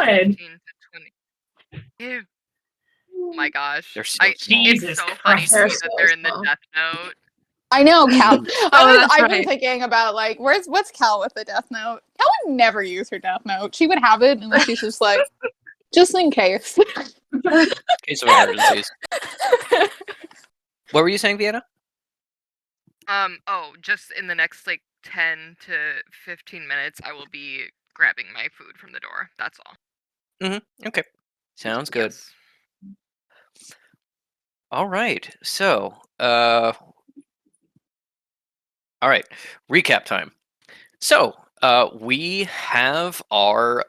god. 15 to 20. Ew. Oh my gosh. They're so small. It's Jesus so funny to Christ. me They're that so they're in the small. Death Note. I know, Cal. Oh, that's I've been right. thinking about like, what's Cal with the Death Note? Cal would never use her Death Note. She would have it, and she's just like, just in case. Case of emergencies. What were you saying, Vienna? Just in the next like 10 to 15 minutes, I will be grabbing my food from the door. That's all. Okay. Sounds good. Yes. All right. So, all right. Recap time. So, we have our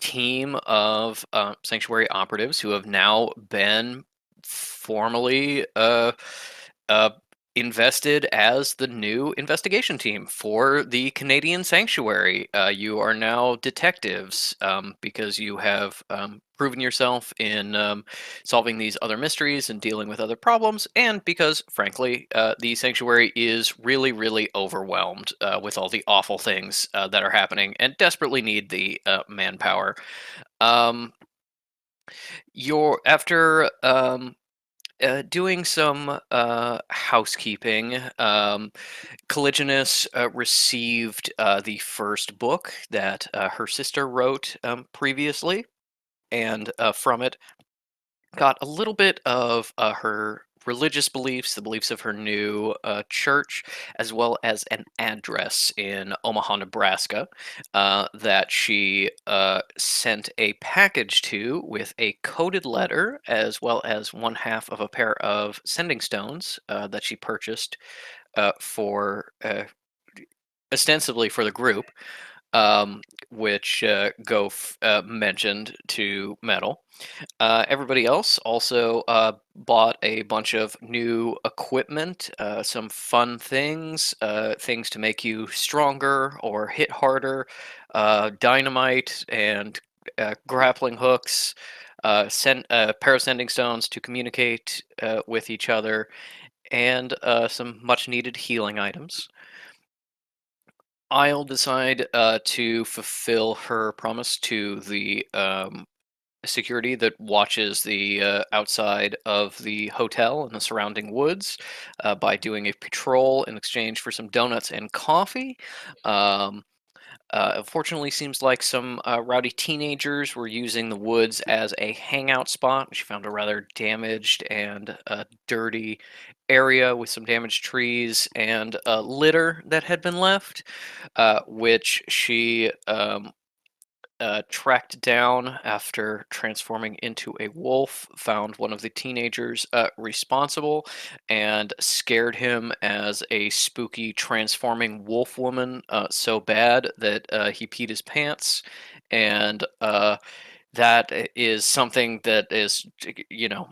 team of Sanctuary operatives who have now been formally invested as the new investigation team for the Canadian Sanctuary. You are now detectives because you have proven yourself in solving these other mysteries and dealing with other problems, and because, frankly, the Sanctuary is really, really overwhelmed with all the awful things that are happening and desperately need the manpower. After doing some housekeeping, Calligenus received the first book that her sister wrote previously, and from it got a little bit of her religious beliefs, the beliefs of her new church, as well as an address in Omaha, Nebraska, that she sent a package to with a coded letter, as well as one half of a pair of sending stones that she purchased for ostensibly for the group, which mentioned to Metal. Everybody else also bought a bunch of new equipment, some fun things, things to make you stronger or hit harder, dynamite and grappling hooks, send a pair of sending stones to communicate with each other, and some much needed healing items. I'll decide to fulfill her promise to the security that watches the outside of the hotel and the surrounding woods by doing a patrol in exchange for some donuts and coffee. Um, Unfortunately, seems like some rowdy teenagers were using the woods as a hangout spot. She found a rather damaged and dirty area with some damaged trees and litter that had been left, which she tracked down after transforming into a wolf, found one of the teenagers responsible, and scared him as a spooky transforming wolf woman so bad that he peed his pants. And that is something that is,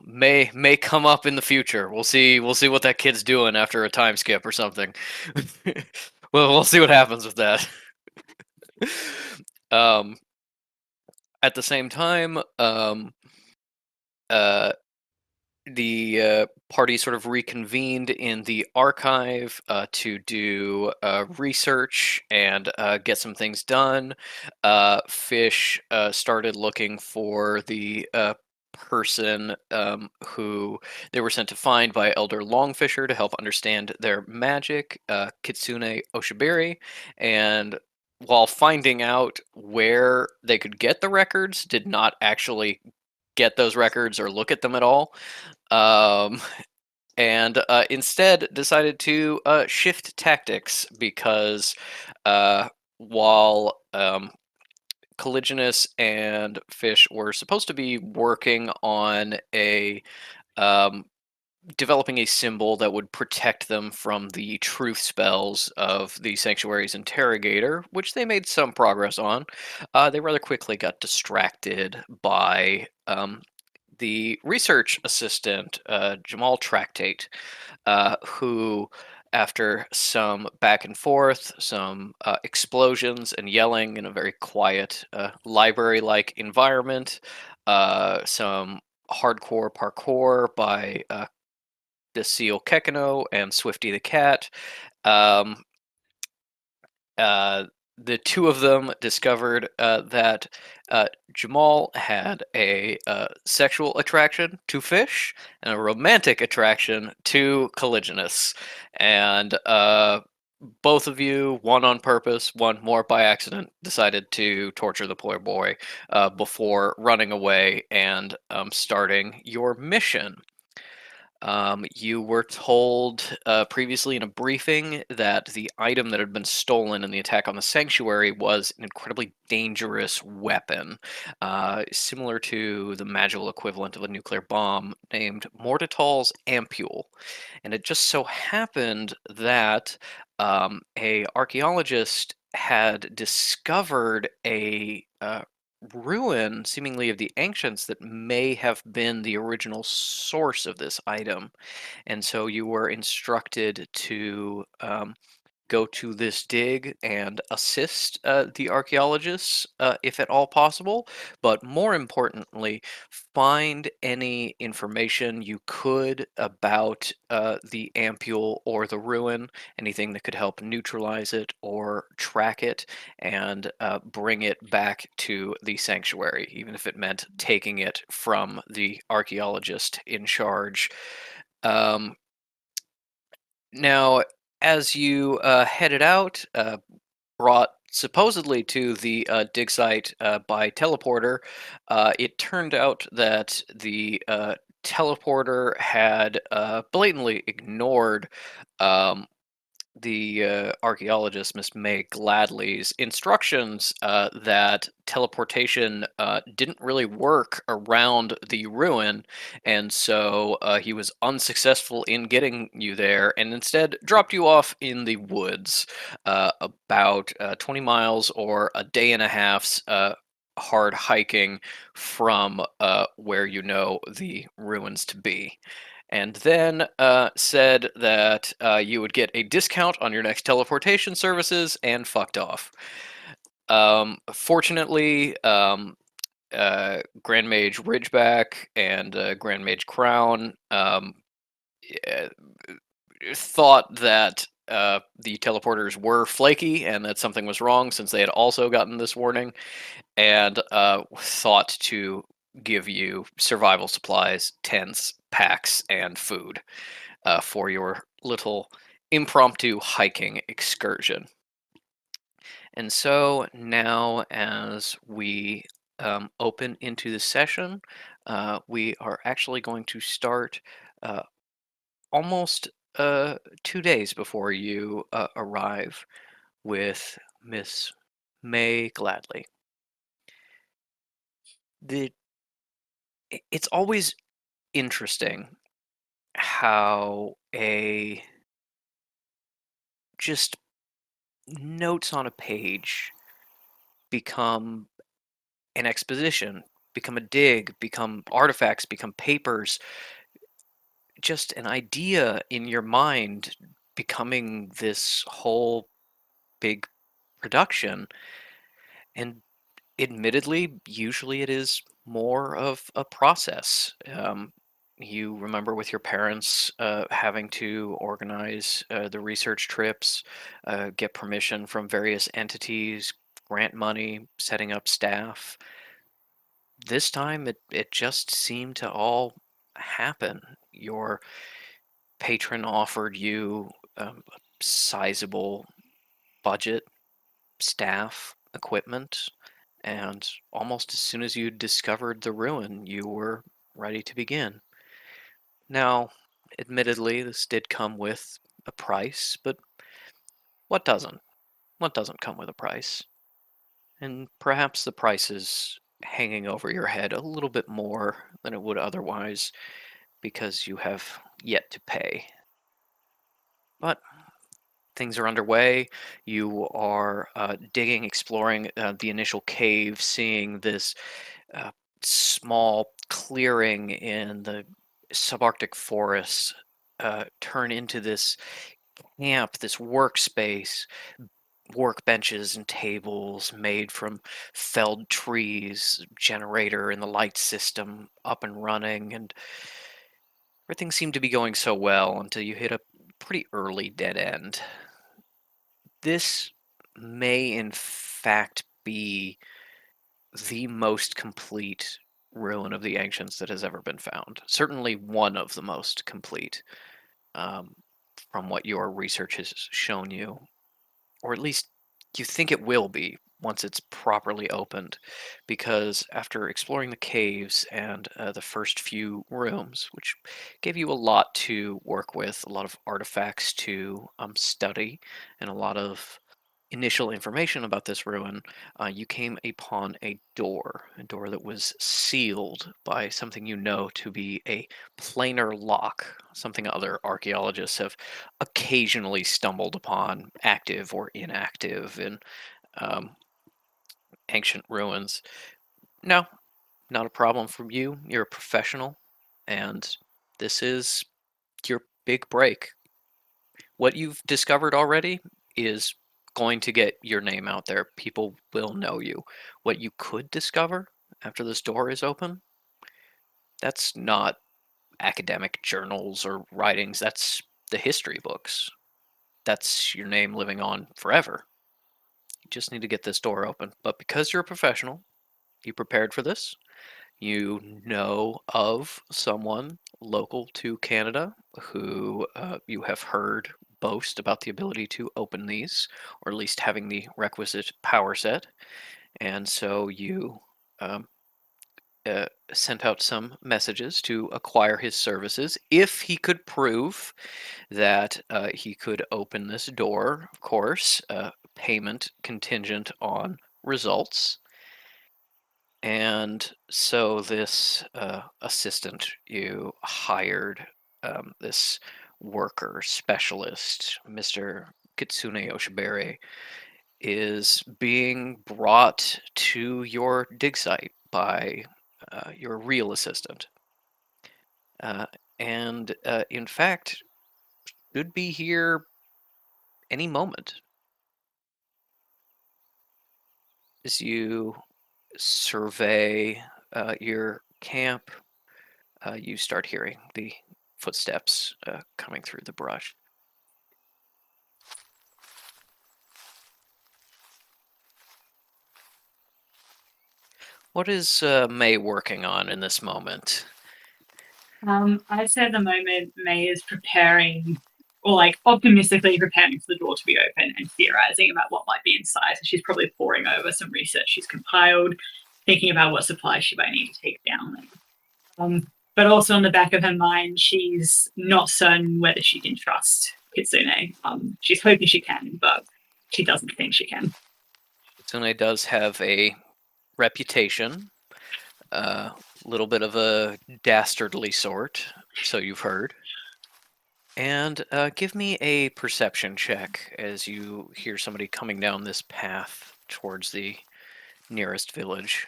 may come up in the future. We'll see what that kid's doing after a time skip or something. Well, we'll see what happens with that. At the same time, the party sort of reconvened in the archive to do research and get some things done. Fish started looking for the person who they were sent to find by Elder Longfisher to help understand their magic, Kitsune Oshibiri, and while finding out where they could get the records, did not actually get those records or look at them at all. And instead decided to shift tactics because while Calligenus and Fish were supposed to be working on a developing a symbol that would protect them from the truth spells of the Sanctuary's interrogator, which they made some progress on, they rather quickly got distracted by the research assistant, Jamal Tractate, who, after some back and forth, some explosions and yelling in a very quiet library like environment, some hardcore parkour by the Seal Kekino and Swifty the Cat, um, the two of them discovered that Jamal had a sexual attraction to fish and a romantic attraction to Caligulus. And both of you, one on purpose, one more by accident, decided to torture the poor boy before running away and starting your mission. You were told previously in a briefing that the item that had been stolen in the attack on the sanctuary was an incredibly dangerous weapon, similar to the magical equivalent of a nuclear bomb, named Mordital's Ampule. And it just so happened that a archaeologist had discovered a ruin, seemingly of the ancients, that may have been the original source of this item. And so you were instructed to go to this dig and assist the archaeologists if at all possible, but more importantly, find any information you could about the ampule or the ruin, anything that could help neutralize it or track it and bring it back to the sanctuary, even if it meant taking it from the archaeologist in charge. Um, Now, as you headed out, brought supposedly to the dig site by teleporter, it turned out that the teleporter had blatantly ignored um, the archaeologist, Miss May Gladley's instructions that teleportation didn't really work around the ruin, and so he was unsuccessful in getting you there, and instead dropped you off in the woods, about 20 miles or a day and a half's hard hiking from where you know the ruins to be, and then said that you would get a discount on your next teleportation services and fucked off. Fortunately, Grand Mage Ridgeback and Grand Mage Crown eh, thought that the teleporters were flaky and that something was wrong since they had also gotten this warning, and thought to give you survival supplies, tents, packs, and food for your little impromptu hiking excursion. And so now, as we open into the session, we are actually going to start uh, almost 2 days before you arrive with Miss May Gladley. The it's always interesting how a just notes on a page become an exposition, become a dig, become artifacts, become papers, just an idea in your mind becoming this whole big production. And admittedly, usually it is more of a process. You remember with your parents having to organize the research trips, get permission from various entities, grant money, setting up staff. This time it just seemed to all happen. Your patron offered you a sizable budget, staff, equipment, and almost as soon as you discovered the ruin, you were ready to begin. Now, admittedly, this did come with a price, but what doesn't? What doesn't come with a price? And perhaps the price is hanging over your head a little bit more than it would otherwise because you have yet to pay. But things are underway. You are digging, exploring the initial cave, seeing this uh, small clearing in the subarctic forests turn into this camp, this workspace, workbenches and tables made from felled trees, generator and the light system up and running, and everything seemed to be going so well until you hit a pretty early dead end. This may in fact be the most complete ruin of the ancients that has ever been found. Certainly one of the most complete, um, from what your research has shown you, or at least you think it will be once it's properly opened. Because after exploring the caves and the first few rooms, which gave you a lot to work with, a lot of artifacts to study, and a lot of initial information about this ruin, you came upon a door that was sealed by something you know to be a planar lock, something other archaeologists have occasionally stumbled upon, active or inactive, in um, ancient ruins. No, not a problem from you. You're a professional, and this is your big break. What you've discovered already is going to get your name out there. People will know you. What you could discover after this door is open, that's not academic journals or writings. That's the history books. That's your name living on forever. You just need to get this door open. But because you're a professional, you prepared for this. You know of someone local to Canada who you have heard boast about the ability to open these, or at least having the requisite power set. And so you um, sent out some messages to acquire his services if he could prove that he could open this door, of course, payment contingent on results. And so this assistant you hired, this worker specialist, Mr. Kitsune Oshibere, is being brought to your dig site by your real assistant. Uh, and in fact, should be here any moment. As you survey your camp, you start hearing the footsteps coming through the brush. What is May working on in this moment? I'd say at the moment May is preparing, or like optimistically preparing for the door to be open and theorizing about what might be inside. So she's probably poring over some research she's compiled, thinking about what supplies she might need to take down. But also in the back of her mind, she's not certain whether she can trust Kitsune. She's hoping she can, but she doesn't think she can. Kitsune does have a reputation, a little bit of a dastardly sort, so you've heard. And give me a perception check as you hear somebody coming down this path towards the nearest village.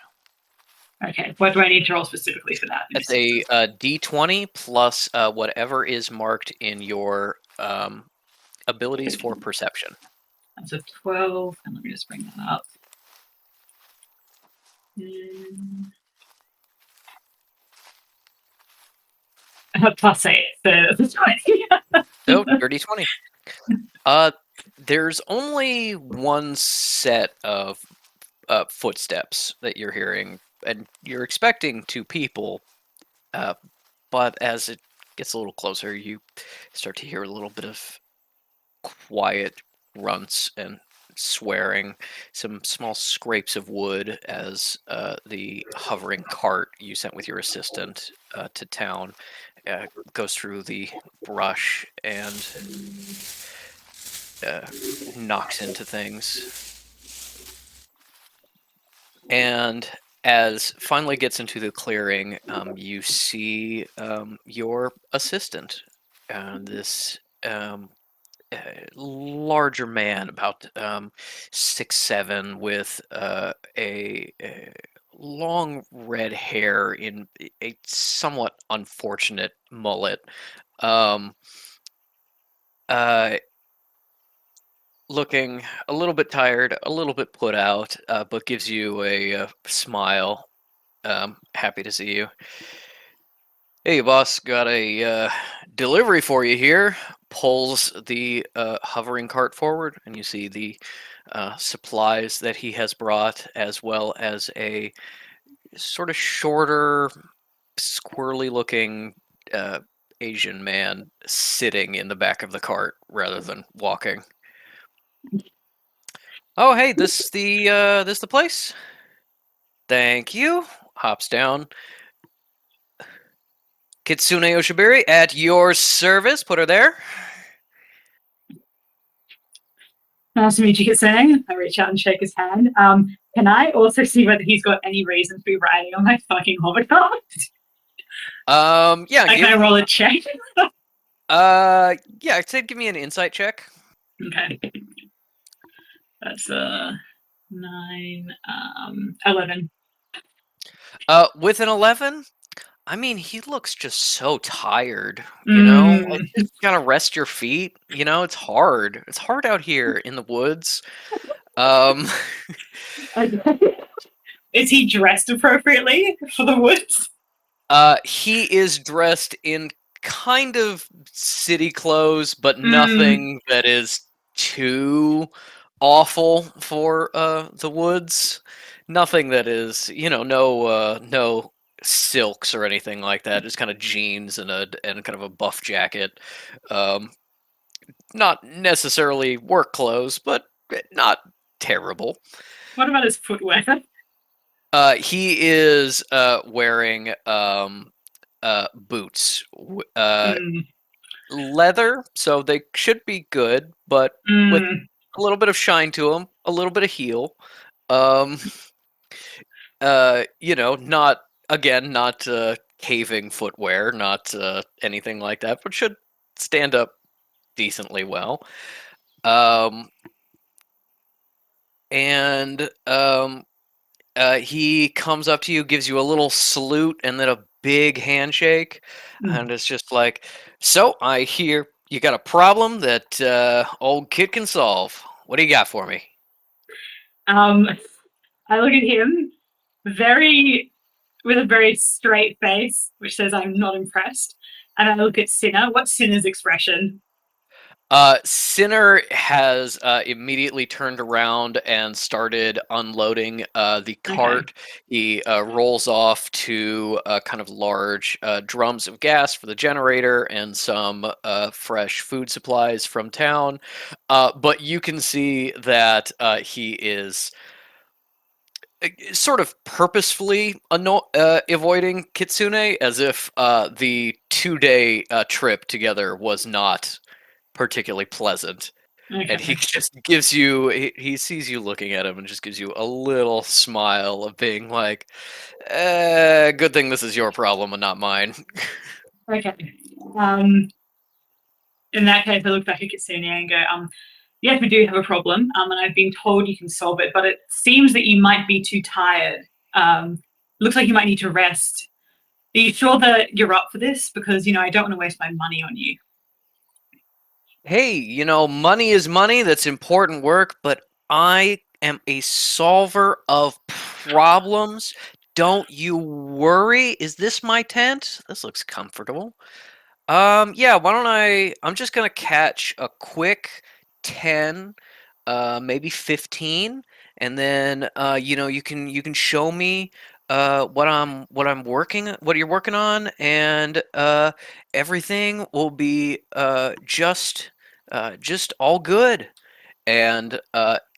Okay, what do I need to roll specifically for that? That's a D20 plus whatever is marked in your abilities for perception. That's a 12, and let me just bring that up. Plus 8, so that's 20. So, dirty 20. There's only one set of footsteps that you're hearing, and you're expecting two people, but as it gets a little closer, you start to hear a little bit of quiet grunts and swearing, some small scrapes of wood as the hovering cart you sent with your assistant to town goes through the brush and knocks into things. And as finally gets into the clearing, you see your assistant, this larger man, about 6'7", with a long red hair in a somewhat unfortunate mullet. Looking a little bit tired, a little bit put out, but gives you a smile. Happy to see you. Hey, boss, got a delivery for you here. Pulls the hovering cart forward, and you see the supplies that he has brought, as well as a sort of shorter, squirrely-looking Asian man sitting in the back of the cart rather than walking. Oh, hey, this the place? Thank you. Hops down. Kitsune Oshibiri, at your service. Put her there. Nice to meet you, Kitsune. I reach out and shake his hand. Can I also see whether he's got any reason to be riding on my fucking hovercraft? Yeah, Like, can I roll a check? yeah, I'd say give me an insight check. Okay. That's 9, 11. With an 11, I mean, he looks just so tired, you know? Like, Mm. just gotta rest your feet, you know? It's hard. It's hard out here in the woods. Okay. Is he dressed appropriately for the woods? He is dressed in kind of city clothes, but nothing that is too awful for the woods. Nothing that is, you know, no silks or anything like that. Just kind of jeans and kind of a buff jacket. Um, Not necessarily work clothes, but not terrible. What about his footwear? He is wearing boots, Mm, leather, so they should be good, but with mm. a little bit of shine to them, a little bit of heel. Um, you know, not again, not caving footwear, not anything like that, but should stand up decently well. Um, and he comes up to you, gives you a little salute, and then a big handshake, and it's just like, "So I hear you got a problem that old Kit can solve. What do you got for me?" I look at him with a very straight face, which says I'm not impressed. And I look at Sinner. What's Sinner's expression? Sinner has immediately turned around and started unloading the cart. He rolls off to kind of large drums of gas for the generator and some fresh food supplies from town. But you can see that he is sort of purposefully avoiding Kitsune, as if the 2-day trip together was not particularly pleasant. And he Okay. just gives you, he sees you looking at him and just gives you a little smile of being like, good thing this is your problem and not mine. Okay. In that case, I look back at Kitsune and go, yes, we do have a problem, and I've been told you can solve it, but it seems that you might be too tired. Looks like you might need to rest. Are you sure that you're up for this? Because, I don't want to waste my money on you. Hey, you know, money is money, that's important work, but I am a solver of problems. Don't you worry. Is this my tent? This looks comfortable. Yeah, why don't I'm just gonna catch a quick 10, maybe 15, and then you can show me what you're working on, and everything will be just all good. And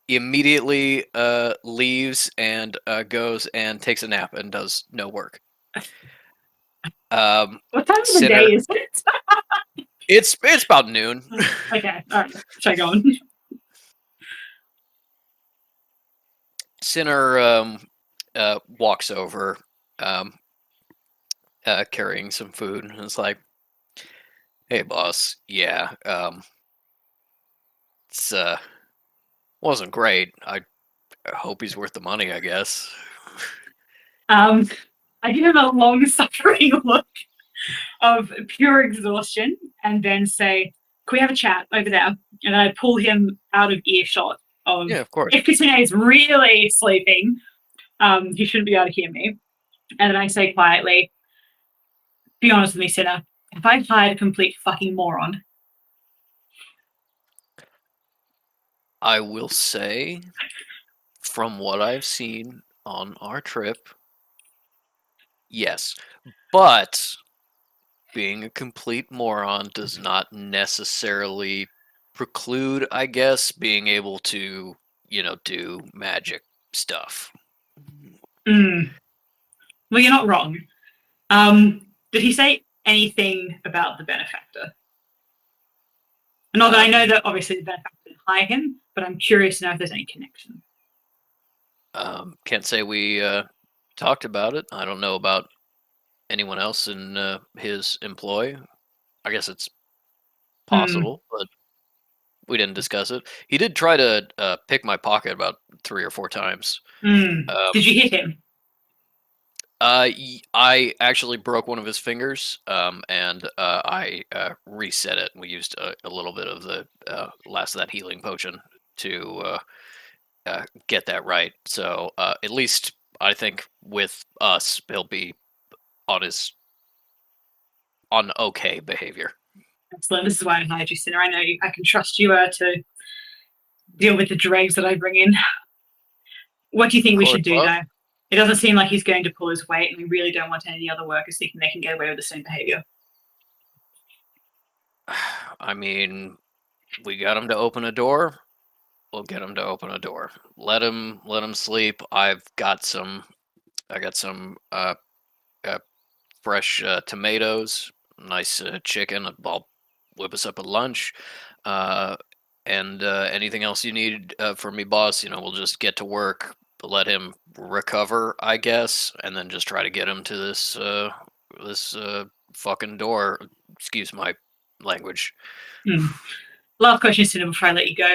immediately leaves and goes and takes a nap and does no work. What time of the Sinner, day is it? it's about noon. Okay, all right. Should I go on? Sinner walks over, um, carrying some food, and it's like, "Hey, boss. Yeah, it's wasn't great. I hope he's worth the money, I guess." I give him a long suffering look of pure exhaustion and then say, can we have a chat over there? And I pull him out of earshot of, Yeah, of course. if Kitsune is really sleeping, he shouldn't be able to hear me. And then I say quietly, Be honest with me, Sinner. If I've hired a complete fucking moron, I will say, from what I've seen on our trip, yes. But being a complete moron does not necessarily preclude, I guess, being able to, do magic stuff. well, you're not wrong. Did he say anything about the benefactor? Not that I know that obviously the benefactor didn't hire him, but I'm curious to know if there's any connection. Can't say we talked about it. I don't know about anyone else in his employ. I guess it's possible, but we didn't discuss it. He did try to pick my pocket about 3 or 4 times. Did you hit him? I actually broke one of his fingers, and I reset it. We used a little bit of the last of that healing potion to get that right. So at least I think with us, he'll be on okay behavior. Excellent. This is why I hired you, Sinner. I know I can trust you to deal with the dregs that I bring in. What do you think we should do, though? It doesn't seem like he's going to pull his weight, and we really don't want any other workers thinking they can get away with the same behavior. I mean, we got him to open a door. We'll get him to open a door. Let him sleep. I got some fresh tomatoes, nice chicken. I'll whip us up a lunch. And anything else you need from me, boss, we'll just get to work. Let him recover, I guess, and then just try to get him to this fucking door. Excuse my language. Last question, Sinner, before I let you go.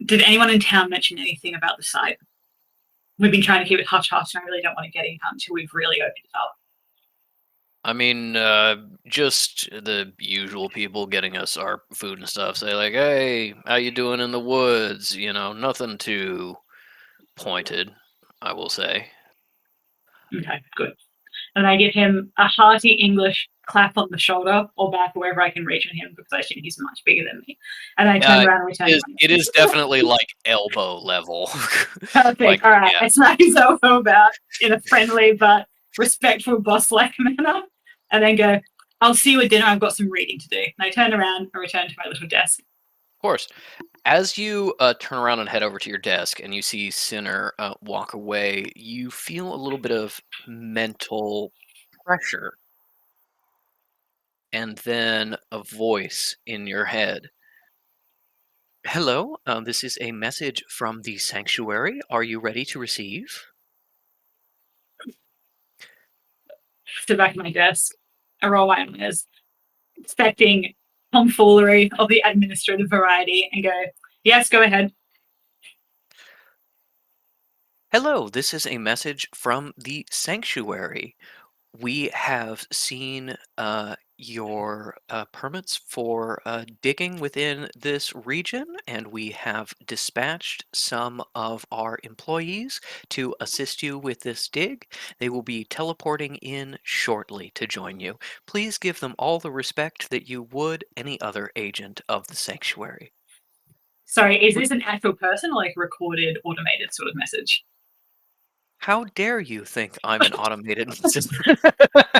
Did anyone in town mention anything about the site? We've been trying to keep it hush-hush, and I really don't want to get in until we've really opened it up. I mean, just the usual people getting us our food and stuff. Say like, "Hey, how you doing in the woods?" Nothing too pointed, I will say. Okay, good. And I give him a hearty English clap on the shoulder or back, wherever I can reach on him, because I assume he's much bigger than me. And I turn around and return. It is definitely like elbow level. Perfect. Like, all right. yeah. I smack his elbow about in a friendly but respectful boss-like manner, and then go, I'll see you at dinner. I've got some reading to do. And I turn around and return to my little desk. Of course. As you turn around and head over to your desk and you see Sinner walk away, you feel a little bit of mental pressure. And then a voice in your head. Hello, this is a message from the sanctuary. Are you ready to receive? Sit back at my desk. I roll my eyes, expecting tomfoolery of the administrative variety, and go, yes, go ahead. Hello, this is a message from the sanctuary. We have seen your permits for digging within this region, and we have dispatched some of our employees to assist you with this dig. They will be teleporting in shortly to join you. Please give them all the respect that you would any other agent of the sanctuary. Sorry, is this an actual person or like a recorded, automated sort of message? How dare you think I'm an automated message?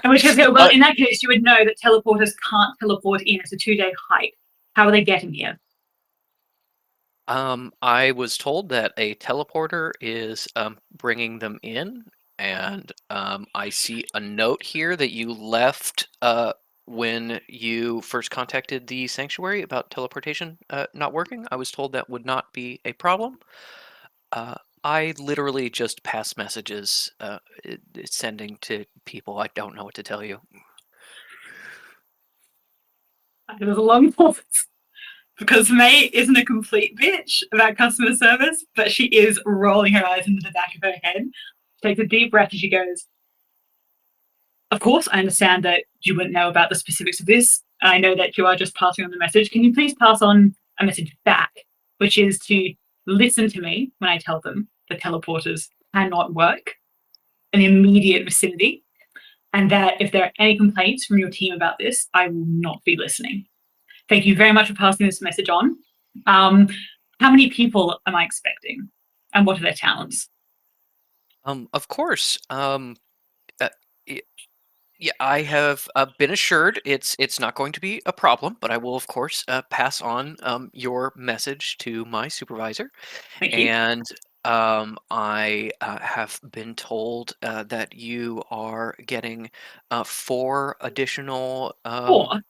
In which case, well, in that case, you would know that teleporters can't teleport in. It's a 2-day hike. How are they getting here? I was told that a teleporter is bringing them in, and I see a note here that you left when you first contacted the sanctuary about teleportation not working. I was told that would not be a problem. I literally just pass messages sending to people. I don't know what to tell you. It was a long pause. Because May isn't a complete bitch about customer service, but she is rolling her eyes into the back of her head. She takes a deep breath and she goes, of course, I understand that you wouldn't know about the specifics of this. I know that you are just passing on the message. Can you please pass on a message back, which is to listen to me when I tell them the teleporters cannot work in the immediate vicinity, and that if there are any complaints from your team about this, I will not be listening. Thank you very much for passing this message on. How many people am I expecting, and what are their talents? Of course. Y- yeah, I have been assured it's not going to be a problem, but I will of course pass on your message to my supervisor, Thank you. and I have been told that you are getting 4 additional Four.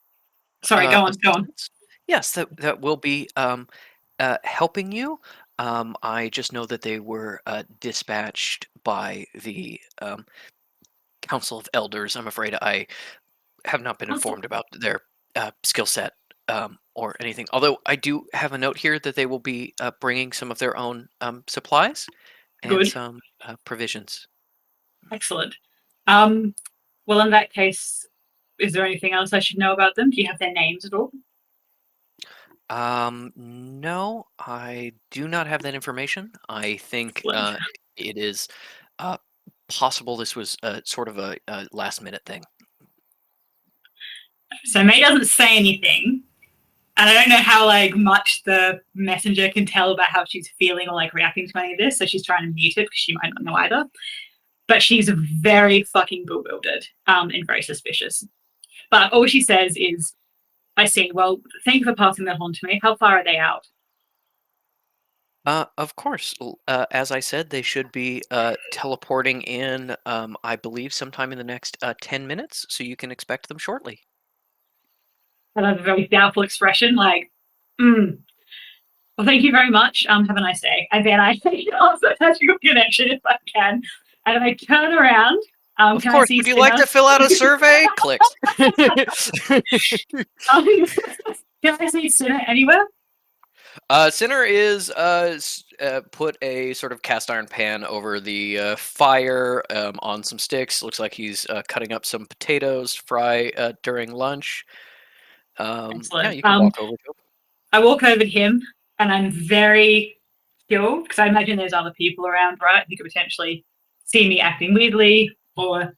Sorry, go on, go on. assistants. Yes, that will be helping you. I just know that they were dispatched by the Council of Elders. I'm afraid I have not been Council. informed about their skill set or anything. Although I do have a note here that they will be bringing some of their own supplies and Good. some provisions. Excellent. Well, in that case, is there anything else I should know about them? Do you have their names at all? No, I do not have that information. I think Excellent. it is uh, possible this was sort of a last minute thing. So May doesn't say anything, and I don't know how much the messenger can tell about how she's feeling or reacting to any of this. So she's trying to mute it because she might not know either. But she's very fucking bewildered and very suspicious. But all she says is, "I see. Well, thank you for passing that on to me. How far are they out?" Of course. As I said, they should be teleporting in, I believe, sometime in the next 10 minutes, so you can expect them shortly. I have a very doubtful expression, Well, thank you very much. Have a nice day." And then I also touch your connection if I can. And then I turn around. Of Can course. I see Would you like to fill out a survey? Clicks. Can I see Sinner anywhere? Sinner is put a sort of cast iron pan over the fire on some sticks. Looks like he's cutting up some potatoes to fry during lunch. Yeah, Excellent. you can walk over to him. I walk over to him and I'm very chill because I imagine there's other people around, right? Who could potentially see me acting weirdly or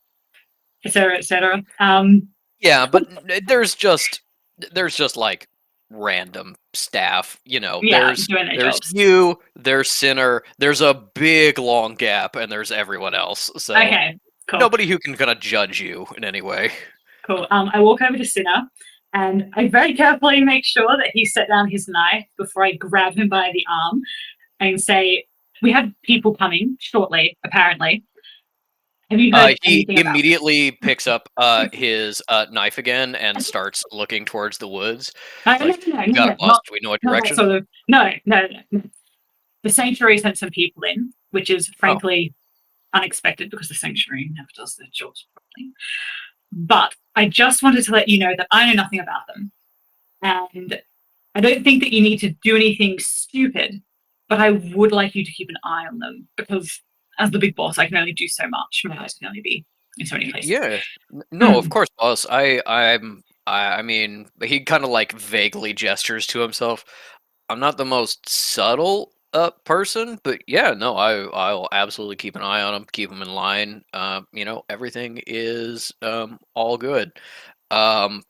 et cetera, et cetera. Yeah, but there's just like random staff, Yeah, doing their there's jobs. you, there's Sinner, there's a big long gap, and there's everyone else. So Okay, cool. nobody who can kind of judge you in any way. Cool. I walk over to Sinner and I very carefully make sure that he set down his knife before I grab him by the arm and say, "We have people coming shortly, apparently. Have you heard He anything about immediately picks up his knife again and starts looking towards the woods. No, Like, no, "You got no, it, boss. not, Do we know what not that direction?" sort of. No. The sanctuary sent some people in, which is frankly unexpected because the sanctuary never does their jobs properly. But I just wanted to let you know that I know nothing about them. And I don't think that you need to do anything stupid, but I would like you to keep an eye on them because as the big boss, I can only do so much. My eyes can only be in so many places. Yeah. No, of course, boss. I mean, he kind of like vaguely gestures to himself. I'm not the most subtle person, but yeah, no, I'll absolutely keep an eye on him, keep him in line. Everything is all good. Um,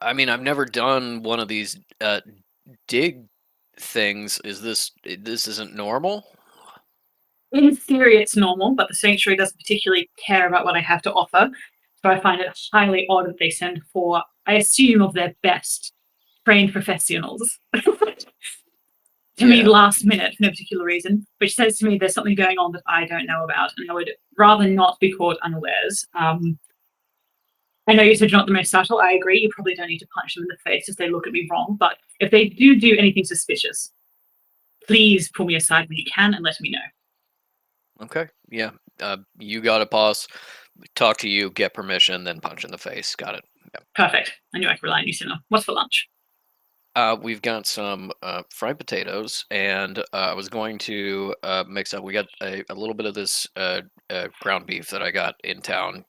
I mean, I've never done one of these dig things. This isn't normal? In theory, it's normal, but the sanctuary doesn't particularly care about what I have to offer. So I find it highly odd that they send for, I assume, of their best trained professionals to me Yeah. last minute for no particular reason, which says to me there's something going on that I don't know about, and I would rather not be caught unawares. I know you said you're not the most subtle. I agree. You probably don't need to punch them in the face if they look at me wrong, but if they do anything suspicious, please pull me aside when you can and let me know. Okay. Yeah. You got it, boss. Talk to you, get permission, then punch in the face. Got it. Yeah. Perfect. I knew I could rely on you sooner. What's for lunch? We've got some fried potatoes, and I was going to mix up. We got a little bit of this ground beef that I got in town.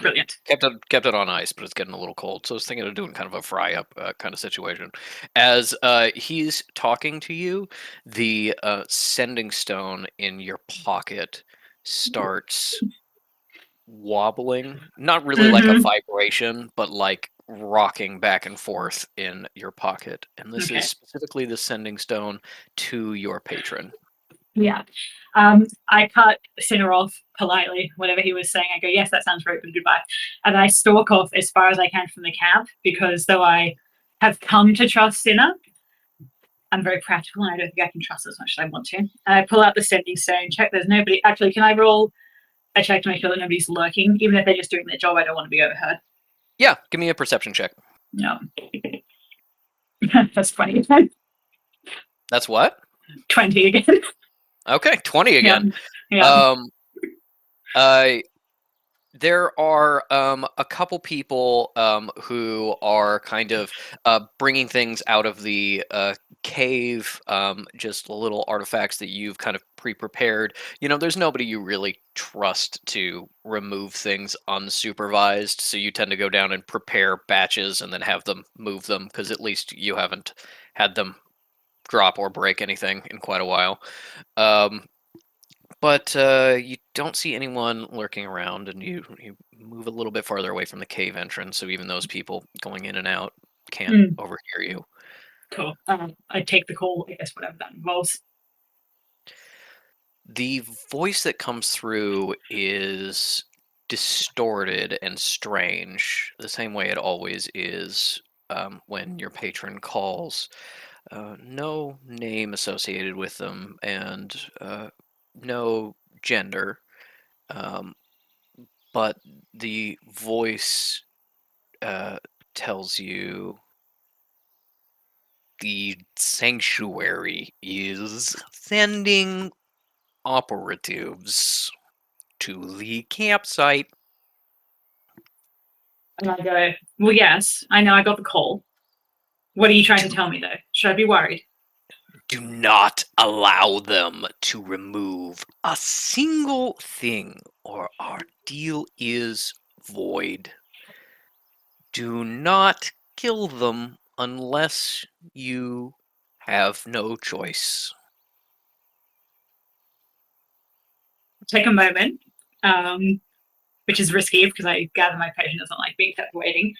Brilliant. Kept it on ice, but it's getting a little cold. So I was thinking of doing kind of a fry up kind of situation. As he's talking to you, the sending stone in your pocket starts wobbling, not really like a Mhm. vibration, but like rocking back and forth in your pocket. And this Okay. is specifically the sending stone to your patron. Yeah. I cut Sinner off politely, whatever he was saying. I go, yes, that sounds very good, goodbye. And I stalk off as far as I can from the camp because though I have come to trust Sinner, I'm very practical and I don't think I can trust as much as I want to. And I pull out the sending stone, check there's nobody. Actually, can I roll a check to make sure that nobody's lurking? Even if they're just doing their job, I don't want to be overheard. Yeah, give me a perception check. No. That's funny. That's what? 20 again. Okay, 20 again. Yeah. There are a couple people who are kind of bringing things out of the cave, just little artifacts that you've kind of pre-prepared. You know, there's nobody you really trust to remove things unsupervised, so you tend to go down and prepare batches and then have them move them, because at least you haven't had them drop or break anything in quite a while. But you don't see anyone lurking around, and you move a little bit farther away from the cave entrance, so even those people going in and out can't overhear you. Cool. I take the call, I guess, whatever that involves. The voice that comes through is distorted and strange, the same way it always is when your patron calls. No name associated with them, and no gender. But the voice tells you the sanctuary is sending operatives to the campsite. And I go, well, yes, I know I got the call. What are you trying to tell me, though? Should I be worried? Do not allow them to remove a single thing, or our deal is void. Do not kill them unless you have no choice. Take a moment, which is risky because I gather my patient doesn't like being kept waiting.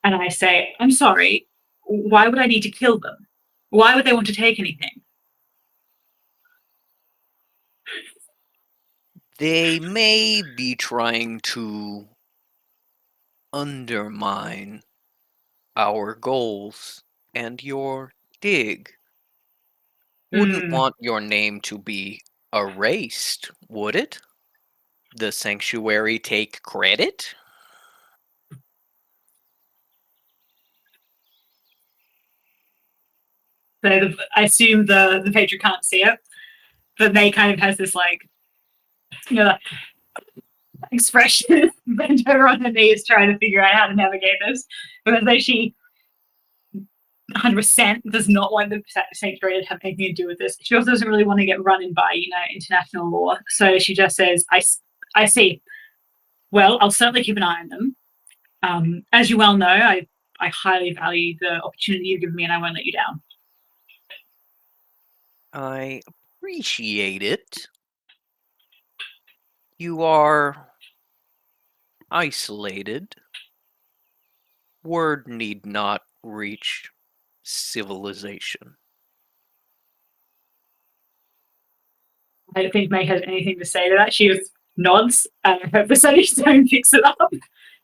And I say, I'm sorry, why would I need to kill them? Why would they want to take anything? They may be trying to undermine our goals and your dig. Wouldn't want your name to be erased, would it? The sanctuary take credit? So I assume the patron can't see it, but May kind of has this like, you know, expression bent over on her knees trying to figure out how to navigate this. Because though she 100% does not want the sanctuary to have anything to do with this, she also doesn't really want to get run in by, you know, international law. So she just says, I see. Well, I'll certainly keep an eye on them. As you well know, I highly value the opportunity you've given me and I won't let you down. I appreciate it. You are isolated. Word need not reach civilization. I don't think May has anything to say to that. She just nods and I hope the Sunny Stone picks it up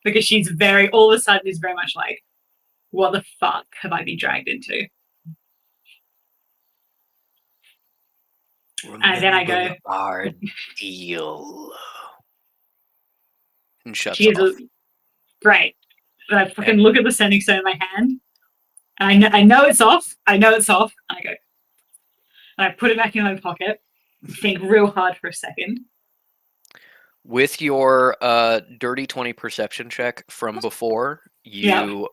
because she's very, all of a sudden, is very much like, what the fuck have I been dragged into? And then I go, Remember our deal. And shuts she is off. great. But I fucking look at the sending stone in my hand and I know it's off. I know it's off. And I go, and I put it back in my pocket, think real hard for a second. With your dirty 20 perception check from before, you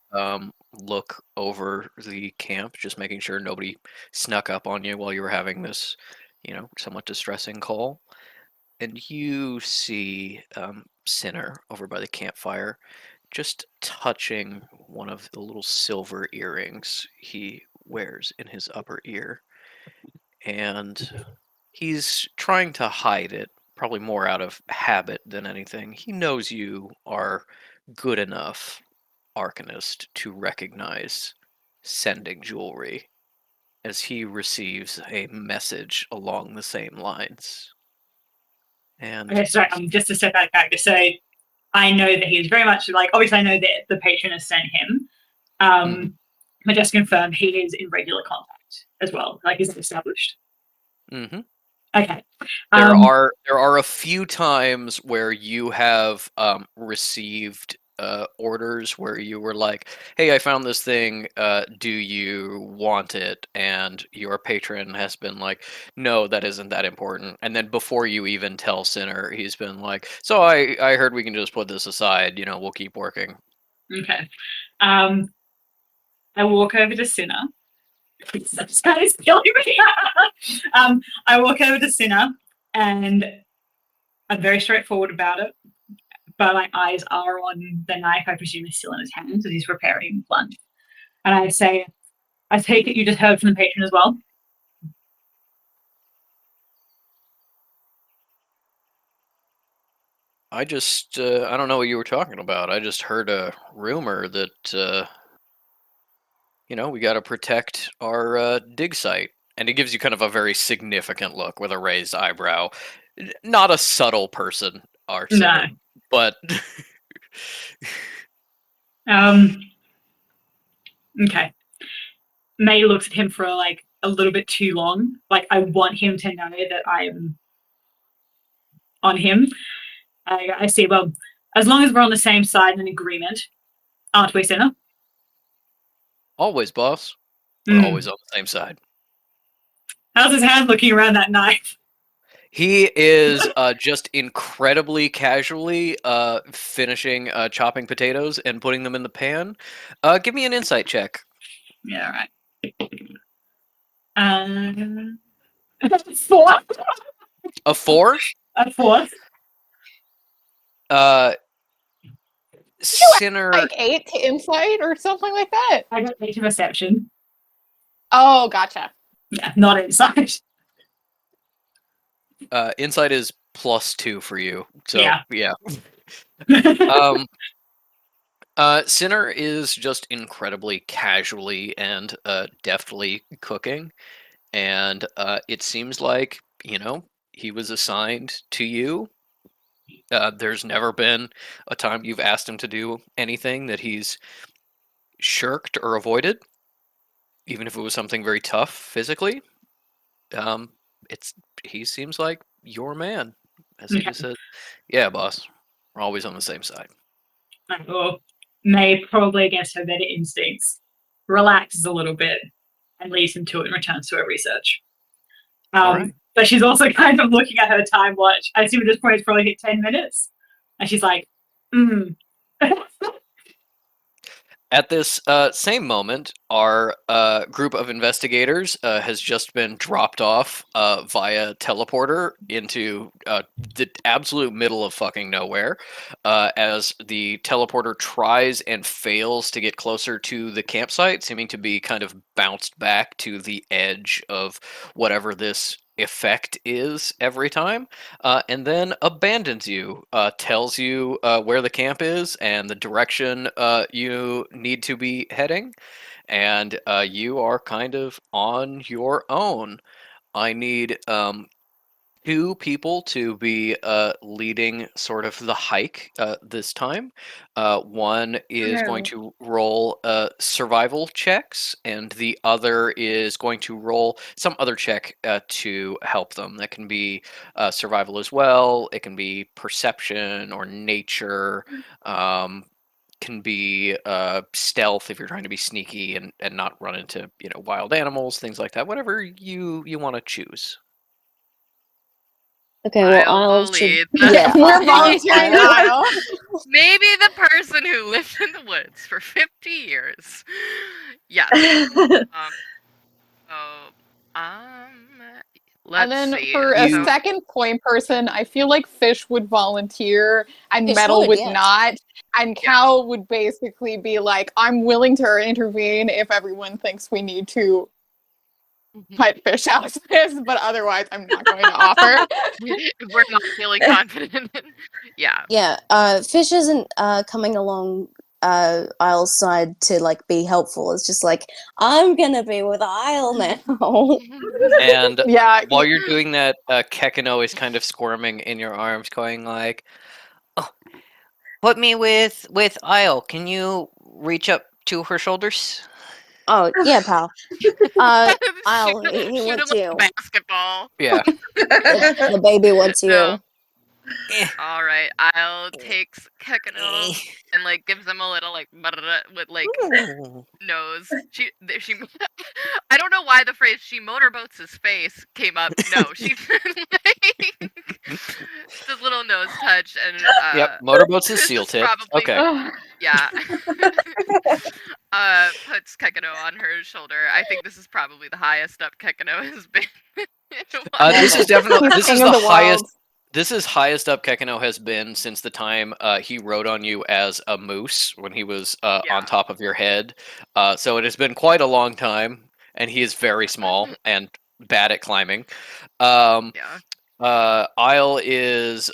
look over the camp, just making sure nobody snuck up on you while you were having this, you know, somewhat distressing call. And you see Sinner over by the campfire, just touching one of the little silver earrings he wears in his upper ear. And he's trying to hide it, probably more out of habit than anything, he knows you are good enough arcanist to recognize sending jewelry as he receives a message along the same lines. And Okay, sorry, just to step back character. So I know that he's very much like, obviously I know that the patron has sent him. But just to confirm, he is in regular contact as well. Like, is it established? mhm. Okay. There are a few times where you have received orders where you were like, "Hey, I found this thing. Do you want it?" And your patron has been like, "No, that isn't that important." And then before you even tell Sinner, he's been like, "So I heard we can just put this aside. You know, we'll keep working." Okay. I walk over to Sinner. This guy is killing me. I walk over to Sinner and I'm very straightforward about it. But my eyes are on the knife, I presume is still in his hands as he's preparing lunch. And I say, I take it you just heard from the patron as well? I just I don't know what you were talking about. I just heard a rumor that you know, we got to protect our dig site. And he gives you kind of a very significant look with a raised eyebrow. Not a subtle person, Arsenal, No. but Okay. May looks at him for like a little bit too long. Like, I want him to know that I am on him. I see, well, as long as we're on the same side in agreement, aren't we, Sinner? always, boss. We're always on the same side. How's his hand looking around that knife? He is just incredibly casually finishing chopping potatoes and putting them in the pan. Give me an insight check. Yeah, right. 4. A 4? A 4. Sinner. Like 8 to insight or something like that. I got 8 to perception. Oh, gotcha. Yeah, not insight. Insight is +2 for you. So yeah. Sinner is just incredibly casually and deftly cooking, and it seems like, you know, he was assigned to you. There's never been a time you've asked him to do anything that he's shirked or avoided, even if it was something very tough physically. He seems like your man, as he just said, "Yeah, boss, we're always on the same side." Or May, probably against her better instincts, relaxes a little bit and leaves him to it and returns to her research. Alright. But she's also kind of looking at her time watch. I assume at this point it's probably hit 10 minutes. And she's like, At this same moment, our group of investigators has just been dropped off via teleporter into the absolute middle of fucking nowhere. As the teleporter tries and fails to get closer to the campsite, seeming to be kind of bounced back to the edge of whatever this effect is every time, and then abandons you, tells you where the camp is and the direction you need to be heading, and you are kind of on your own. I need 2 people to be leading sort of the hike this time. One is going to roll survival checks, and the other is going to roll some other check to help them. That can be survival as well. It can be perception or nature. Can be stealth if you're trying to be sneaky and not run into, you know, wild animals, things like that. Whatever you want to choose. Okay, well, I'll should- lead. Yeah. We're volunteering Kyle. Maybe the person who lived in the woods for 50 years. Yes. Let's And then see. for a You- second point person, I feel like Fish would volunteer and Fish Metal would, would yes. not. And Cal would basically be like, I'm willing to intervene if everyone thinks we need to what Fish House is, but otherwise I'm not going to offer. If we're not feeling confident. Yeah. Yeah, Fish isn't coming along Isle's side to like be helpful. It's just like, I'm gonna be with Isle now. And Yeah, while you're doing that, Kekino is kind of squirming in your arms, going like, "Oh, put me with Isle. Can you reach up to her shoulders?" Oh yeah, pal. Isle, shoot, he shoot wants him you. with a basketball. Yeah. The baby wants you. No. Eh, All right, I'll takes Kekino eh. and like gives him a little like with like Ooh. nose. She I don't know why the phrase "she motorboats his face" came up. No, she like, just little nose touch and Yep, motorboats his this seal is tip. probably- Okay. yeah. Puts Kekino on her shoulder. I think this is probably the highest up Kekino has been. in a while. This is definitely He's this is king the of the highest. world. This is highest up Kekino has been since the time he rode on you as a moose when he was Yeah. on top of your head. So it has been quite a long time, and he is very small and bad at climbing. Yeah. Isle is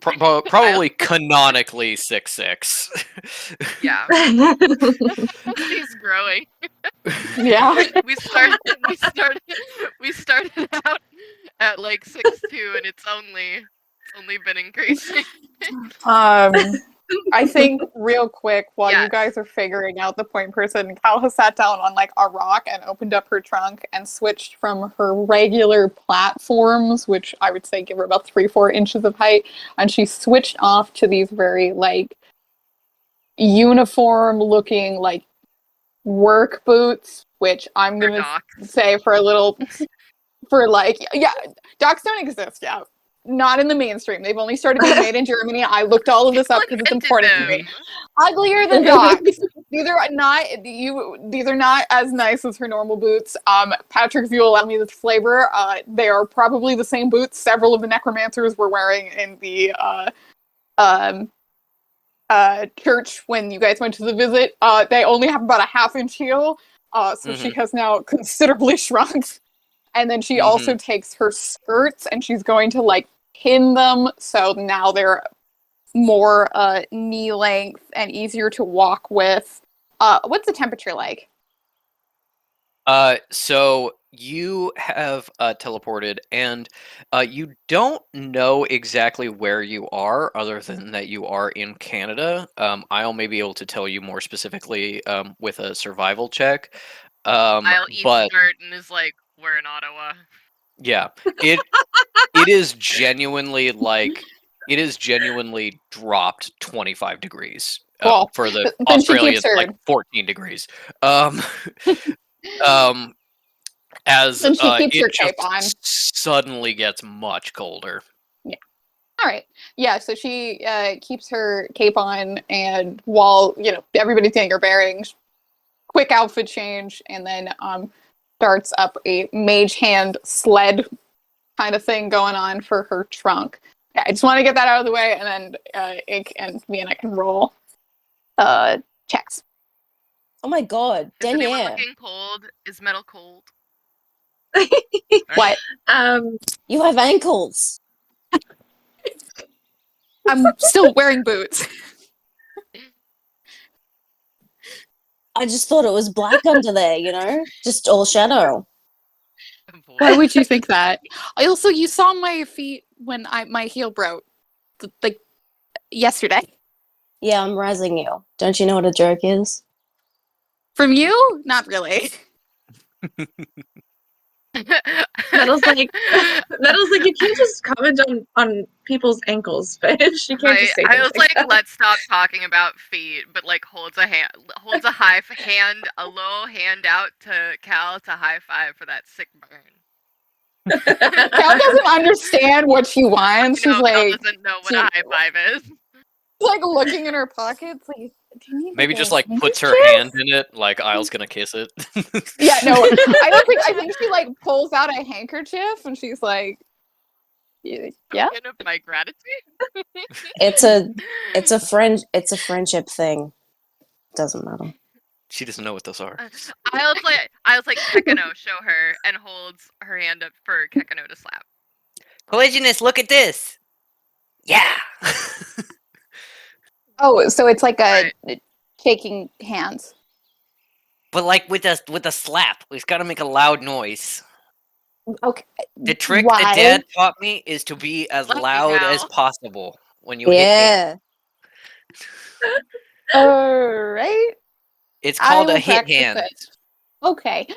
probably canonically 6'6". Yeah. He's growing. Yeah. We started out at like 6'2", and it's only been increasing. I think real quick while Yes. you guys are figuring out the point person, Cal has sat down on like a rock and opened up her trunk and switched from her regular platforms, which I would say give her about 3-4 inches of height, and she switched off to these very like uniform looking like work boots, which I'm For gonna docs. say for a little for like yeah, docs don't exist yet. Not in the mainstream. They've only started being made in Germany. I looked all of this up because it's Invented important to me. them. Uglier than docs. These are not as nice as her normal boots. Patrick, if you allow me this flavor, they are probably the same boots several of the necromancers were wearing in the church when you guys went to the visit. They only have about a half-inch heel, so she has now considerably shrunk. And then she also takes her skirts and she's going to like pin them, so now they're more knee length and easier to walk with. What's the temperature like? So you have teleported, and you don't know exactly where you are, other than that you are in Canada. I'll may be able to tell you more specifically with a survival check. I'll eat But dirt and is like, we're in Ottawa. yeah, it is genuinely like it is genuinely dropped 25 degrees. Cool. For the Then she Australians, keeps her- like 14 degrees. As Then she keeps it her cape just on. suddenly gets much colder. All right. Yeah, so she keeps her cape on, and while, everybody's getting her bearings, quick outfit change, and then starts up a mage hand sled kind of thing going on for her trunk. Yeah, I just want to get that out of the way, and then Ink and Vienna can roll checks. Oh my god, Is anyone Denier, looking cold? Is metal cold? What? you have ankles. I'm still wearing boots. I just thought it was black under there, just all shadow. Why would you think that? Also, you saw my feet when my heel broke, like yesterday. Yeah, I'm razzing you. Don't you know what a joke is? From you? Not really. Metal's like, you can't just comment on people's ankles, Fish. You can't Right. just say I things was like, that. let's stop talking about feet, but like holds a low hand out to Cal to high five for that sick burn. Cal doesn't understand what she wants. She's Cal like, doesn't know what a high five is. looking in her pockets, like, do you need Maybe like, just a like puts her handkerchief? hand in it, like Isle's gonna kiss it. Yeah, no, I think she like pulls out a handkerchief and she's like, yeah. Token of my gratitude. It's a friendship thing. Doesn't matter. She doesn't know what those are. I'll like Kekano, show her, and holds her hand up for Kekano to slap. Collisionist, look at this. Yeah. Oh, so it's like a Right. shaking hands. But like with a slap, we've got to make a loud noise. Okay. The trick Why? that Dad taught me is to be as Let me loud as know. possible when you hit hand. Yeah. All right. It's I called a will hit practice hand. it. Okay.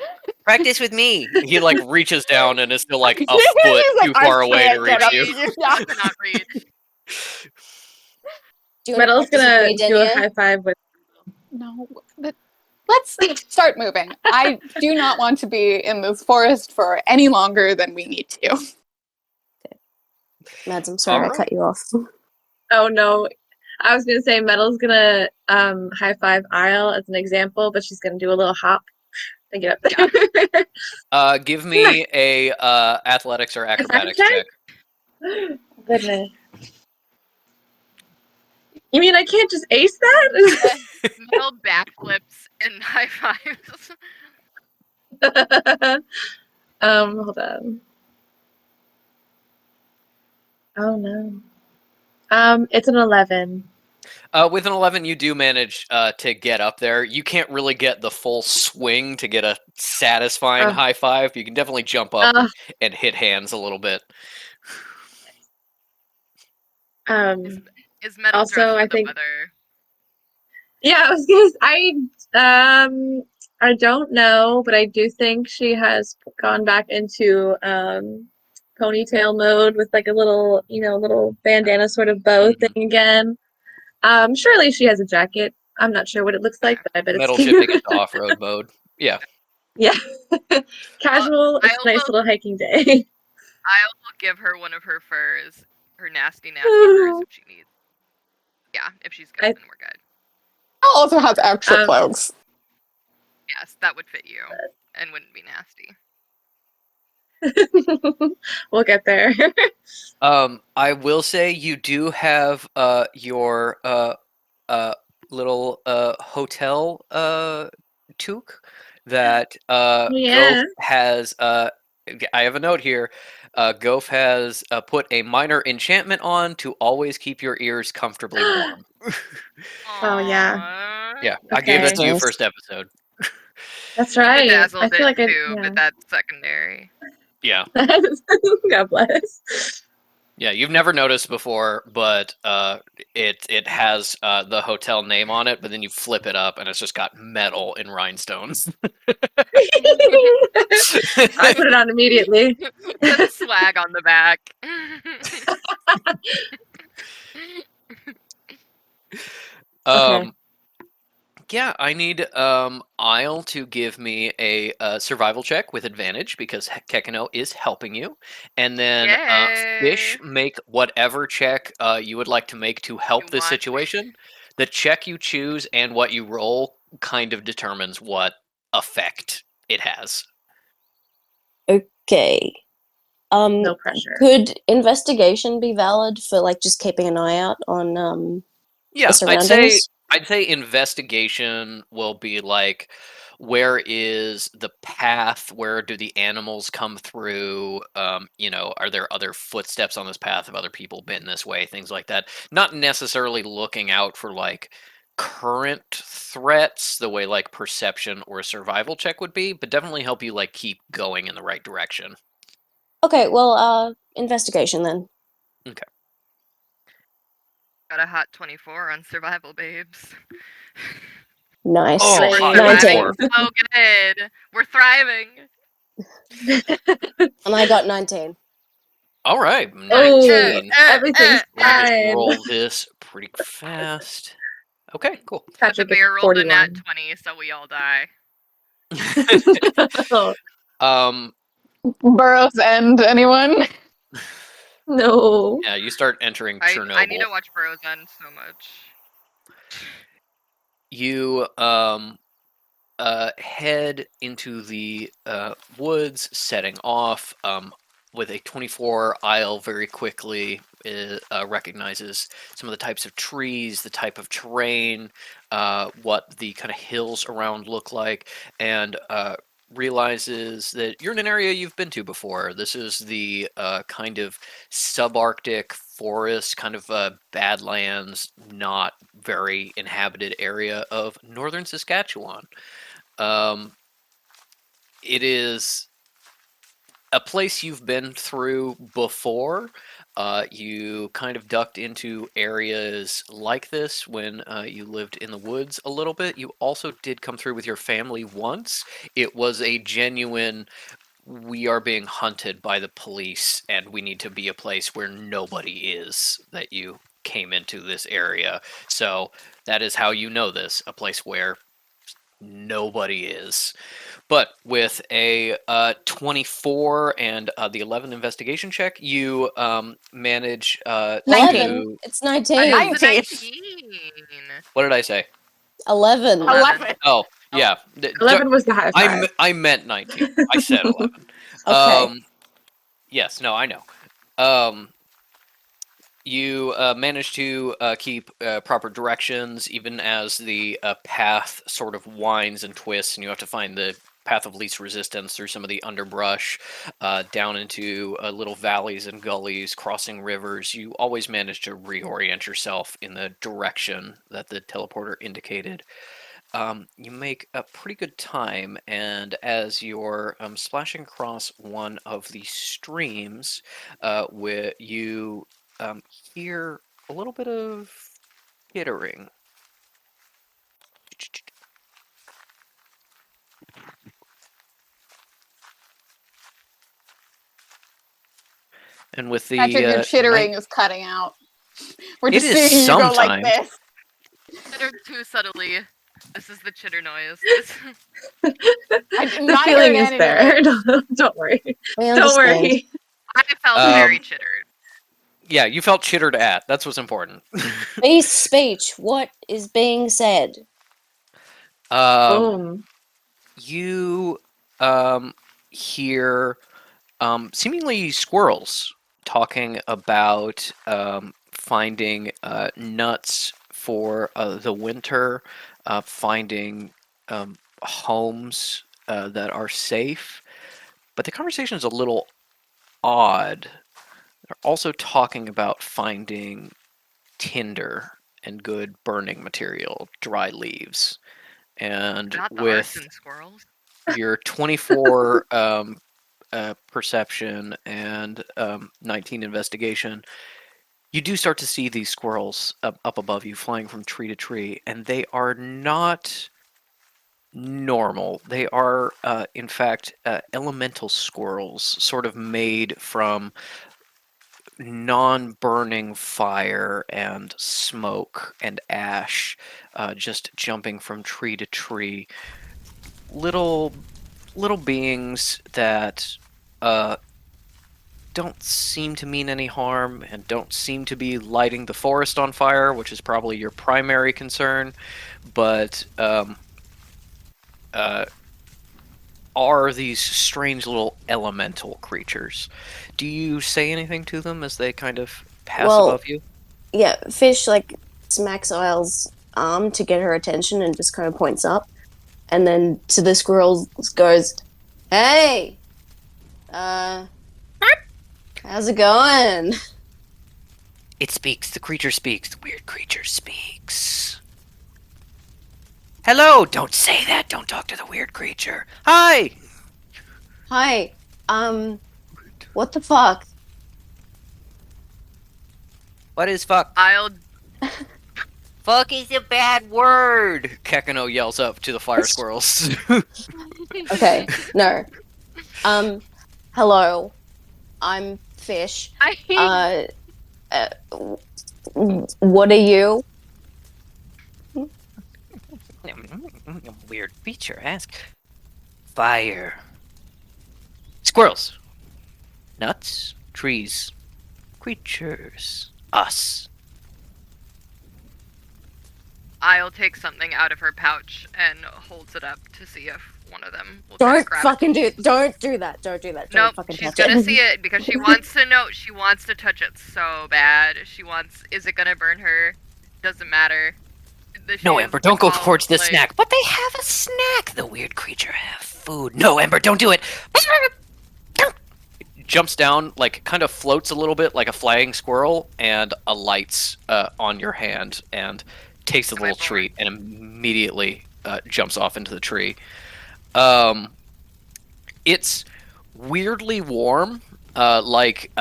Practice with me. He like reaches down and is still like a He's foot like, too "I far away to can't get reach up you. to you." I cannot read. Do you want to Metal's practice with gonna me, do a Denia? high five with. No, let's start moving. I do not want to be in this forest for any longer than we need to. Mads, I'm sorry I Alright. cut you off. Oh no, I was gonna say Metal's gonna high five Isle as an example, but she's gonna do a little hop to get up there. Give me a athletics or acrobatics check? check. Goodness. You mean I can't just ace that? Metal backflips and high fives. Hold on. Oh no. It's an 11. With an 11, you do manage to get up there. You can't really get the full swing to get a satisfying Ugh. high five. You can definitely jump up Ugh. and hit hands a little bit. Is Metal Also, dressed I for the think- weather? Yeah, I was gonna. I don't know, but I do think she has gone back into ponytail mode with like a little, little bandana sort of bow Mhm. thing again. Surely she has a jacket. I'm not sure what it looks like, but I bet Metal it's shifting into off-road mode. Yeah. yeah, casual. I It's a nice also- little hiking day. I'll give her one of her furs, her nasty furs if she needs. Yeah, if she's good, I- then we're good. I'll also have extra Um, clothes. Yes, that would fit you and wouldn't be nasty. We'll get there. I will say you do have your little hotel toque that Yeah. Goph has. I have a note here. Goph has put a minor enchantment on to always keep your ears comfortably warm. Oh, yeah. Aw. Yeah, I gave that to you Nice. first episode. That's right. Bedazzled I feel like it I too, but that's secondary. Yeah, God bless. yeah, you've never noticed before, but it has the hotel name on it, but then you flip it up and it's just got metal in rhinestones. I put it on immediately. Says swag on the back. Um, yeah, I need Isle to give me a survival check with advantage because Kekano is helping you, and then Fish, Yay. make whatever check you would like to make to help You this want. situation. The check you choose and what you roll kind of determines what effect it has. Okay. No pressure. Could investigation be valid for like just keeping an eye out on Yeah, the surroundings? I'd say investigation will be like, where is the path? Where do the animals come through? Are there other footsteps on this path? Have other people been this way? Things like that. Not necessarily looking out for like current threats the way like perception or a survival check would be, but definitely help you like keep going in the right direction. Okay, well, investigation then. Got a hot 24 on survival, babes. Nice. Oh, We're hot 19. surviving so good. We're thriving. And I got 19. All right, Oh, 19. everything's Let me just fine. roll this pretty fast. Okay, cool. The Patrick gets bear rolled a 41. nat 20, so we all die. um, Burroughs End, anyone? No. yeah, you start entering I Chernobyl. need to watch Bros End so much. You head into the woods, setting off with a 24. Isle very quickly recognizes some of the types of trees, the type of terrain, what the kind of hills around look like, and realizes that you're in an area you've been to before. This is the kind of subarctic forest, kind of badlands, not very inhabited area of northern Saskatchewan. It is a place you've been through before. You kind of ducked into areas like this when you lived in the woods a little bit. You also did come through with your family once. It was a genuine, we are being hunted by the police and we need to be a place where nobody is, that you came into this area. So that is how you know this, a place where nobody is. But with a 24 and the 11 investigation check, you manage 19. to... It's I 19. got 19. 19. What did I say? 11. 11. Oh, yeah. 11 was the high five. I meant 19. I said 11. Okay. Yes, no, I know. You manage to keep proper directions, even as the path sort of winds and twists, and you have to find the path of least resistance through some of the underbrush, down into little valleys and gullies, crossing rivers. You always manage to reorient yourself in the direction that the teleporter indicated. You make a pretty good time, and as you're splashing across one of the streams, where you hear a little bit of chittering. And with the Patrick, your chittering night- is cutting out. We're It just is seeing you go like sometimes. this. Chitter too subtly. This is the chitter noise. I'm The not feeling hearing is any of there. it. Don't worry. We Don't understand. worry. I felt very chittered. Yeah, you felt chittered at. That's what's important. Base speech. What is being said? Boom. You hear seemingly squirrels talking about finding nuts for the winter, finding homes that are safe. But the conversation is a little odd. They're also talking about finding tinder and good burning material, dry leaves. And Not the with arson squirrels. your 24 perception and 19 investigation, you do start to see these squirrels up above you, flying from tree to tree, and they are not normal. They are, in fact, elemental squirrels, sort of made from non-burning fire and smoke and ash, just jumping from tree to tree. Little beings that don't seem to mean any harm and don't seem to be lighting the forest on fire, which is probably your primary concern, but are these strange little elemental creatures. Do you say anything to them as they kind of pass Well- above you? Yeah, Fish like smacks Isle's arm to get her attention and just kind of points up. And then to the squirrels goes, "Hey! How's it going?" It speaks. The creature speaks. The weird creature speaks. Hello! Don't say that! Don't talk to the weird creature. Hi! Hi. What the fuck? What is fuck? I'll Fuck is a bad word! Kekano yells up to the fire It's- squirrels. Okay, no. Hello. I'm Fish. I What are you? Weird creature, ask. Fire. Squirrels. Nuts. Trees. Creatures. Us. I'll take something out of her pouch and holds it up to see if one of them will try to Don't grab fucking it. don't do that. Don't do that. Don't Nope, fucking she's touch gonna it. see it because she wants to know. She wants to touch it so bad. She wants. Is it gonna burn her? Doesn't matter. No, Ember, don't go towards the snack. But they have a snack. The weird creature have food. No, Ember, don't do it. Jumps down, like kind of floats a little bit like a flying squirrel, and alights on your hand and takes a little treat and immediately jumps off into the tree. It's weirdly warm, not like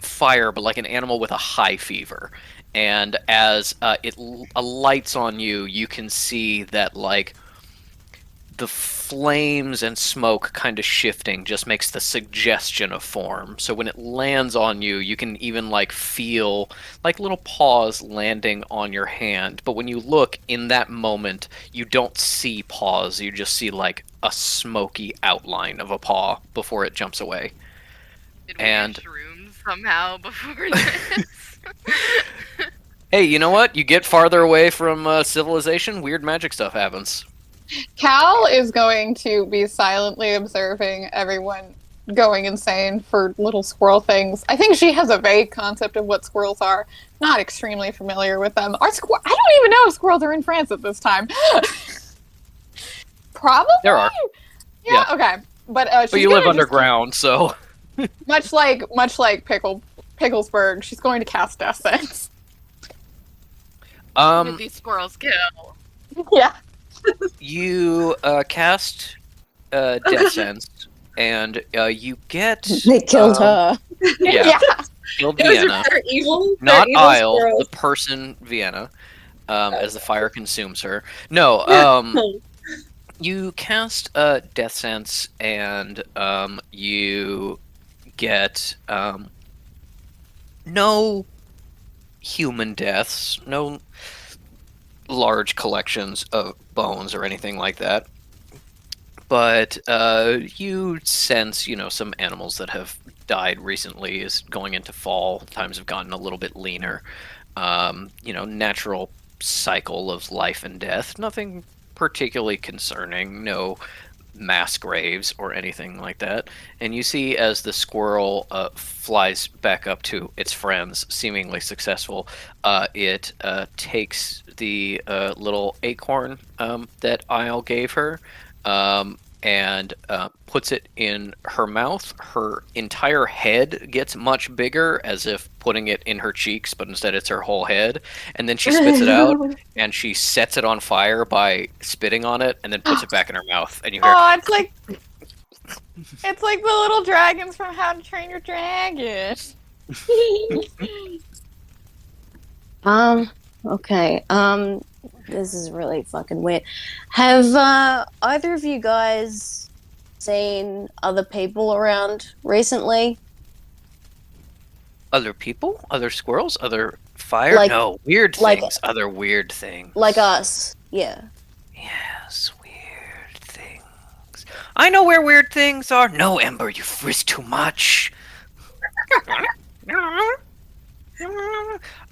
fire, but like an animal with a high fever. And as it alights on you, you can see that like the flames and smoke kind of shifting just makes the suggestion of form. So when it lands on you, you can even like feel like little paws landing on your hand. But when you look in that moment, you don't see paws. You just see like a smoky outline of a paw before it jumps away. Did we and- get shrooms somehow before this? Hey, you know what? You get farther away from civilization, weird magic stuff happens. Cal is going to be silently observing everyone going insane for little squirrel things. I think she has a vague concept of what squirrels are. Not extremely familiar with them. I don't even know if squirrels are in France at this time. Probably. There are. Yeah. Okay. But But you live underground, so... Much like Picklesburg, she's going to cast Death Sense. Who did these squirrels kill? Yeah. You cast Death Sense, and you get... They killed her. Yeah, killed Vienna. They're evil. Not They're evil Isle, squirrels. the person Vienna, as the fire consumes her. No, you cast Death Sense, and you get no human deaths, no large collections of bones or anything like that. But you sense, some animals that have died recently is going into fall. Times have gotten a little bit leaner. Natural cycle of life and death. Nothing particularly concerning. No mass graves or anything like that. And you see as the squirrel flies back up to its friends, seemingly successful, it takes the little acorn that Isle gave her, and puts it in her mouth. Her entire head gets much bigger, as if putting it in her cheeks, but instead it's her whole head. And then she spits it out, and she sets it on fire by spitting on it, and then puts it back in her mouth. And you hear, Oh, it's like the little dragons from How to Train Your Dragon. Okay. This is really fucking weird. Have either of you guys seen other people around recently? other people? Other squirrels? Other fire? Like- No, weird like- things. Other weird things. Like us? Yeah. Yes, weird things. I know where weird things are. No, Ember, you've risked too much.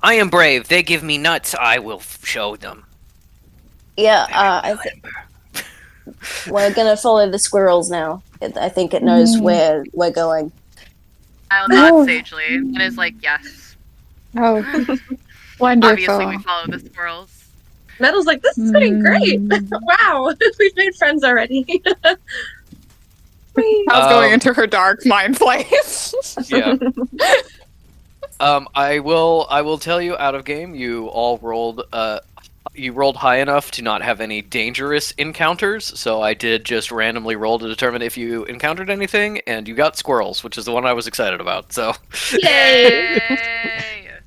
I am brave. They give me nuts. I will show them. Yeah. Very well, I we're gonna follow the squirrels now. I think it knows where we're going. I'll nod sagely and is like, yes. Oh, wonderful. Obviously, we follow the squirrels. Metal's like, this is getting great. Wow, we've made friends already. I was going Um, into her dark mind place. Yeah. I will tell you out of game. You all rolled. You rolled high enough to not have any dangerous encounters. So I did just randomly roll to determine if you encountered anything, and you got squirrels, which is the one I was excited about. So. Yay! Yay! Yeah.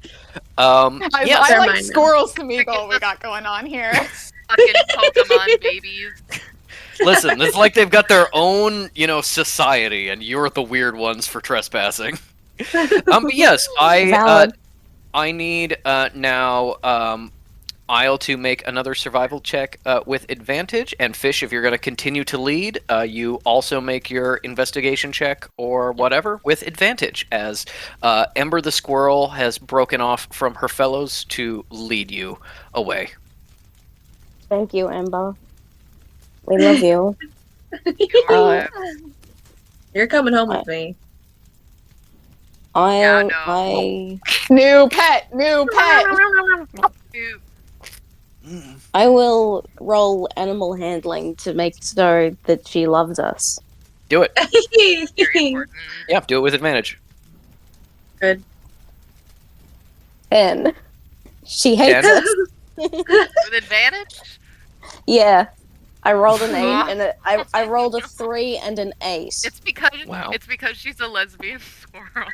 I They're like mine now. squirrels to me. What we got going on here? Fucking Pokemon babies. Listen, it's like they've got their own, society, and you're the weird ones for trespassing. But yes, Valid. I need now Isle to make another survival check with advantage, and Fish, if you're going to continue to lead, you also make your investigation check or whatever with advantage, as Ember the squirrel has broken off from her fellows to lead you away. Thank you, Ember. We love you. Uh, You're coming home with me. Yeah, no. New pet. you- I will roll animal handling to make so that she loves us. Do it. Very important. Yeah, do it with advantage. Good. 10. She hates 10? us. With advantage? Yeah. I rolled an 8 and I rolled a 3 and an 8. It's because Wow. she's a lesbian squirrel.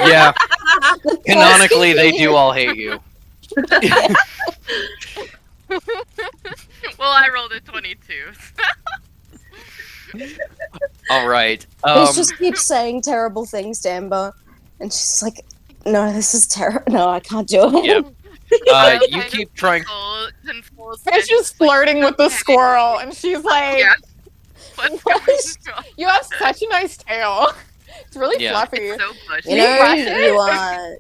Yeah, canonically, they do all hate you. Well, I rolled a 22. All right. He just keeps saying terrible things to Ember. And she's like, no, this is terrible. No, I can't do it. Yep. I'll You kind of keep trying. console Fish Fish, is flirting with the okay. squirrel, and she's like, Yeah. What's What? going on? "You have such a nice tail. It's really Yeah. fluffy." It's so bushy. You know, brush it? you are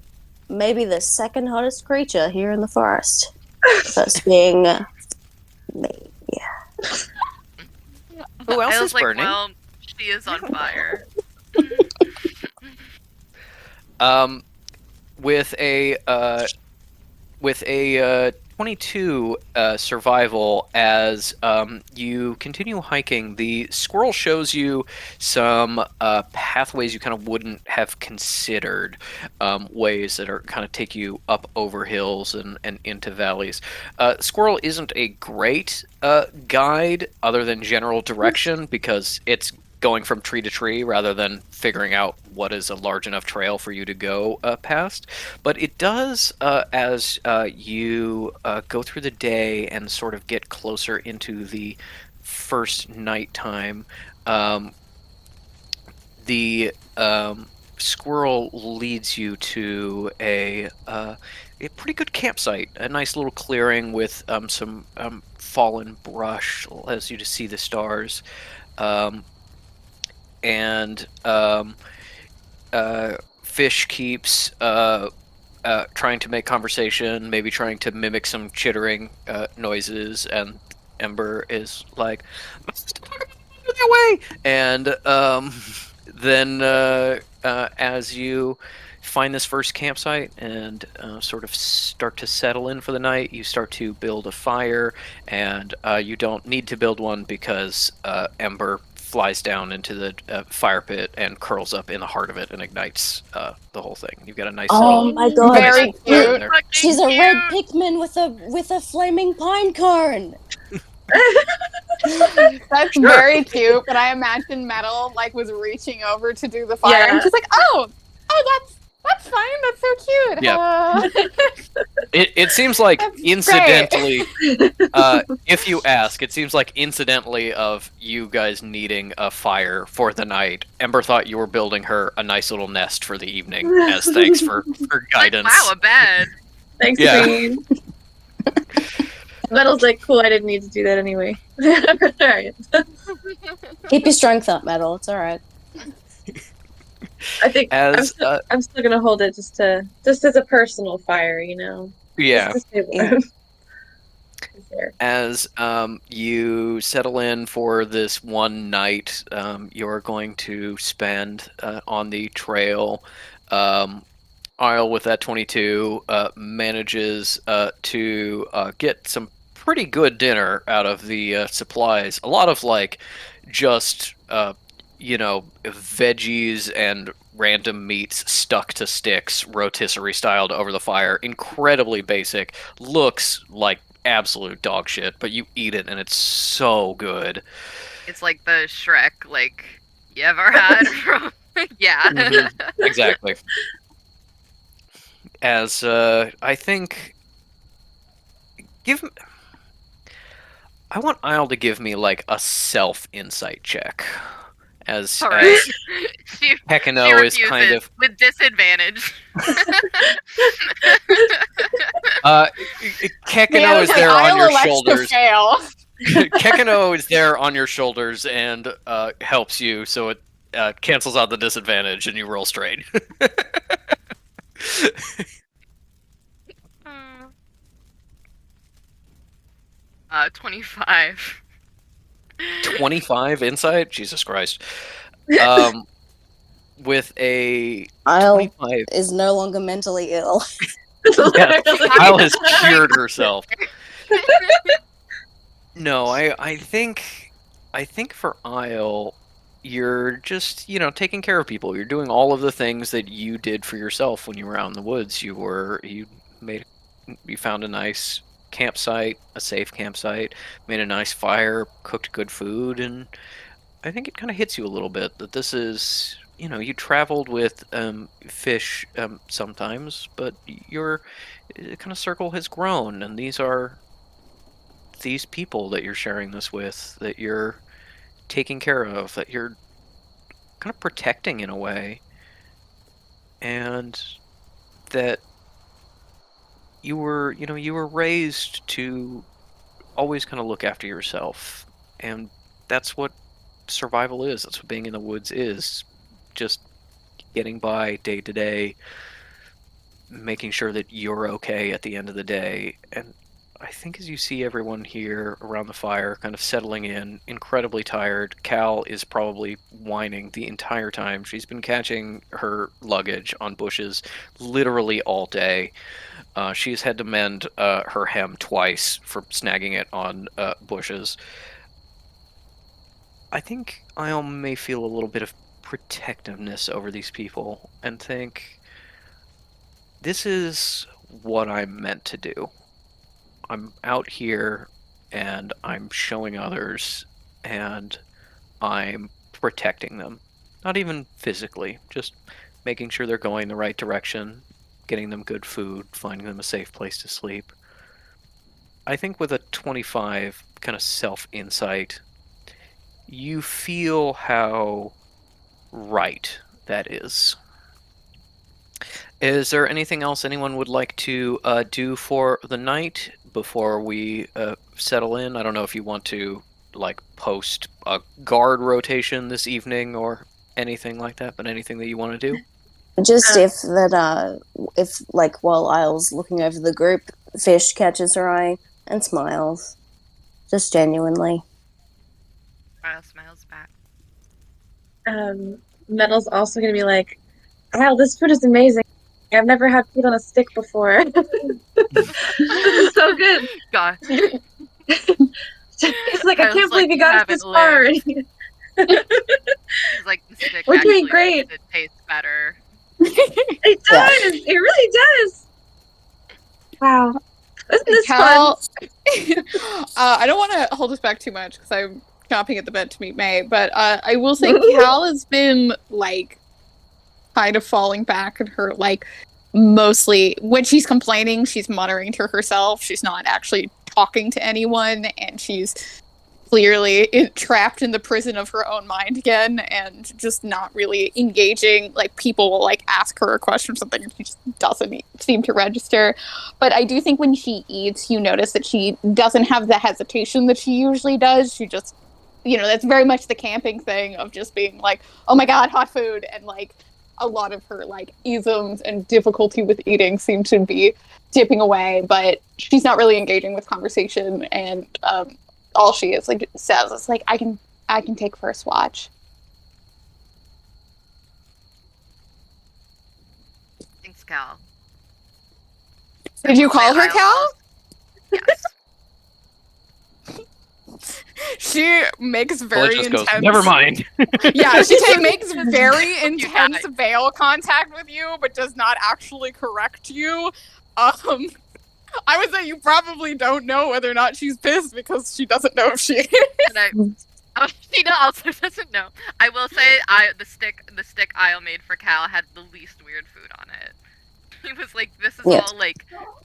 maybe the second hottest creature here in the forest. First being me. Who else I is was like, burning? well, she is on fire. With a 22 survival, as you continue hiking, the squirrel shows you some pathways you kind of wouldn't have considered, ways that are kind of take you up over hills and into valleys. Squirrel isn't a great guide other than general direction, because it's going from tree to tree rather than figuring out what is a large enough trail for you to go past. But it does, as you go through the day and sort of get closer into the first nighttime, the squirrel leads you to a pretty good campsite, a nice little clearing with some fallen brush, allows you to see the stars. Fish keeps trying to make conversation, maybe trying to mimic some chittering noises, and Ember is like, that way! And then as you find this first campsite and sort of start to settle in for the night, you start to build a fire, and you don't need to build one because Ember flies down into the fire pit and curls up in the heart of it and ignites the whole thing. You've got a nice Oh little my god. Very nice little fire in cute. there. Fucking She's a cute. red Pikmin with a flaming pine cone. That's very cute, but I imagine Metal like was reaching over to do the fire, Yeah. and she's like, "Oh, that's fine. That's so cute." Yeah. It seems like That's incidentally, if you ask, it seems like incidentally of you guys needing a fire for the night, Ember thought you were building her a nice little nest for the evening as thanks for Like, guidance. wow, a bed. Thanks, Yeah. Queen. Metal's like, cool, I didn't need to do that anyway. Alright. Keep your strength up, Metal. It's alright. I think As I'm still gonna hold it just as a personal fire, you know. yeah. Just to stay Yeah. warm. There. As you settle in for this one night, you're going to spend on the trail. Isle with that 22 manages to get some pretty good dinner out of the supplies. A lot of like just veggies and random meats stuck to sticks, rotisserie styled over the fire. Incredibly basic. Looks like absolute dog shit, but you eat it and it's so good. It's like the Shrek, like, you ever had from... Yeah. Mhm. Exactly. As I think, I want Isle to give me like a self insight check as All right. She Pekino is refuses kind of with disadvantage. Kekino is Leo's there like, on your "I'll elect to shoulders. fail." Kekino is there on your shoulders and helps you, so it cancels out the disadvantage and you roll straight. 25. 25 insight? Jesus Christ. With a Isle 25. is no longer mentally ill. Yes, Literally. Isle has cured herself. No, I think for Isle, you're just, taking care of people. You're doing all of the things that you did for yourself when you were out in the woods. You found a nice campsite, a safe campsite, made a nice fire, cooked good food, and I think it kind of hits you a little bit that this is, you traveled with fish sometimes, but your kind of circle has grown, and these are these people that you're sharing this with, that you're taking care of, that you're kind of protecting in a way, and that you were raised to always kind of look after yourself, and that's what survival is. That's what being in the woods is. Just getting by day to day, making sure that you're okay at the end of the day. And I think as you see everyone here around the fire kind of settling in, incredibly tired, Cal is probably whining the entire time. She's been catching her luggage on bushes literally all day. She's had to mend her hem twice for snagging it on bushes. I think Isle may feel a little bit of protectiveness over these people and think, this is what I'm meant to do. I'm out here and I'm showing others and I'm protecting them. Not even physically, just making sure they're going the right direction, getting them good food, finding them a safe place to sleep. I think with a 25 kind of self-insight, you feel how right that is. Is there anything else anyone would like to do for the night before we settle in? I don't know if you want to post a guard rotation this evening or anything like that, but anything that you want to do? Just if while Isle's looking over the group, Fish catches her eye and smiles, just genuinely. Kyle smiles back. Metal's also gonna be like, wow, this food is amazing. I've never had food on a stick before. This is so good. God. It's like, I Kyle's can't like, believe you "You got us haven't this far. He's like, the stick We're doing actually great. makes it taste better. It does. It really does. Wow. Isn't this fun? Cal, I don't want to hold us back too much because I'm chomping at the bit to meet May, but I will say Cal has been kind of falling back in her mostly when she's complaining, she's muttering to herself. She's not actually talking to anyone, and she's clearly trapped in the prison of her own mind again, and just not really engaging. People will ask her a question or something, and she just doesn't seem to register. But I do think when she eats, you notice that she doesn't have the hesitation that she usually does. She just, that's very much the camping thing of just being like, oh my god, hot food, and a lot of her isms and difficulty with eating seem to be dipping away, but she's not really engaging with conversation, and all she is says is I can take first watch. Thanks, Cal. Did you call her I'll- Cal? Yes. She makes very Just intense. goes, never mind. Yeah, she makes very intense died. veil contact with you, but does not actually correct you. I would say you probably don't know whether or not she's pissed because she doesn't know if she is. She also doesn't know. I will say, the stick Isle made for Cal had the least weird food on it. He was like, "This is Yes. all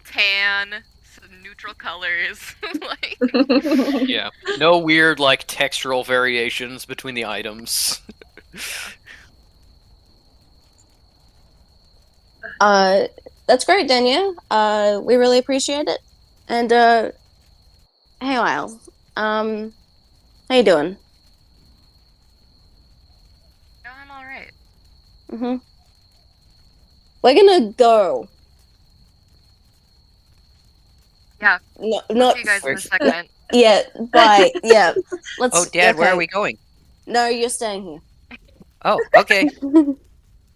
tan, neutral colors." Yeah. No weird textural variations between the items. That's great, Danya. We really appreciate it. And hey, Lyle. How you doing? No, I'm all right. Mm-hmm. We're gonna go. Yeah. No, I'll not see you guys in a Where's- second. yeah. Bye. Yeah. Let's. Oh, Dad, where are okay. we going? No, you're staying Oh, okay. here.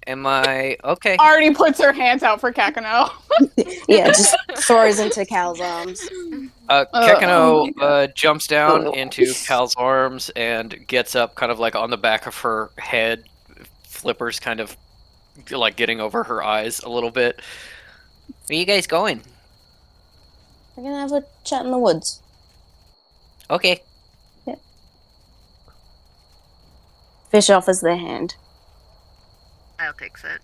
Am I okay? Already puts her hands out for Kakano. Yeah, just throws into Cal's arms. Oh Kekano my God. jumps down Oh. into Cal's arms and gets up, kind of like on the back of her head. Flippers kind of like getting over her eyes a little bit. Where are you guys going? We're gonna have a chat in the woods. Okay. Fish offers their hand. I'll takes it.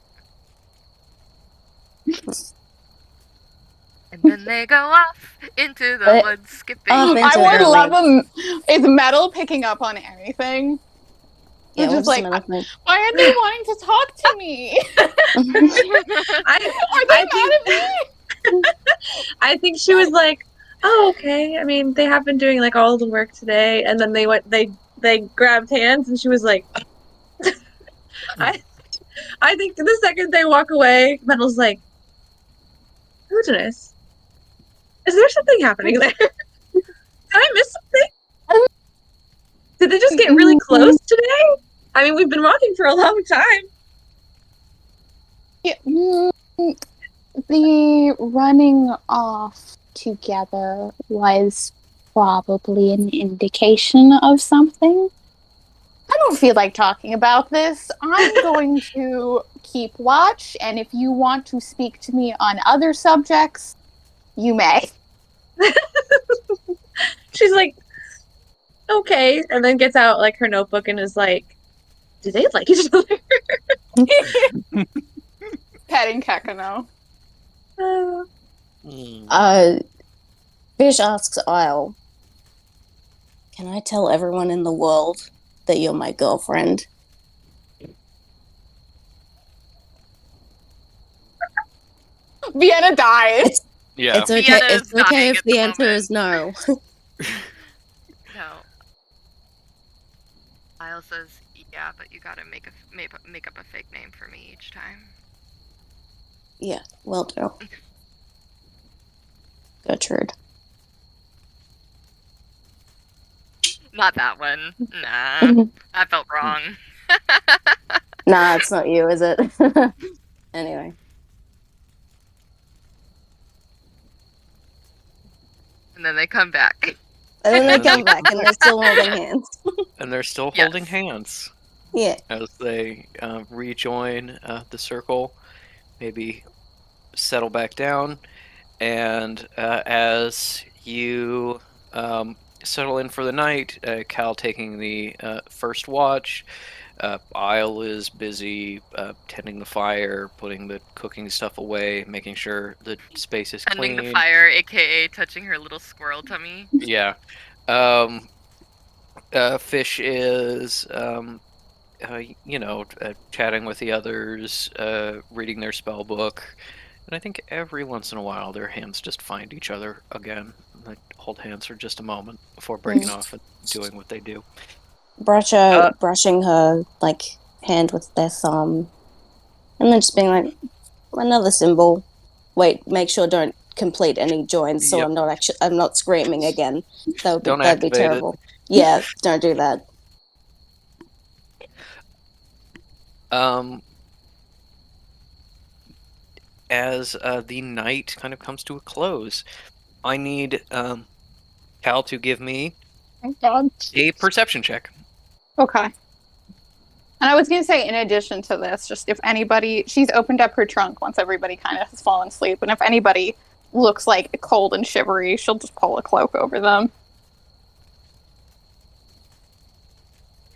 And then they go off into the What? woods, skipping. Off I into would the love woods. them. Is Metal picking up on anything? Yeah, They're we'll just like, another thing. why aren't they wanting to talk to me? I Are they mad at me? I think she was like, "Oh, okay. I mean, they have been doing like all the work today." And then they grabbed hands, and she was like, "I think the second they walk away, Metal's like, goodness, is there something happening there? Did I miss something? Did they just get really close today? I mean, we've been walking for a long time." Yeah, the running off together was probably an indication of something. I don't feel like talking about this. I'm going to keep watch, and if you want to speak to me on other subjects, you may. She's like, "Okay," and then gets out like her notebook and is like, "Do they like each other?" Petting Kakano. Hmm. Fish asks Isle, "Can I tell everyone in the world that you're my girlfriend?" Vienna dies. Yeah. It's okay. Vienna is It's okay dying if at the the answer moment. is no. No. Lyle says, "Yeah, but you gotta make up a fake name for me each time." Yeah, will do. Gertrude. Not that one. Nah, I felt wrong. Nah, it's not you, is it? Anyway. And then they come back. And then they come back and they're still holding hands. And they're still Yes. holding hands Yeah. as they rejoin the circle, maybe settle back down. And as you settle in for the night, Cal taking the first watch, Isle is busy tending the fire, putting the cooking stuff away, making sure the space is Tending clean. the fire, aka touching her little squirrel tummy. Yeah. Fish is, chatting with the others, reading their spell book. And I think every once in a while their hands just find each other again. They hold hands for just a moment before breaking off and doing what they do. Brushing her like hand with their thumb. And then just being like, another symbol. Wait, make sure don't complete any joins so Yep. I'm not screaming again. That'd Don't be activate it. terrible. Yeah, don't do that. As the night kind of comes to a close, I need Cal to give me Thank God. a perception check. Okay. And I was going to say, in addition to this, just if anybody, she's opened up her trunk once everybody kind of has fallen asleep. And if anybody looks like cold and shivery, she'll just pull a cloak over them.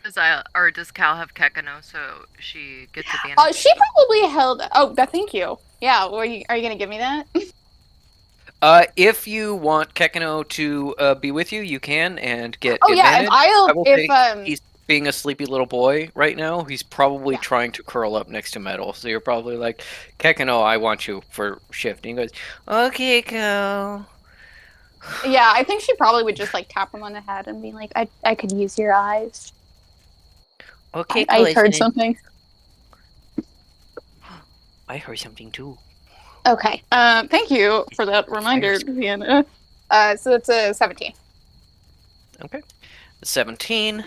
Does Cal have Kekano so she gets advantage? She probably held. Oh, thank you. Yeah, are you going to give me that? If you want Kekano to be with you, you can and get Oh yeah, advantage. if I'll I will if take- being a sleepy little boy right now, he's probably Yeah. trying to curl up next to Metal. So you're probably like, Kekano, I want you for shift. And he goes, okay, Ko. Yeah, I think she probably would just like tap him on the head and be like, I could use your eyes. Okay, I heard something. I heard something too. Okay. Thank you for that reminder, Vienna. So it's a 17. Okay. 17.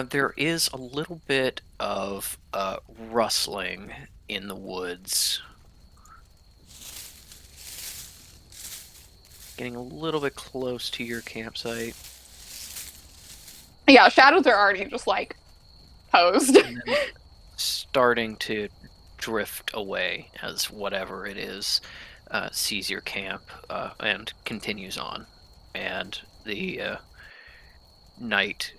There is a little bit of rustling in the woods. Getting a little bit close to your campsite. Yeah, shadows are already just like posed. And then starting to drift away as whatever it is sees your camp and continues on. And the night,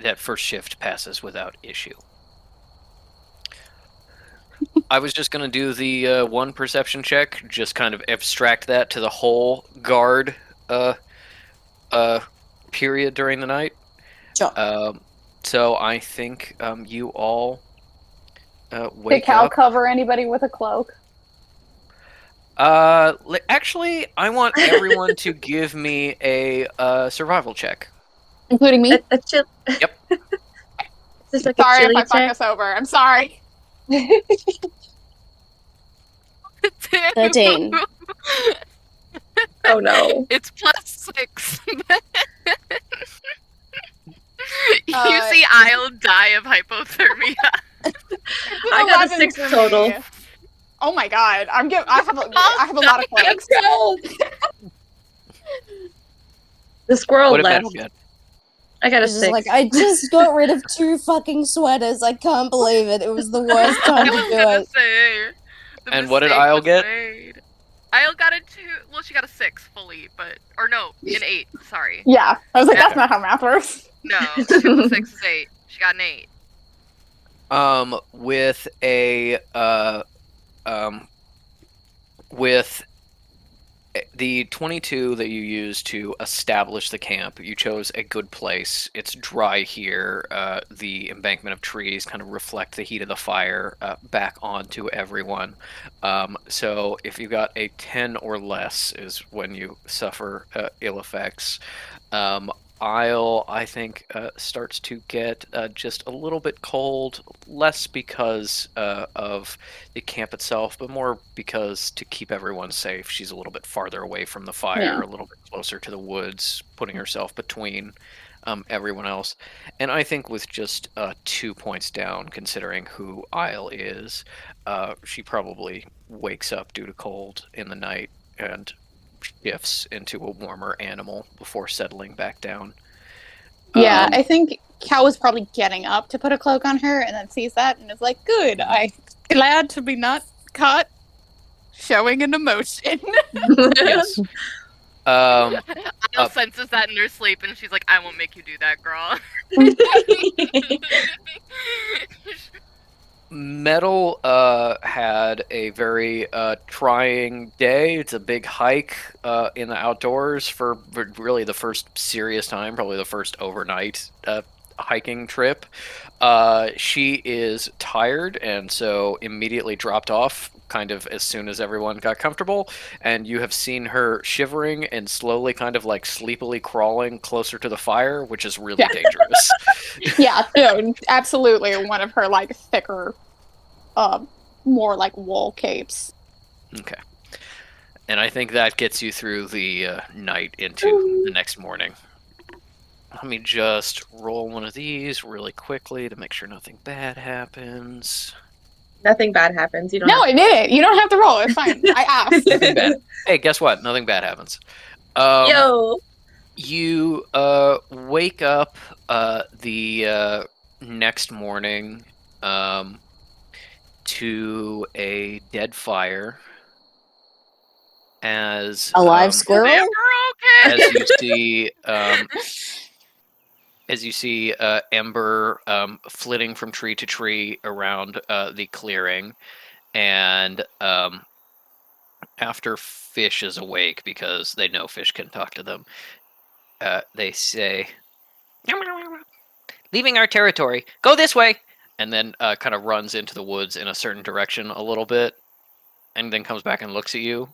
that first shift passes without issue. I was just going to do the one perception check, just kind of abstract that to the whole guard period during the night. Sure. So I think you all Did wake Cal up. cover anybody with a cloak? Actually, I want everyone to give me a survival check. Including me? A chill. Yep. Is this like Sorry a if chili I fuck check? us over. I'm sorry. 13. Oh no. It's +6. You Uh, see I'll die of hypothermia. I got a 11 6 for me. total. Oh my god. I have a lot of cloaks. The squirrel What did left. Metal get? I got a It's just 6. like, I just got rid of 2 fucking sweaters. I can't believe it. It was the worst time I to was do gonna it. say. The And what did mistake Isle was get? made. Isle got a 2. Well, she got a 6 fully, but an 8. Sorry. Yeah. I was like, that's Okay. not how math works. No, 2 plus 6 is 8. She got an 8. With a with the 22 that you used to establish the camp, you chose a good place. It's dry here. The embankment of trees kind of reflect the heat of the fire back onto everyone. So if you got a 10 or less is when you suffer ill effects. Isle, I think, starts to get just a little bit cold, less because of the camp itself, but more because to keep everyone safe, she's a little bit farther away from the fire, Yeah. a little bit closer to the woods, putting herself between everyone else. And I think with just 2 points down, considering who Isle is, she probably wakes up due to cold in the night and shifts into a warmer animal before settling back down. Yeah, I think Cal was probably getting up to put a cloak on her and then sees that and is like, good, I'm glad to be not caught showing an emotion. Yes. Isle uh, senses that in her sleep, and she's like, I won't make you do that, girl. Metal had a very trying day. It's a big hike in the outdoors for really the first serious time, probably the first overnight hiking trip. She is tired and so immediately dropped off kind of as soon as everyone got comfortable, and you have seen her shivering and slowly kind of like sleepily crawling closer to the fire, which is really dangerous. Yeah, no, absolutely one of her like thicker, more like wool capes. Okay. And I think that gets you through the night into the next morning. Let me just roll one of these really quickly to make sure nothing bad happens. Nothing bad happens. You don't. No, have I did it. You don't have to roll. It's fine. I asked. Nothing bad. Hey, guess what? Nothing bad happens. Yo. You wake up the next morning to a dead fire as A live squirrel? Amber okay? as you see Ember flitting from tree to tree around the clearing, and after Fish is awake, because they know Fish can talk to them, they say, "Leaving our territory. Go this way." And then kind of runs into the woods in a certain direction a little bit, and then comes back and looks at you.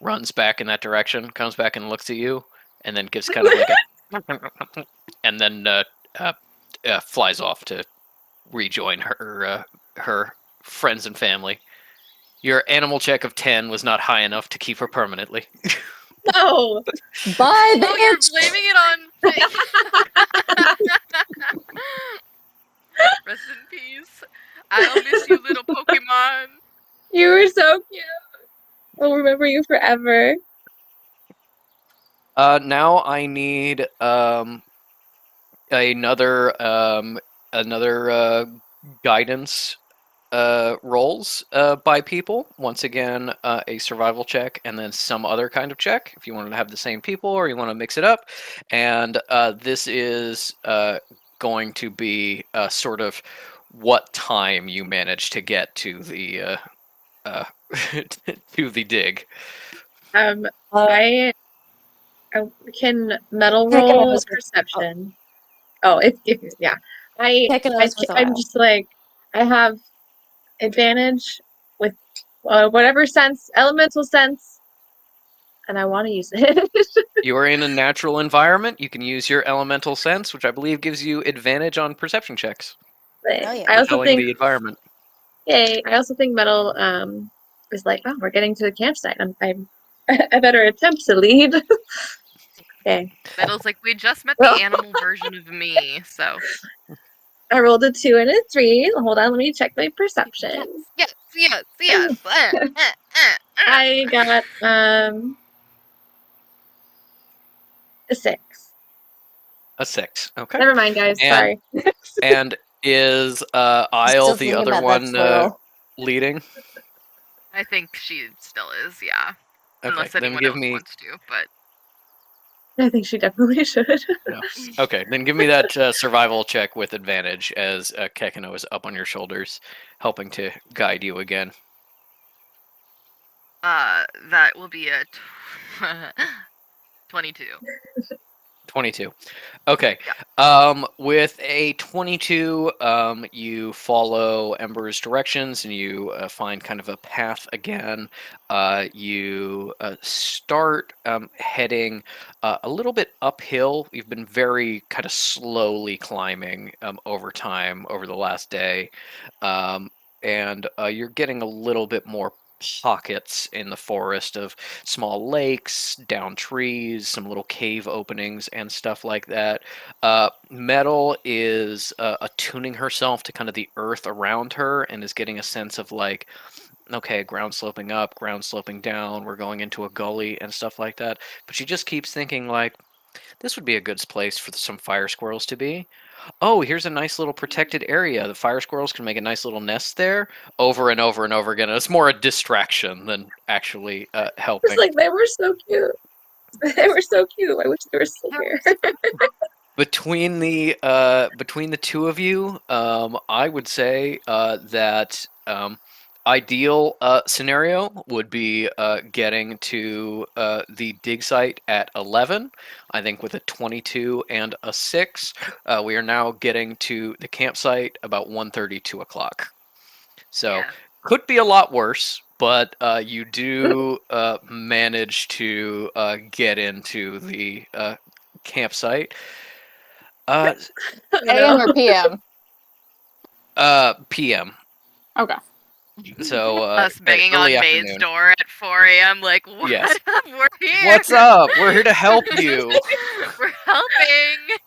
Runs back in that direction, comes back and looks at you, and then gives kind of like a, and then flies off to rejoin her friends and family. Your animal check of 10 was not high enough to keep her permanently. No. Bye, Oh, you're bitch. blaming it on. Rest in peace. I'll miss you, little Pokemon. You were so cute. I'll remember you forever. Now I need another guidance rolls by people. Once again, a survival check and then some other kind of check if you want to have the same people or you want to mix it up. And this is going to be sort of what time you manage to get to the to the dig. I can metal Taking roll those with- perception. Oh, it's yeah. Taking those with I'm Isle. just like I have advantage with whatever sense, elemental sense, and I want to use it. You are in a natural environment. You can use your elemental sense, which I believe gives you advantage on perception checks. But Oh, yeah. I also Telling think, the environment. yay! I also think metal is like, oh, we're getting to the campsite. I better attempt to lead. Okay, Metal's like, we just met Well- the animal version of me, so. I rolled a 2 and a 3. Hold on, let me check my perception. Yes. I got a 6. A 6. Okay. Never mind, guys. And- Sorry. And is Isle Still the thinking other about that one squirrel. leading? I think she still is, yeah. Okay, Unless then anyone give else me. wants to, but I think she definitely should. Okay, then give me that survival check with advantage as Kekino is up on your shoulders, helping to guide you again. that will be a 22. 22. Okay. With a 22, you follow Ember's directions and you find kind of a path again. You start heading a little bit uphill. You've been very kind of slowly climbing over time over the last day. And you're getting a little bit more pockets in the forest of small lakes, down trees, some little cave openings, and stuff like that. Metal is attuning herself to kind of the earth around her and is getting a sense of like, okay, ground sloping up, ground sloping down, we're going into a gully and stuff like that. But she just keeps thinking like, this would be a good place for some fire squirrels to be. Oh, here's a nice little protected area. The fire squirrels can make a nice little nest there over and over and over again. It's more a distraction than actually helping. It's like they were so cute. They were so cute. I wish they were still here. Between the two of you, I would say that ideal scenario would be getting to the dig site at 11. I think with a 22 and a 6, we are now getting to the campsite about 1:30, 2 o'clock. So Yeah. could be a lot worse, but you do manage to get into the campsite. AM or PM? PM. Okay. So Us banging on early May's afternoon. door at 4 a.m. Like, what? Yes. We're here. What's up? We're here to help you. We're helping.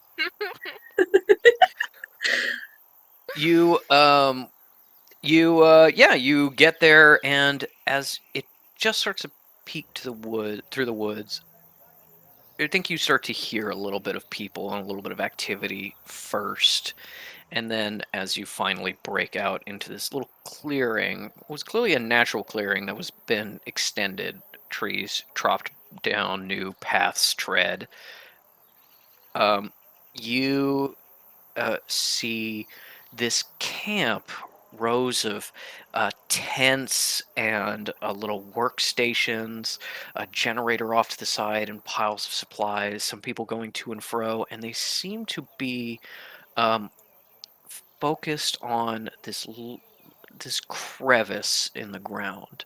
You get there, and as it just starts to peek through the woods, I think you start to hear a little bit of people and a little bit of activity first. And then as you finally break out into this little clearing, it was clearly a natural clearing that was been extended, trees chopped down, new paths tread. You see this camp rows of tents and little workstations, a generator off to the side, and piles of supplies. Some people going to and fro, and they seem to be um, focused on this crevice in the ground.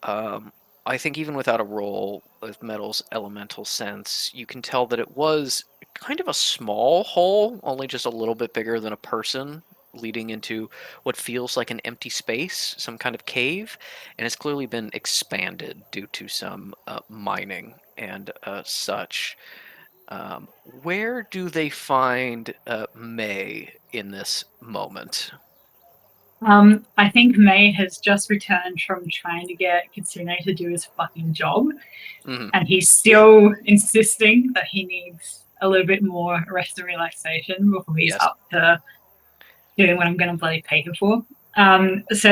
Um, I think even without a roll with Metal's elemental sense, you can tell that it was kind of a small hole, only just a little bit bigger than a person, leading into what feels like an empty space, some kind of cave, and it's clearly been expanded due to some mining and such. Where do they find May in this moment? I think May has just returned from trying to get Kitsune to do his fucking job, Mhm. and he's still insisting that he needs a little bit more rest and relaxation before he's Yes. up to doing what I'm going to bloody pay him for. So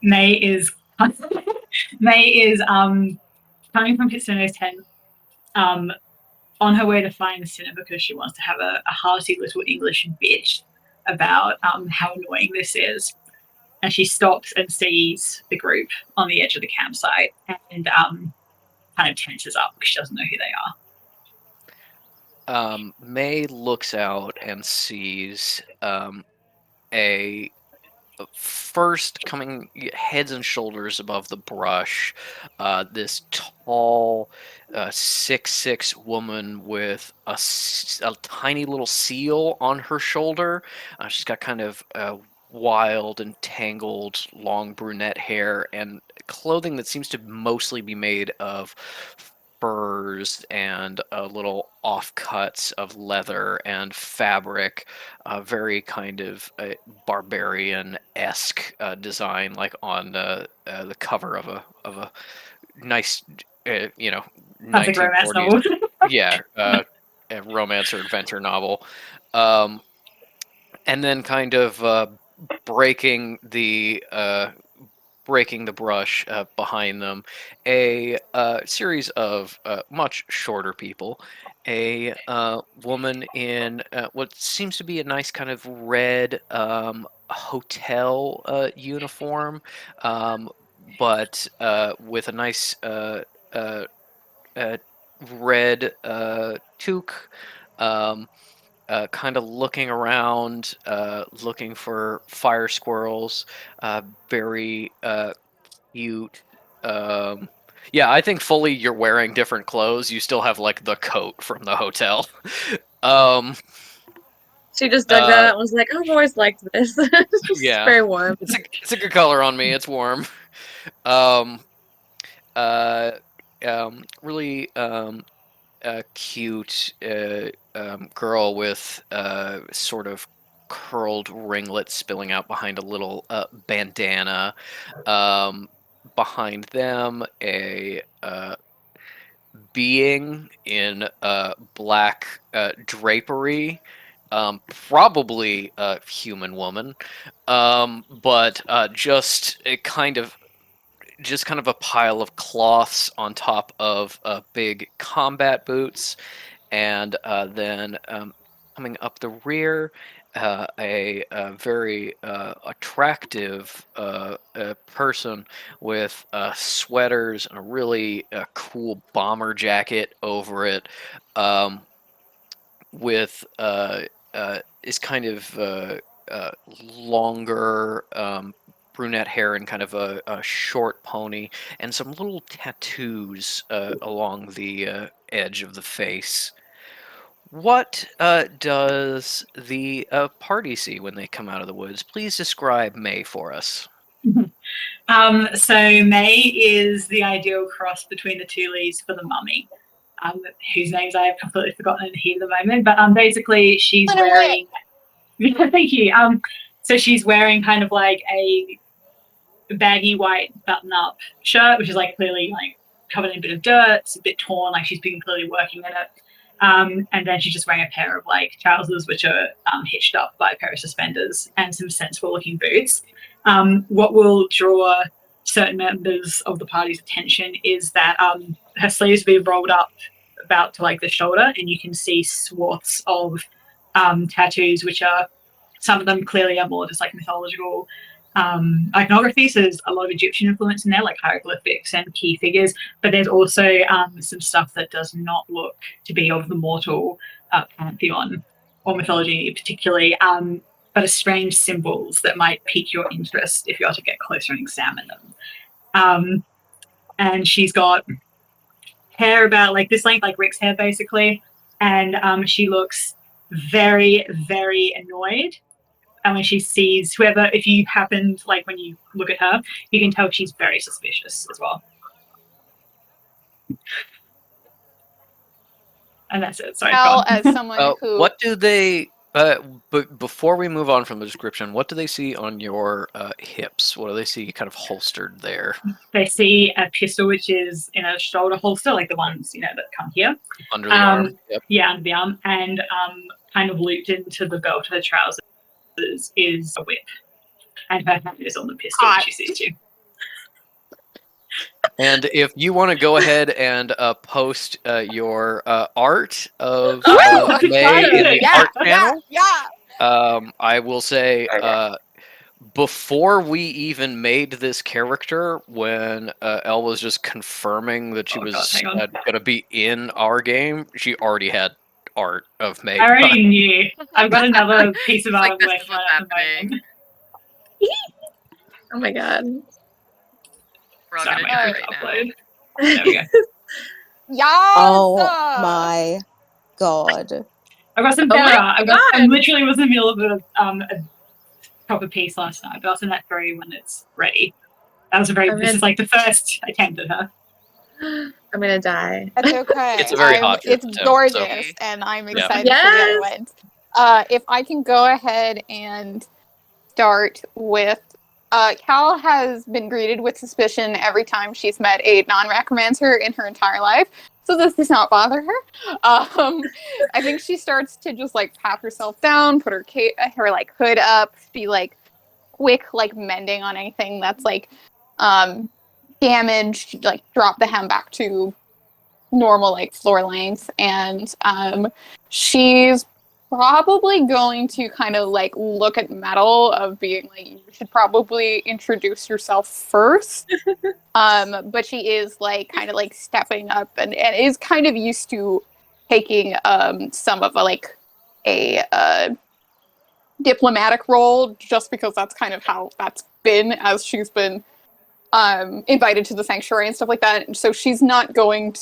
May is coming from Kitsune's tent, on her way to find Cinna because she wants to have a hearty little English bitch about how annoying this is. And she stops and sees the group on the edge of the campsite and kind of tenses up because she doesn't know who they are. May looks out and sees a first coming heads and shoulders above the brush, this tall 6'6" woman with a tiny little seal on her shoulder. She's got kind of wild and tangled long brunette hair and clothing that seems to mostly be made of furs and little offcuts of leather and fabric, very kind of barbarian-esque design, like on the cover of a nice, Classic romance 1940s, novel. yeah, a romance or adventure novel, um, and then kind of breaking the brush behind them, a series of much shorter people, a woman in what seems to be a nice kind of red hotel uniform, but with a nice uh, red toque. Um, kind of looking around, looking for fire squirrels, very cute. Um, yeah, I think fully you're wearing different clothes. You still have like the coat from the hotel. um, She just dug that out and was like, I've always liked this. It's yeah, very warm. it's a good color on me. It's warm. Um, uh, really cute girl with sort of curled ringlets spilling out behind a little bandana. Um, Behind them, a being in black drapery, probably a human woman, but just kind of a pile of cloths on top of big combat boots, and then coming up the rear, a very attractive person with sweaters and a really cool bomber jacket over it, um, with is kind of longer brunette hair and kind of a short pony, and some little tattoos along the edge of the face. What does the party see when they come out of the woods? Please describe May for us. So May is the ideal cross between the two leads for the mummy, whose names I have completely forgotten here at the moment. But basically, she's Let her wearing. Thank you. So she's wearing kind of like a baggy white button-up shirt, which is like clearly like covered in a bit of dirt. It's a bit torn, like she's been clearly working in it. And then she's just wearing a pair of like trousers, which are hitched up by a pair of suspenders, and some sensible-looking boots. What will draw certain members of the party's attention is that her sleeves will be rolled up about to like the shoulder, and you can see swaths of tattoos, which are some of them clearly are more just like mythological iconography. So there's a lot of Egyptian influence in there, like hieroglyphics and key figures. But there's also some stuff that does not look to be of the mortal pantheon or mythology particularly, but are strange symbols that might pique your interest if you are to get closer and examine them. And she's got hair about like this length, like Rick's hair basically, and she looks very, very annoyed. And when she sees whoever, if you happened, like when you look at her, you can tell she's very suspicious as well. And that's it. Sorry. Cal, as someone who What do they? But before we move on from the description, what do they see on your hips? What do they see kind of holstered there? They see a pistol, which is in a shoulder holster, like the ones that come here. Under the arm. Yep. Yeah, under the arm, and kind of looped into the belt of her trousers is a whip, and her hand is on the pistol when she sees you. And if you want to go ahead and post your art of May in the art channel, I will say before we even made this character, when Elle was just confirming that she was going to be in our game, she already had art of May. I already knew. I've got another piece of art I'm this working is on what's at the happening. moment. Oh my god. We're all Sorry, gonna my die right now. upload. There we go. Yes! Oh my god. I got some Oh my better art. God. I literally was in the middle of a proper piece last night, but I'll send that through when it's ready. That was this is like the first attempt at her. I'm gonna die. That's okay. It's a very hot It's attempt, so- gorgeous, and I'm excited Yes! for the other ones. If I can go ahead and start with Cal has been greeted with suspicion every time she's met a non-necromancer in her entire life, so this does not bother her. I think she starts to just like pat herself down, put her like hood up, be like quick like mending on anything that's like damaged, like drop the hem back to normal like floor length, and she's probably going to kind of like look at Metal of being like, you should probably introduce yourself first. But she is like kind of like stepping up and is kind of used to taking some of a diplomatic role, just because that's kind of how that's been as she's been invited to the sanctuary and stuff like that. And so she's going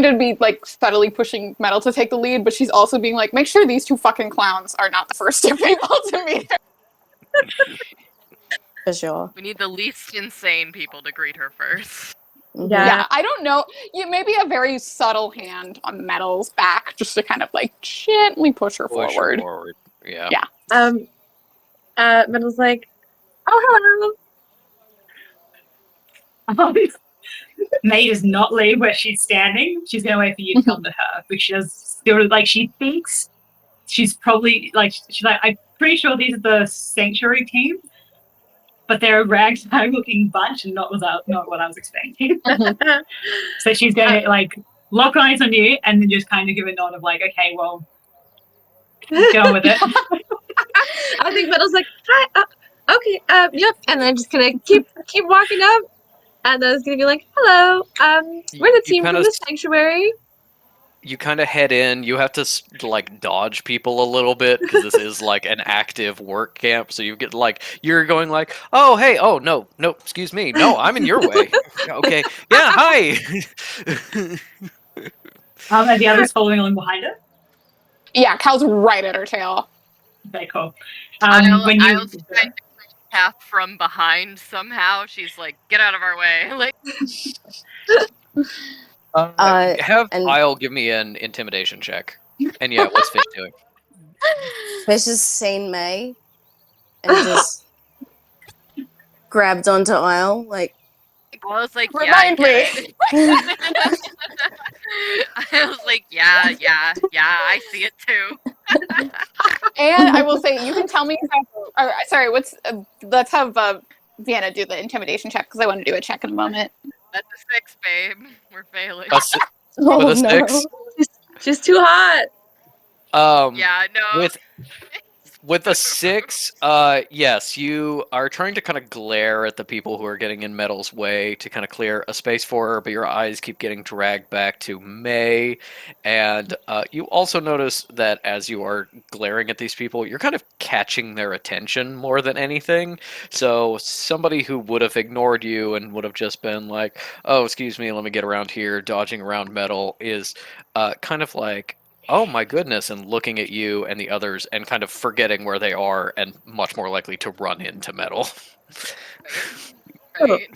to be like steadily pushing Metal to take the lead, but she's also being like, make sure these two fucking clowns are not the first two people to meet her. For sure. We need the least insane people to greet her first. Mhm. Yeah, I don't know. Maybe a very subtle hand on Metal's back, just to kind of like gently push her Push forward. forward. Yeah. Yeah. Metal's like, oh hello. May does not leave where she's standing. She's going to wait for you to come to her, because she does still like, she thinks she's probably like, she's like, I'm pretty sure these are the sanctuary team, but they're a ragtag looking bunch and not what I was expecting. So she's going to like lock eyes on you and then just kind of give a nod of like, okay, well, get on with it. I think Metal's like, hi, okay, yep, and then just gonna keep walking up, and then it's gonna be like, hello, we're the team from the sanctuary. You kind of head in. You have to like dodge people a little bit, because this is like an active work camp. So you get like, you're going like, oh hey, oh no, excuse me, no, I'm in your way. Okay, yeah, hi. Are the others following along behind her? Yeah, Cal's right at her tail. Okay, cool. I'll When you try to path from behind somehow. She's like, get out of our way. Like, Have and- Kyle give me an intimidation check. And yeah, what's Fish doing? Fish has seen May and just grabbed onto Isle, like, I was like, Remind yeah, I me. get it. I was like, yeah, I see it too. And I will say, you can tell me. Sorry, let's have Vienna do the intimidation check, because I want to do a check in a moment. That's a 6, babe. We're failing. oh With a no. 6? Just too hot. Yeah, no. With With a 6, yes, you are trying to kind of glare at the people who are getting in Metal's way to kind of clear a space for her, but your eyes keep getting dragged back to May. And you also notice that as you are glaring at these people, you're kind of catching their attention more than anything. So somebody who would have ignored you and would have just been like, oh, excuse me, let me get around here, dodging around Metal, is kind of like, oh my goodness, and looking at you and the others and kind of forgetting where they are and much more likely to run into Metal. Right.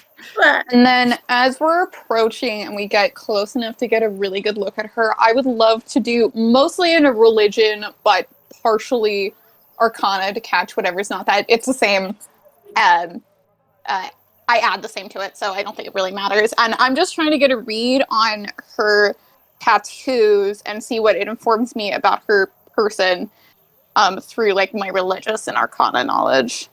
And then as we're approaching and we get close enough to get a really good look at her, I would love to do mostly in a religion, but partially arcana to catch whatever's not that. It's the same. I add the same to it, so I don't think it really matters. And I'm just trying to get a read on her tattoos and see what it informs me about her person through like my religious and arcana knowledge.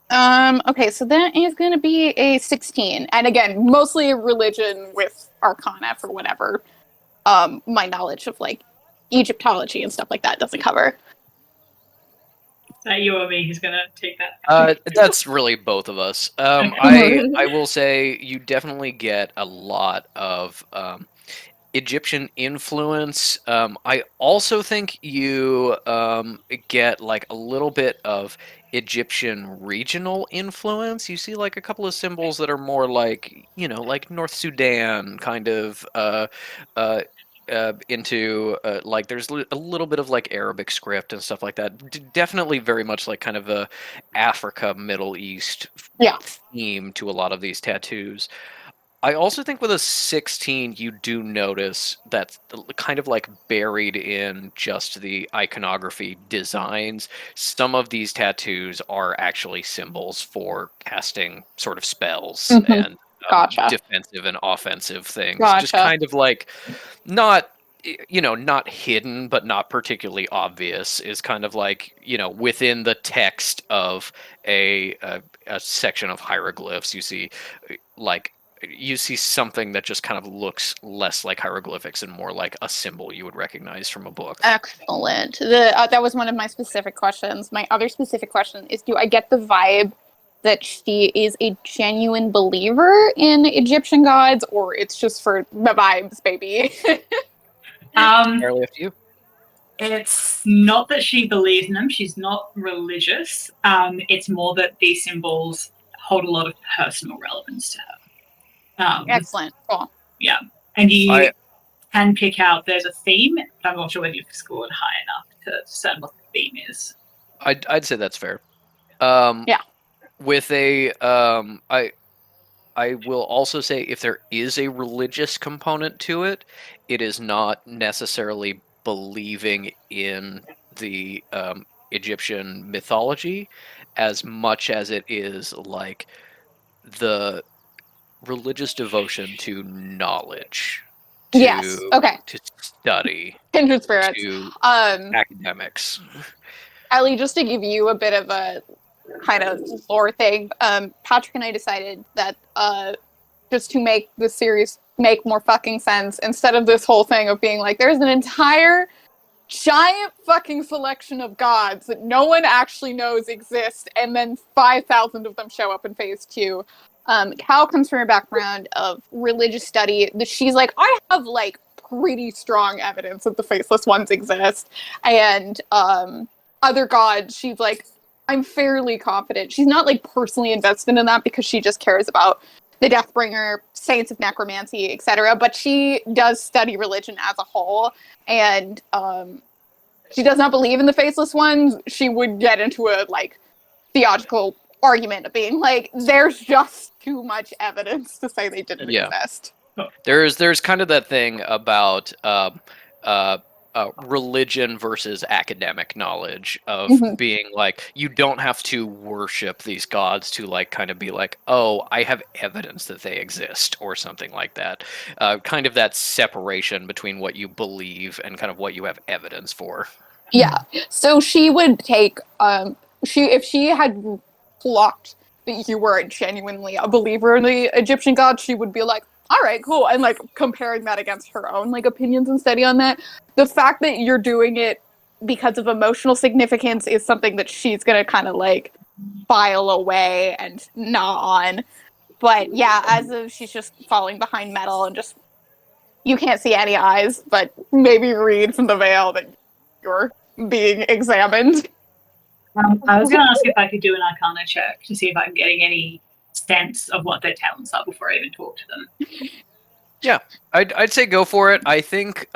Okay, so that is going to be a 16. And again, mostly religion with arcana for whatever my knowledge of like Egyptology and stuff like that doesn't cover. Is that you or me who's going to take that? That's really both of us. I will say you definitely get a lot of Egyptian influence. I also think you get like a little bit of Egyptian regional influence. You see like a couple of symbols that are more like, like North Sudan kind of into like there's a little bit of like Arabic script and stuff like that. Definitely very much like kind of a Africa, Middle East theme to a lot of these tattoos. I also think with a 16, you do notice that kind of like buried in just the iconography designs, some of these tattoos are actually symbols for casting sort of spells and Gotcha. defensive and offensive things. Gotcha. Just kind of like not hidden but not particularly obvious is kind of like within the text of a section of hieroglyphs. You see something that just kind of looks less like hieroglyphics and more like a symbol you would recognize from a book. Excellent. That was one of my specific questions. My other specific question is, do I get the vibe that she is a genuine believer in Egyptian gods, or it's just for the vibes, baby? Entirely up to you. It's not that she believes in them. She's not religious. It's more that these symbols hold a lot of personal relevance to her. Excellent. Cool. Yeah. And you can pick out, there's a theme. I'm not sure whether you've scored high enough to discern what the theme is. I'd say that's fair. Yeah. With I will also say if there is a religious component to it, it is not necessarily believing in the Egyptian mythology as much as it is like the religious devotion to knowledge. To study. Kindred spirits. To academics. Ellie, just to give you a bit of a kind of lore thing, Patrick and I decided that just to make the series make more fucking sense, instead of this whole thing of being like, there's an entire giant fucking selection of gods that no one actually knows exist, and then 5,000 of them show up in phase 2. Cal comes from a background of religious study. She's like, I have like pretty strong evidence that the faceless ones exist, and other gods, she's like, I'm fairly confident. She's not like personally invested in that because she just cares about the Deathbringer, saints of necromancy, etc. But she does study religion as a whole, and she does not believe in the faceless ones. She would get into a like theological argument of being like, there's just too much evidence to say they didn't exist. There's kind of that thing about religion versus academic knowledge of being like, you don't have to worship these gods to like kind of be like, oh, I have evidence that they exist or something like that. Kind of that separation between what you believe and kind of what you have evidence for. Yeah. So she would take if she had clocked that you were genuinely a believer in the Egyptian gods, she would be like, all right, cool. And like comparing that against her own like opinions and study on that. The fact that you're doing it because of emotional significance, is something that she's gonna kind of like file away and gnaw on. But yeah, as of she's just falling behind Metal and just you can't see any eyes, but maybe read from the veil that you're being examined. I was going to ask if I could do an Arcana check to see if I'm getting any sense of what their talents are before I even talk to them. I'd say go for it. I think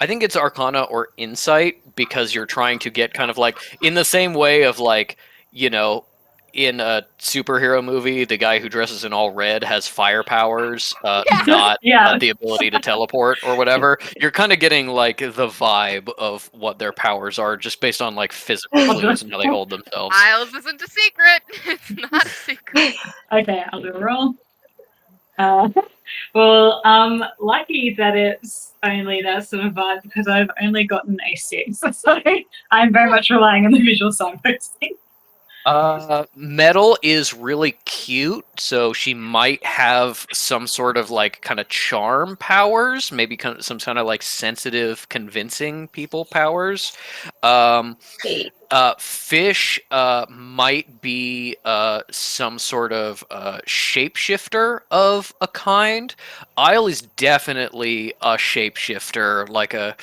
it's Arcana or Insight, because you're trying to get kind of like in the same way of like, you know, in a superhero movie, the guy who dresses in all red has fire powers, not the ability to teleport or whatever. You're kind of getting like the vibe of what their powers are just based on like physical clues and how they hold themselves. Miles isn't a secret. It's not a secret. Okay, I'll do a roll. Lucky that it's only that sort of vibe because I've only gotten a 6, so I'm very much relying on the visual signposting. Metal is really cute, so she might have some sort of like kind of charm powers, maybe kind of some kind of like sensitive, convincing people powers. Fish might be some sort of shapeshifter of a kind. Isle is definitely a shapeshifter, like a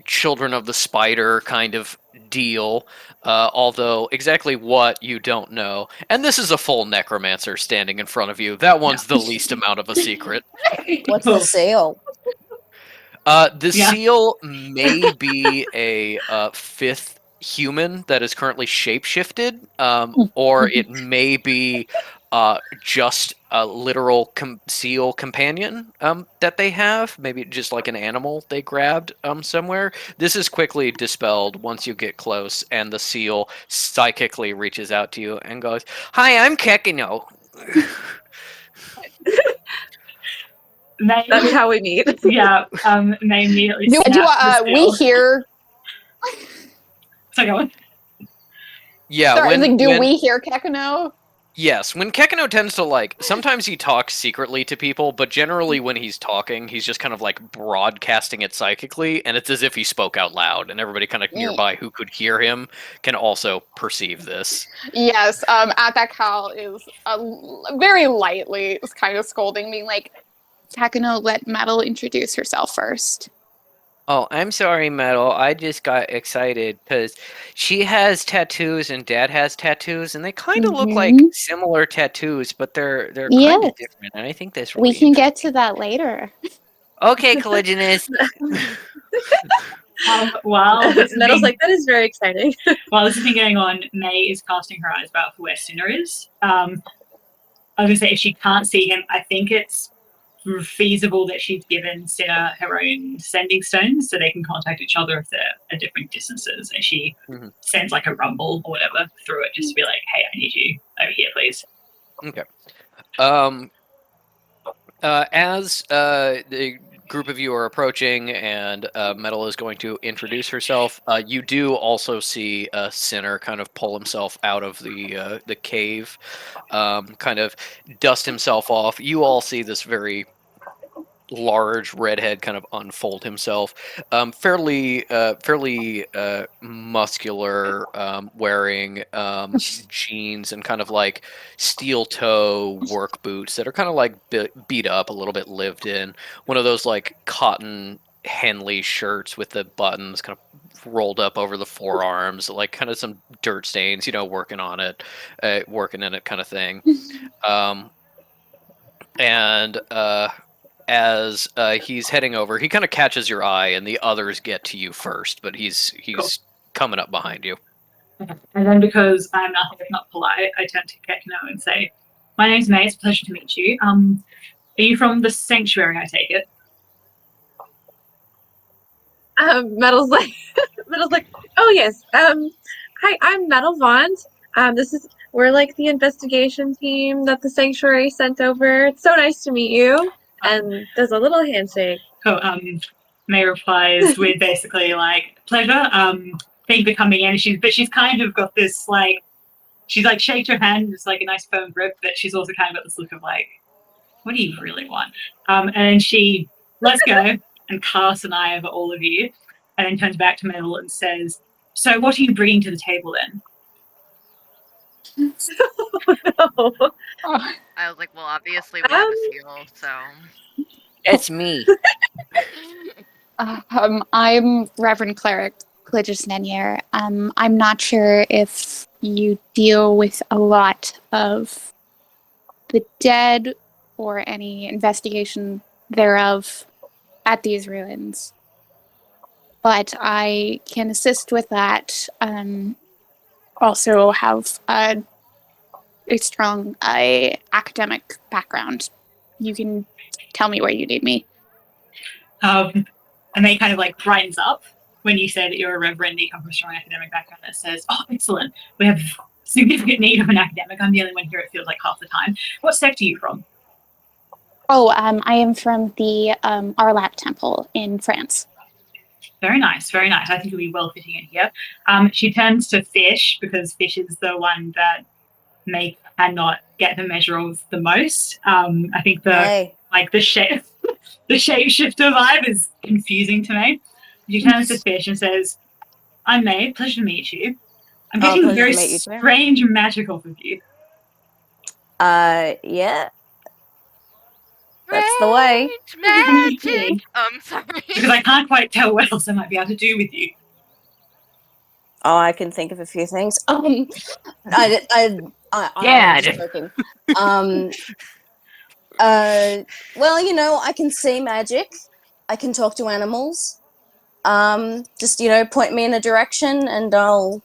Children of the Spider kind of deal. Although exactly what you don't know. And this is a full necromancer standing in front of you. That one's the least amount of a secret. What's the seal? The seal may be a fifth human that is currently shapeshifted, or it may be just a literal seal companion that they have, maybe just like an animal they grabbed somewhere. This is quickly dispelled once you get close, and the seal psychically reaches out to you and goes, "Hi, I'm Kekino." That's how we meet. Yeah, they immediately Do snap the we seal. hear? So go on. Yeah, Sorry, when we hear Kekino? Yes, when Kekino tends to like, sometimes he talks secretly to people, but generally when he's talking, he's just kind of like broadcasting it psychically, and it's as if he spoke out loud, and everybody kind of nearby who could hear him can also perceive this. Yes, Athakal is very lightly kind of scolding me, like, Kekino, let Metal introduce herself first. Oh, I'm sorry, Metal. I just got excited because she has tattoos and Dad has tattoos, and they kind of look like similar tattoos, but they're kind of different. And I think that's really We can get to that later. Okay, Collisionist. While this Metal's like, that is very exciting. While this has been going on, May is casting her eyes about for where Sinner is. I was gonna say if she can't see him, I think it's feasible that she's given Sinner her own sending stones so they can contact each other if they're at different distances, and she sends like a rumble or whatever through it just to be like, hey, I need you over here, please. Okay. As the group of you are approaching and Metal is going to introduce herself, you do also see Sinner kind of pull himself out of the cave, kind of dust himself off. You all see this very large redhead kind of unfold himself, fairly muscular, wearing jeans and kind of like steel toe work boots that are kind of like beat up, a little bit lived in, one of those like cotton Henley shirts with the buttons kind of rolled up over the forearms, like kind of some dirt stains, you know, working in it kind of thing. As he's heading over, he kind of catches your eye, and the others get to you first, but he's Cool. coming up behind you. And then because I'm nothing if not polite, I turn to Kekino and say, my name's May, it's a pleasure to meet you. Are you from the Sanctuary, I take it? Metal's like, oh yes. Hi, I'm Metal Vaughn. We're like the investigation team that the Sanctuary sent over. It's so nice to meet you. And there's a little handshake. Cool. May replies with basically like, pleasure. Thank you for coming in. She's kind of got this like, she's like shakes her hand, it's like a nice firm grip, but she's also kind of got this look of like, what do you really want? And then she lets go and casts an eye over all of you. and then turns back to Mel and says, "So what are you bringing to the table then?" No. Oh, I was like, well, obviously we have a seal, so. It's me. I'm Reverend Cleric Clegis Nenier. I'm not sure if you deal with a lot of the dead or any investigation thereof at these ruins, but I can assist with that. Also have a strong academic background. You can tell me where you need me. And they kind of like brightens up when you say that you're a reverend, you come from a strong academic background, that says, "Oh, excellent. We have significant need of an academic. I'm the only one here, it feels like half the time. What sect are you from?" Oh, I am from the Arlat Temple in France. Very nice, very nice. I think it'll be well fitting in here. She turns to Fish, because Fish is the one that May cannot get the measure of the most. I think the shape the shapeshifter vibe is confusing to me. She turns to Fish and says, "I'm May, pleasure to meet you. I'm getting pleasure very to meet you too." strange magic off of you." Yeah, that's the way. Strange magic. Sorry. Because I can't quite tell what else I might be able to do with you. Oh, I can think of a few things. I'm joking. Well, you know, I can see magic. I can talk to animals. Just, you know, point me in a direction and I'll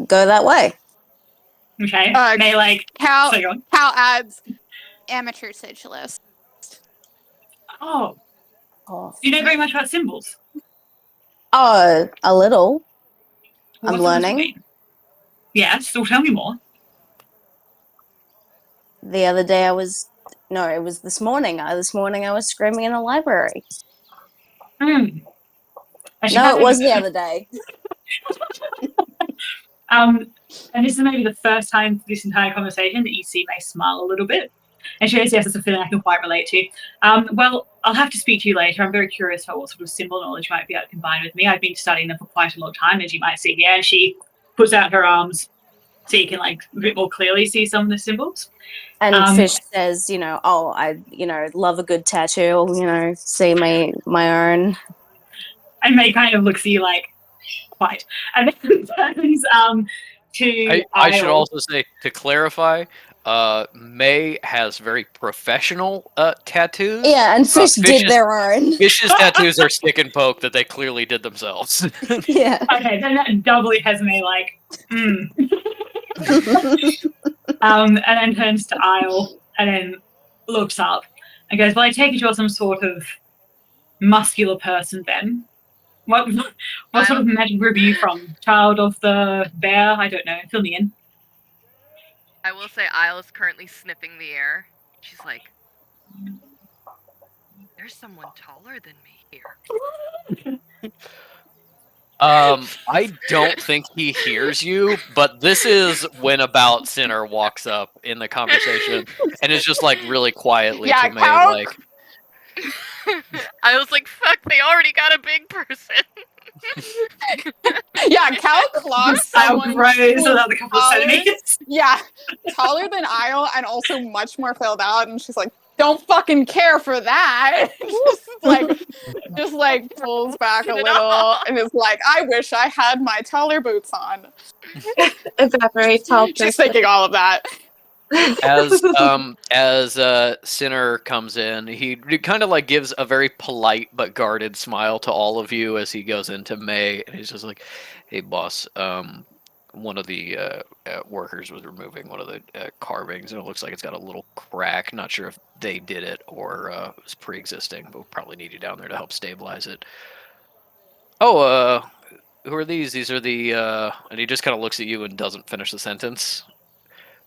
go that way. Okay. May like Cal so go on. adds amateur sigilist. Oh, Oh, do you know very much about symbols? a little. What I'm does this learning. mean? Yes, so tell me more. The other day it was this morning. This morning I was screaming in a library. Hmm. No, it was the other day. And this is maybe the first time for this entire conversation that you see May smile a little bit. And she goes, "Yes, it's a feeling I can quite relate to. Well, I'll have to speak to you later. I'm very curious about what sort of symbol knowledge you might be able to combine with me. I've been studying them for quite a long time, as you might see here." And she puts out her arms so you can like a bit more clearly see some of the symbols. And Fish says, you know, "Oh, I, you know, love a good tattoo. You know, see my own." And May kind of looks at you like, "Quite." And then turns to I should Isle. also say, to clarify, May has very professional tattoos. Yeah, and Fish did Fish's- their own. Fish's tattoos are stick and poke that they clearly did themselves. Yeah. Okay, then that doubly has me like, and then turns to Isle and then looks up and goes, "Well, I take it you're some sort of muscular person then. What sort of magic group are you from? Child of the bear? I don't know. Fill me in." I will say Isle is currently sniffing the air. She's like, "There's someone taller than me here." I don't think he hears you, but this is when About Sinner walks up in the conversation and is just like really quietly Yeah, to May, Cal- like, I was like, fuck, they already got a big person. Yeah, Cal clocks Isle someone grows who's another couple of taller. centimeters. Yeah, taller than Isle and also much more filled out, and she's like, "Don't fucking care for that." just like pulls back a little and is like, "I wish I had my taller boots on." Evaporate tall She's person. thinking all of that. as Sinner comes in, he kind of like gives a very polite but guarded smile to all of you as he goes into May, and he's just like, "Hey, boss, one of the workers was removing one of the carvings, and it looks like it's got a little crack. Not sure if they did it or it was pre-existing, but we'll probably need you down there to help stabilize it." "Oh, who are these? These are the..." And he just kind of looks at you and doesn't finish the sentence.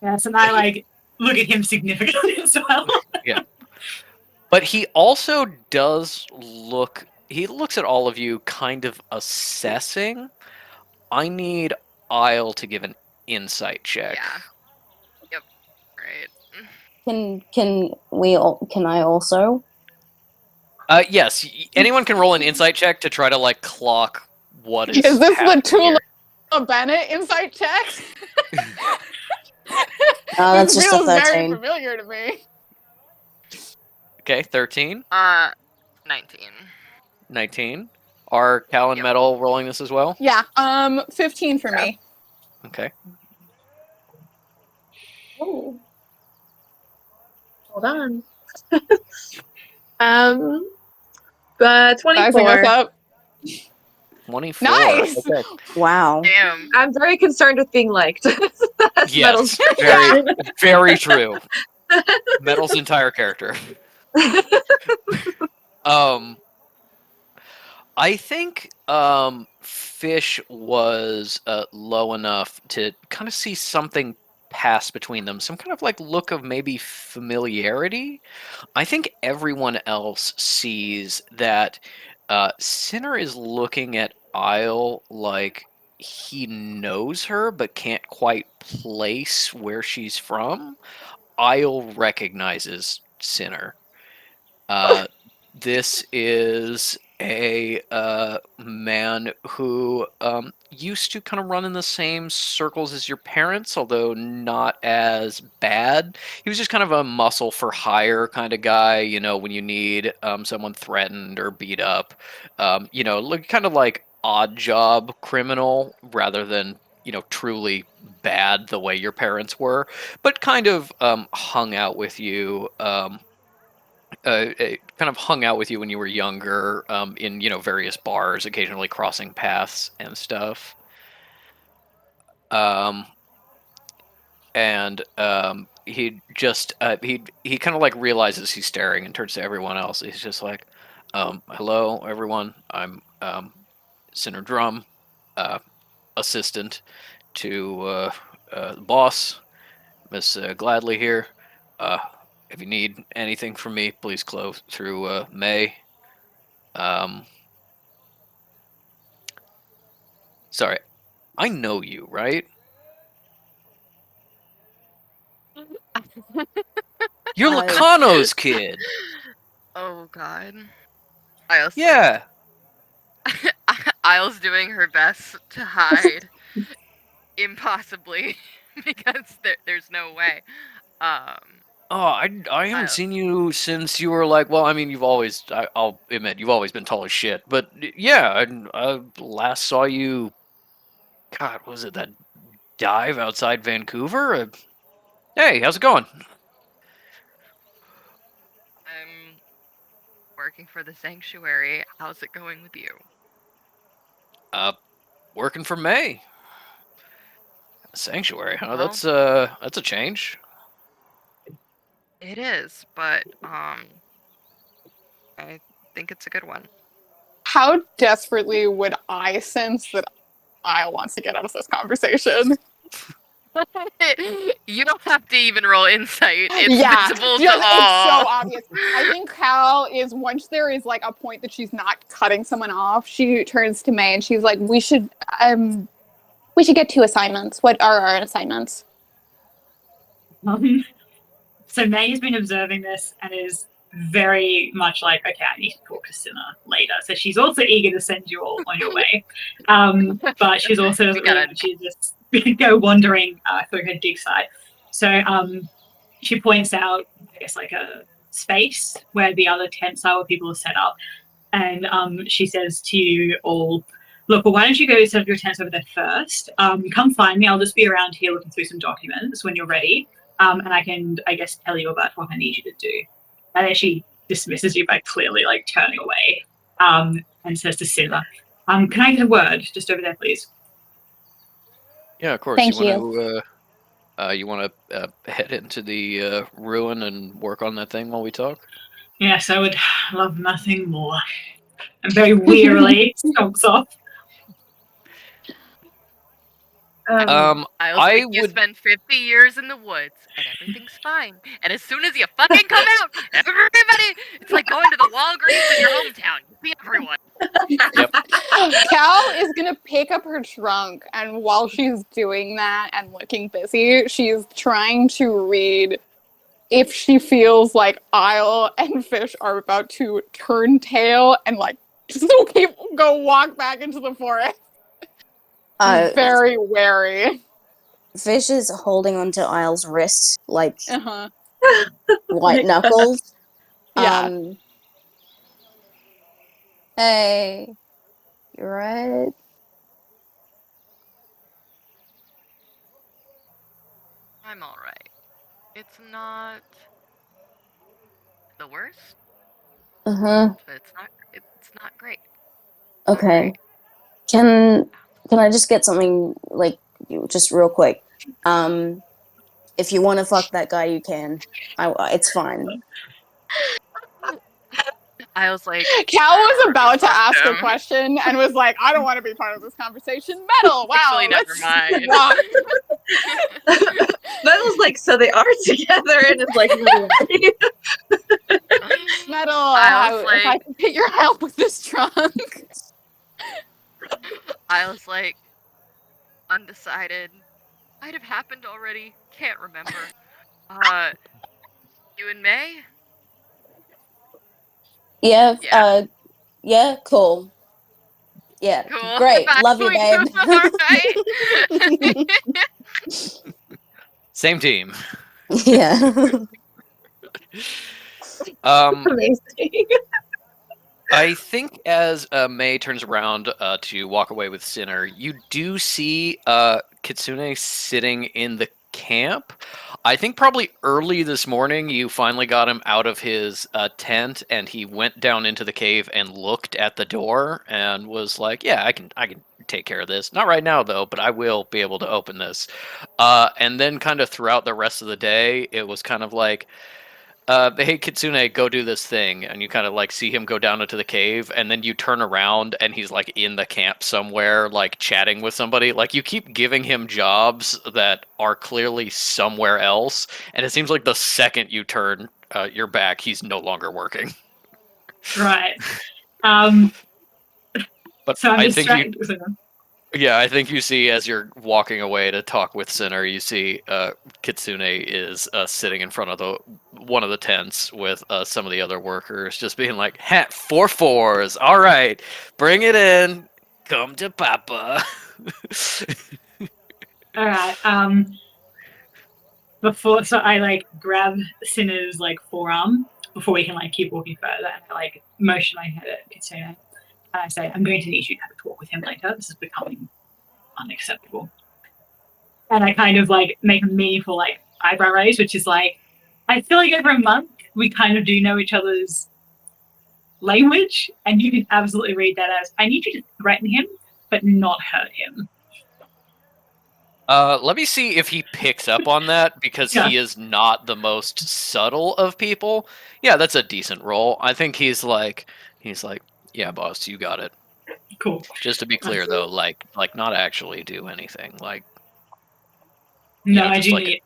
Yes, and I like look at him significantly as well. But he also does look... He looks at all of you kind of assessing. I need Isle to give an insight check. Yeah. Yep. Right. Can I also? Yes, anyone can roll an insight check to try to like clock what Is this the happening Tula here. Bennett insight check? Oh, that's This just a feels very 13. familiar to me. Okay, 13, 19. 19. Are Cal and Yep. Metal rolling this as well? Yeah. 15 for me. Okay. Oh. Hold on. 24. Sizing us up. 24. Nice. Okay. Wow. Damn. I'm very concerned with being liked. That's Yes, Metal's very, very true. Metal's entire character. I think Fish was low enough to kind of see something pass between them, some kind of like look of maybe familiarity. I think everyone else sees that Sinner is looking at Isle like he knows her but can't quite place where she's from. Isle recognizes Sinner. This is a man who used to kind of run in the same circles as your parents, although not as bad. He was just kind of a muscle for hire kind of guy, you know, when you need someone threatened or beat up. You know, look kind of like odd job criminal rather than, you know, truly bad the way your parents were, but kind of hung out with you. Kind of hung out with you when you were younger, in, you know, various bars, occasionally crossing paths and stuff. He just he kind of like realizes he's staring and turns to everyone else. He's just like, "Hello, everyone. I'm Sinner Drum, assistant to the boss, Miss Gladly here. If you need anything from me, please go through May. Sorry, I know you, right? You're Lacano's kid. Oh god. Isles, Yeah. Isles doing her best to hide. Impossibly. Because there's no way. Oh, I haven't seen you since you were like, well, I mean, I'll admit, you've always been tall as shit. But yeah, I last saw you, God, was it that dive outside Vancouver? Hey, how's it going? I'm working for the sanctuary. How's it going with you? Working for May. Sanctuary, huh? Well, That's a change. it is, but I think it's a good one. How desperately would I sense that I wants to get out of this conversation? You don't have to even roll insight. It's Yeah, visible to just- it's all. so obvious. I think Cal is, once there is like a point that she's not cutting someone off, she turns to May and she's like, we should get 2 assignments. What are our assignments? So May has been observing this and is very much like, okay, I need to talk to Sinner later. So she's also eager to send you all on your way. But she's also We got it. she just go wandering through her dig site. So she points out, I guess, like a space where the other tents are, where people are set up. And she says to you all, look, well, why don't you go set up your tents over there first? Come find me. I'll just be around here looking through some documents when you're ready. And I can, I guess, tell you about what I need you to do. And then she dismisses you by clearly like turning away, and says to Sinner, can I get a word just over there, please? Yeah, of course. Thank You want to head into the ruin and work on that thing while we talk? Yes, I would love nothing more. And very wearily stomps off. I would- you spend 50 years in the woods and everything's fine. And as soon as you fucking come out, everybody, it's like going to the Walgreens in your hometown. You see everyone. Cal is gonna pick up her trunk, and while she's doing that and looking busy, she's trying to read if she feels like Isle and Fish are about to turn tail and like So go walk back into the forest. Very wary. Fish is holding onto Isle's wrist like Uh-huh. white knuckles. Yeah. Hey, you're right. I'm all right. It's not the worst, Uh-huh. but it's not great. Okay. Can I just get something like just real quick? If you want to fuck that guy, you can. It's fine. I was like, Cal was about to fuck ask a him. question and was like, I don't want to be part of this conversation. Metal, wow. Actually, never mind. Wow. Metal's like, so they are together, and it's like, Metal, I was if I like- can get your help with this trunk. I was like, undecided. Might have happened already. Can't remember. You and May? Yeah. Yeah. Yeah. Cool. Yeah. Cool. Great. Bye. Love you, babe. Alright. Same team. Yeah. amazing. I think as May turns around to walk away with Sinner, you do see Kitsune sitting in the camp. I think probably early this morning you finally got him out of his tent, and he went down into the cave and looked at the door and was like, "Yeah, I can take care of this. Not right now though, but I will be able to open this." And then kind of throughout the rest of the day, it was kind of like, "Hey Kitsune, go do this thing," and you kind of like see him go down into the cave, and then you turn around and he's like in the camp somewhere, like chatting with somebody. Like you keep giving him jobs that are clearly somewhere else, and it seems like the second you turn your back, he's no longer working. Right. But So I'm I think you, distracted with them. yeah, I think you see as you're walking away to talk with Sinner, you see Kitsune is sitting in front of one of the tents with some of the other workers, just being like, "Hat 4/4s, all right, bring it in, come to Papa." All right. So I like grab Sinner's like forearm before we can like keep walking further, and I like motion my head at Kitsune, and I say, "I'm going to need you to have a talk with him later. This is becoming unacceptable." And I kind of like make a meaningful like eyebrow raise, which is like, I feel like over a month we kind of do know each other's language, and you can absolutely read that as, I need you to threaten him, but not hurt him. Let me see if he picks up on that, because Yeah. he is not the most subtle of people. Yeah, that's a decent roll. I think he's like, "Yeah, boss, you got it." Cool. Just to be clear, though, like not actually do anything. Like, No, Yeah, I just do like need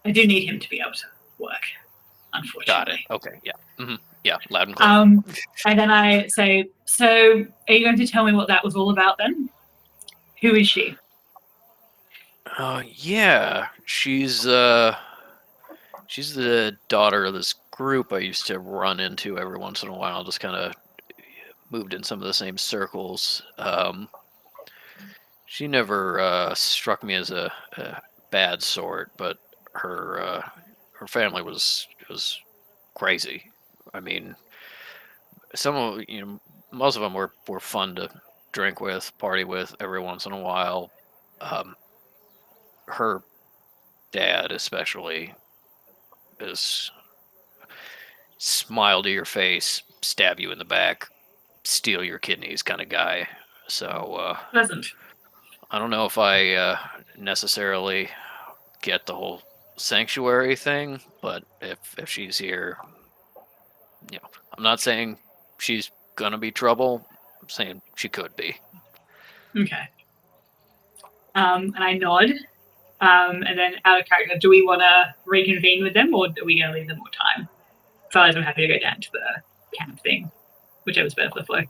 I do need him to be able to work, got unfortunately. it. Okay, yeah, yeah, loud and clear. And then I say, so are you going to tell me what that was all about then? Who is she? Yeah, she's the daughter of this group I used to run into every once in a while. Just kind of moved in some of the same circles. She never struck me as a bad sort, but her family was crazy. I mean, most of them were fun to drink with, party with every once in a while. Her dad especially is smile to your face, stab you in the back, steal your kidneys kind of guy. So Pleasant. I don't know if I necessarily get the whole sanctuary thing, but if she's here, I'm not saying she's gonna be trouble. I'm saying she could be. Okay. And I nod. And then out of character, do we want to reconvene with them, or are we going to leave them more time? So I'm happy to go down to the camp thing, whichever's better for the flow.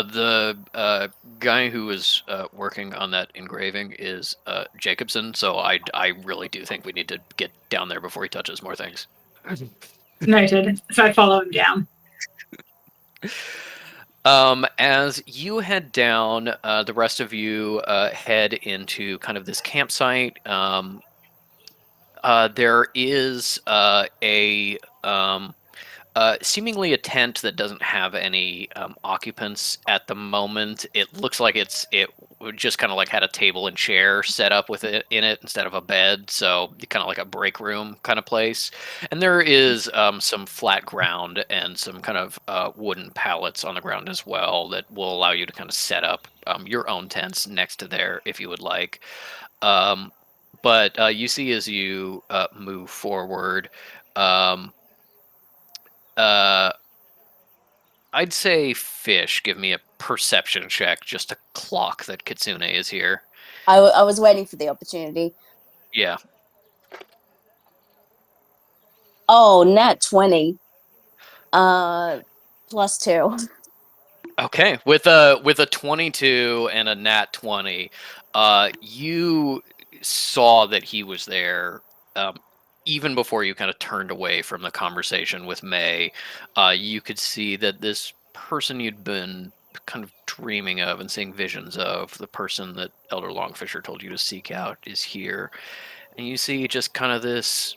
The guy who was working on that engraving is Jacobson, so I really do think we need to get down there before he touches more things. Noted. So I follow him down. As you head down, the rest of you head into kind of this campsite. There is seemingly a tent that doesn't have any occupants at the moment. It looks like it just kind of like had a table and chair set up with it in it instead of a bed, so kind of like a break room kind of place. And there is some flat ground and some kind of wooden pallets on the ground as well that will allow you to kind of set up your own tents next to there if you would like. Um, but you see as you move forward. Um, uh, I'd say Fish, give me a perception check just to clock that Kitsune is here. I was waiting for the opportunity. Yeah. Oh, nat 20. +2. Okay. With a 22 and a nat 20, you saw that he was there even before you kind of turned away from the conversation with May. You could see that this person you'd been kind of dreaming of and seeing visions of, the person that Elder Longfisher told you to seek out, is here. And you see just kind of this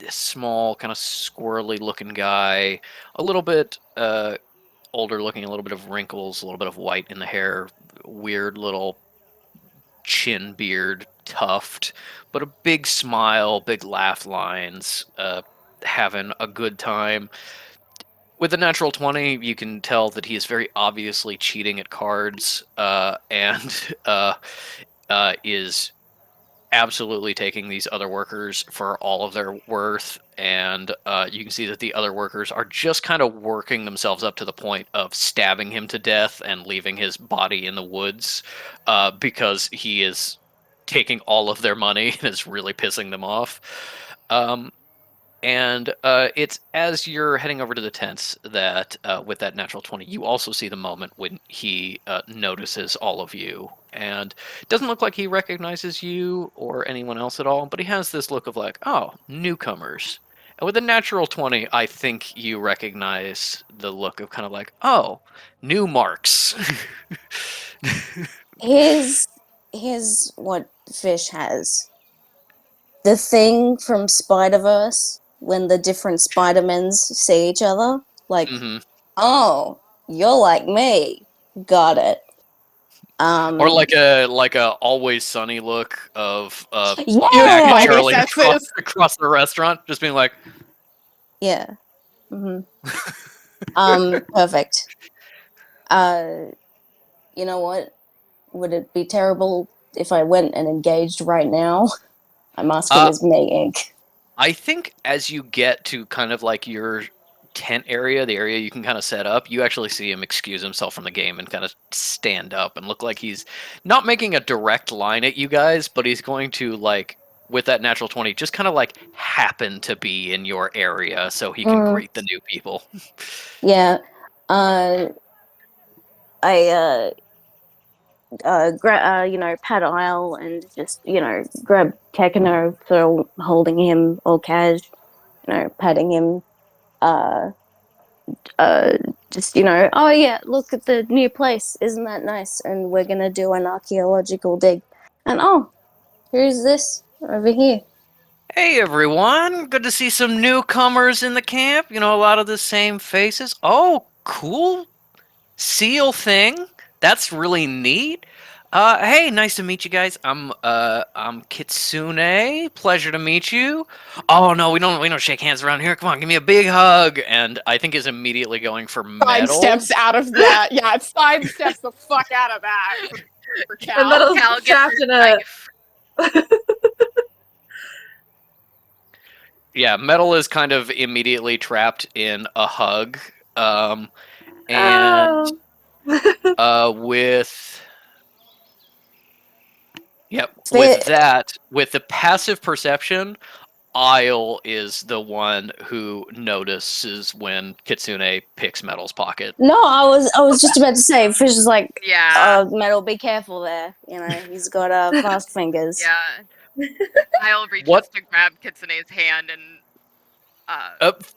small, kind of squirrely looking guy, a little bit older looking, a little bit of wrinkles, a little bit of white in the hair, weird little chin beard tuft, but a big smile, big laugh lines, having a good time. With a natural 20, you can tell that he is very obviously cheating at cards, and is absolutely taking these other workers for all of their worth. And you can see that the other workers are just kind of working themselves up to the point of stabbing him to death and leaving his body in the woods, because he is taking all of their money and is really pissing them off. And it's as you're heading over to the tents that, with that natural 20, you also see the moment when he notices all of you. And it doesn't look like he recognizes you or anyone else at all, but he has this look of like, oh, newcomers. And with a natural 20, I think you recognize the look of kind of like, oh, new marks. Here's what Fish has. The thing from Spider-Verse, when the different Spider-Mens see each other. Like, oh, you're like me. Got it. Or like a Always Sunny look of yeah! Charlie across the restaurant, just being like, yeah. Perfect. You know what? Would it be terrible if I went and engaged right now? I'm asking as me, Inc. I think as you get to kind of like your tent area, the area you can kind of set up, you actually see him excuse himself from the game and kind of stand up and look like he's not making a direct line at you guys, but he's going to, like, with that natural 20, just kind of like happen to be in your area so he can greet the new people. Yeah. Pat Isle and just, grab Kekino, so holding him, or Kaj, patting him, just, oh yeah, look at the new place, isn't that nice? And we're gonna do an archaeological dig. And oh, who's this over here? Hey everyone, good to see some newcomers in the camp. A lot of the same faces. Oh, cool seal thing. That's really neat. Hey, nice to meet you guys. I'm Kitsune. Pleasure to meet you. Oh no, we don't shake hands around here. Come on, give me a big hug. And I think is immediately going for Metal. Sidesteps out of that. Yeah, it sidesteps the fuck out of that. For Cal. And Metal's Cal trapped gets in her a. knife. Yeah, Metal is kind of immediately trapped in a hug. And with the passive perception, Isle is the one who notices when Kitsune picks Metal's pocket. No, I was just about to say, Fish is like, Yeah. Metal, be careful there. He's got fast fingers. Yeah. Isle reaches to grab Kitsune's hand and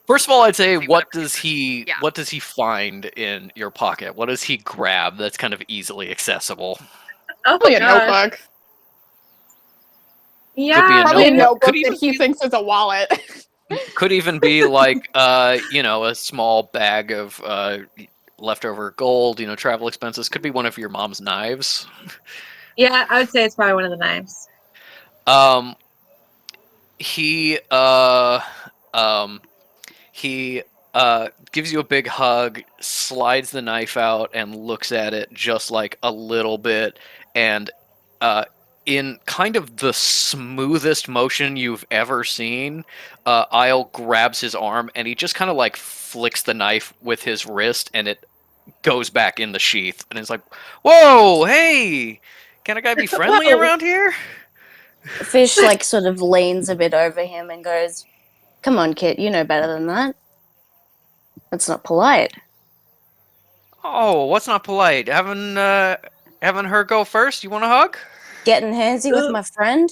First of all, I'd say, See what whatever does he Yeah. what does he find in your pocket? What does he grab that's kind of easily accessible? Oh Probably a gosh. notebook. Yeah, Probably a notebook. Could notebook that he thinks is a wallet. Could even be like, a small bag of leftover gold, travel expenses. Could be one of your mom's knives. yeah, I would say it's probably one of the knives. Um, he uh, he gives you a big hug, slides the knife out, and looks at it just like a little bit, and in kind of the smoothest motion you've ever seen, Isle grabs his arm and he just kind of like flicks the knife with his wrist, and it goes back in the sheath. And it's like, "Whoa, hey, can a guy be friendly Whoa. around here?" Fish like sort of leans a bit over him and goes, "Come on, Kit, you know better than that. That's not polite." Oh, what's not polite? Having her go first? You want a hug? Getting handsy with my friend?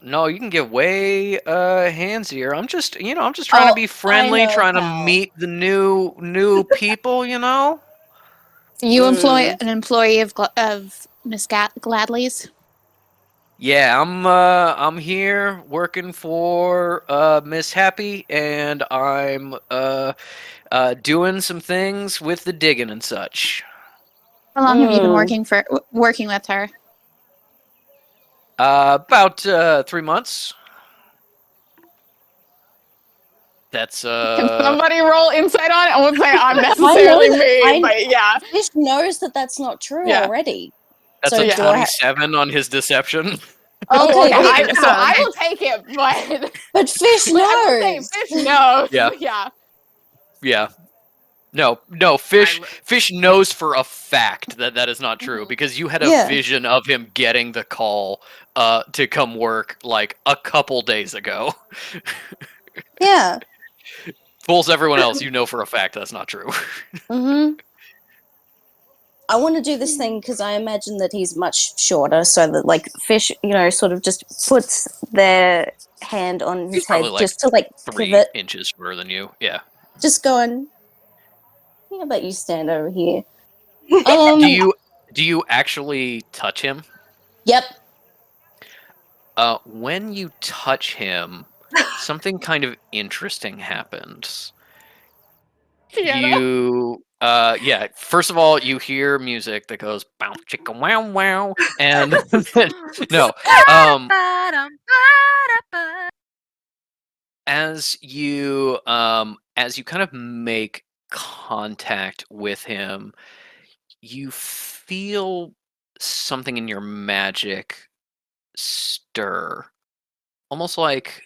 No, you can get way handsier. I'm just trying to be friendly, know, trying to pal. meet the new people, You employ Mm. an employee of Miss Gladley's. Yeah, I'm here working for Miss Happy, and I'm doing some things with the digging and such. How long have you been Mm. working with her? About 3 months. That's Can somebody roll insight on it? I won't say I'm necessarily me, but yeah. Fish knows that that's not true Yeah. already. that's So a do I 27 on his deception. Oh, Okay, okay. but- So I will take it, but But Fish I will say knows. Fish knows. Yeah. Yeah. Yeah. No, Fish knows for a fact that is not true, Mhm. because you had a Yeah. vision of him getting the call to come work like a couple days ago. Yeah. Fools everyone else, you know for a fact that's not true. Mm-hmm. I want to do this thing because I imagine that he's much shorter, so that like Fish, sort of just puts their hand on He's his probably head like just to like 3 pivot, inches shorter than you. Yeah. just going. How about you stand over here? Do you actually touch him? Yep. When you touch him, something kind of interesting happens. Piano. Yeah, first of all, you hear music that goes bow chicka wow wow, and no, as you kind of make contact with him, you feel something in your magic stir, almost like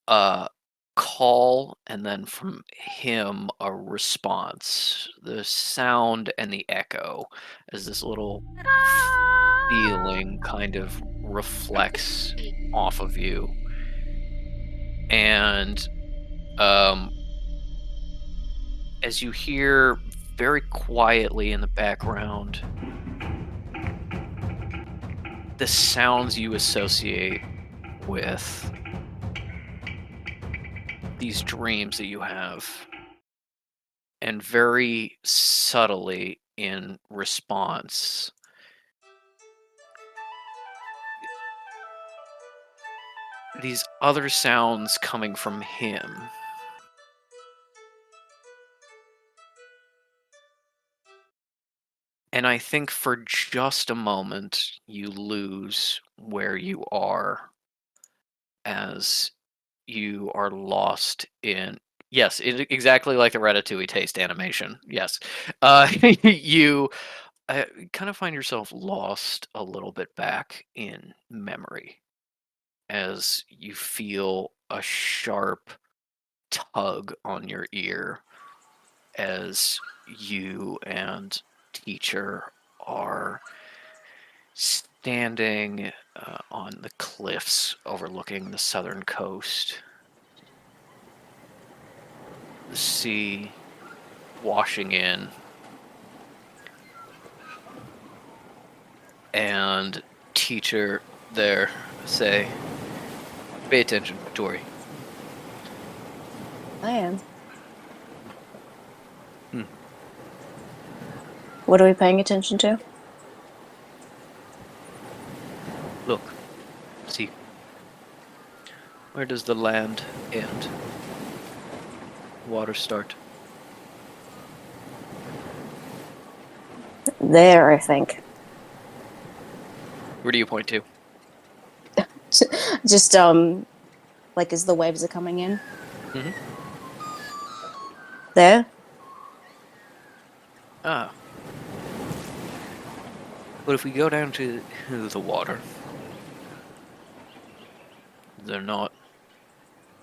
a call, and then from him a response. The sound and the echo as this little feeling kind of reflects off of you. And as you hear very quietly in the background the sounds you associate with these dreams that you have, and very subtly in response, these other sounds coming from him. And I think for just a moment you lose where you are, as you are lost in, yes, exactly like the Ratatouille taste animation. Yes, you kind of find yourself lost a little bit back in memory, as you feel a sharp tug on your ear as you and teacher are standing on the cliffs overlooking the southern coast. The sea washing in, and teacher there say, "Pay attention, Tori. I am. Hmm. What are we paying attention to? Look. See. Where does the land end? Water start. There, I think. Where do you point to? Just like as the waves are coming in. Mhm. There. Ah. But if we go down to the water, is there not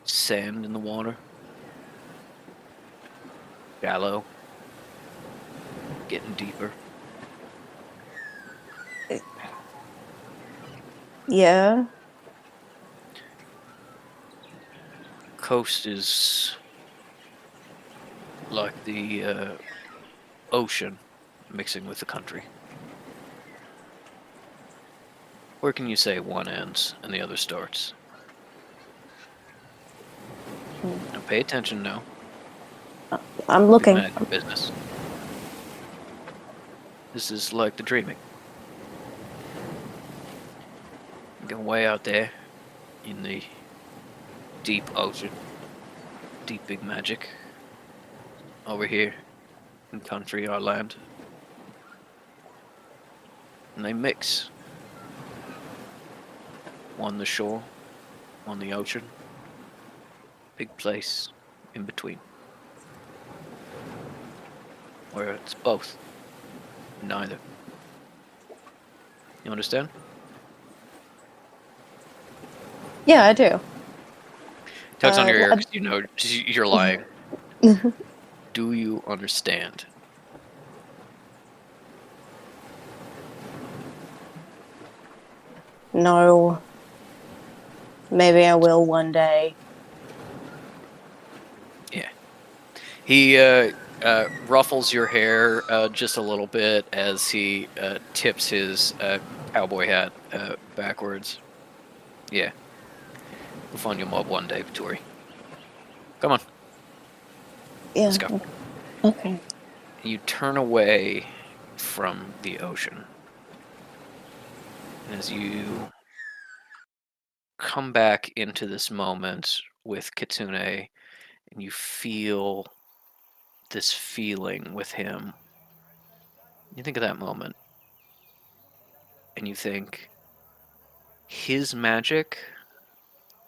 sand in the water? Shallow. Getting deeper. Yeah. Coast is like the ocean mixing with the country. Where can you say one ends and the other starts? Now pay attention now. I'm Big looking. magic business. This is like the dreaming. Going way out there in the deep ocean. Deep big magic. Over here in country, our land. And they mix. One the shore, one the ocean. Big place in between. Where it's both. Neither. You understand? Yeah, I do. Tugs on your ear well, 'cause you know you're lying. Do you understand? No. Maybe I will one day. Yeah. He ruffles your hair just a little bit as he tips his cowboy hat backwards. Yeah. We'll find your mob one day, Tori. Come on. Yeah. Let's go. Okay. You turn away from the ocean. As you come back into this moment with Kitsune, and you feel this feeling with him, you think of that moment, and you think, his magic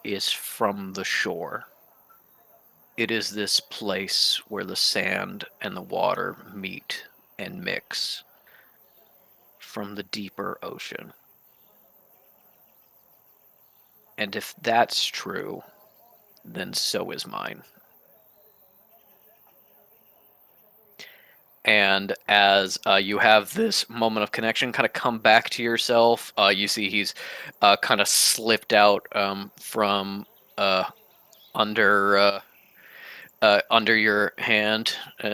is from the shore. It is this place where the sand and the water meet and mix from the deeper ocean. And if that's true, then so is mine. And as you have this moment of connection kind of come back to yourself, you see he's kind of slipped out from under under your hand, and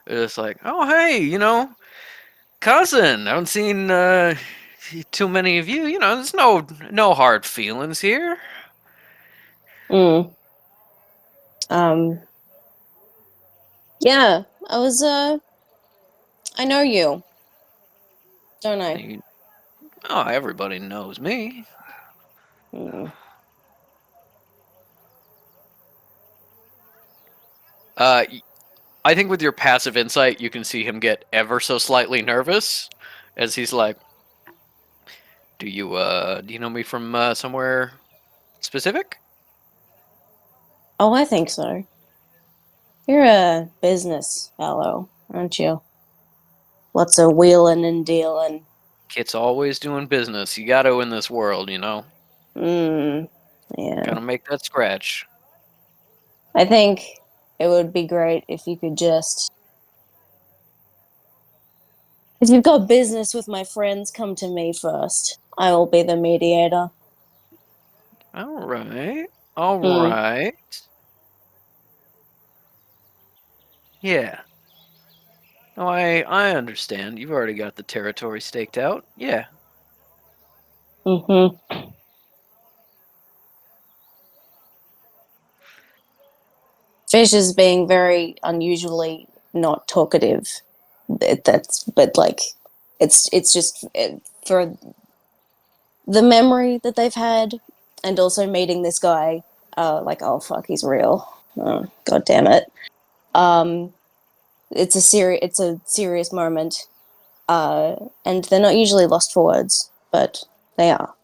it's like, oh hey, cousin, I haven't seen too many of you. There's no hard feelings here. Mm. Yeah, I was, I know you. Don't I? Oh, everybody knows me. Mm. I think with your passive insight, you can see him get ever so slightly nervous as he's like, do you know me from somewhere specific? Oh, I think so. You're a business fellow, aren't you? Lots of wheeling and dealing. Kit's always doing business. You gotta in this world, Yeah. Gotta make that scratch. I think it would be great if you could just. If you've got business with my friends, come to me first. I will be the mediator. All right. All Mm. right. Yeah. No, I understand. You've already got the territory staked out. Yeah. Mm-hmm. Fish is being very unusually not talkative. It's just for the memory that they've had, and also meeting this guy. Like, oh fuck, he's real. Oh, God damn it. It's a serious moment. And they're not usually lost for words, but they are.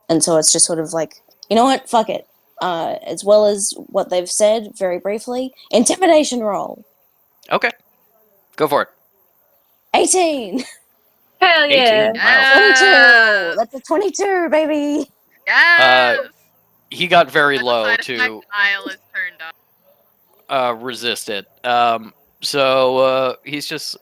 And so it's just sort of like, you know what, fuck it. As well as what they've said very briefly, intimidation roll. Okay. Go for it. 18! Hell 18. yeah. Wow. 22! That's a 22, baby! Yes. He got very When low the side to effect dial is turned up. resist it. So he's just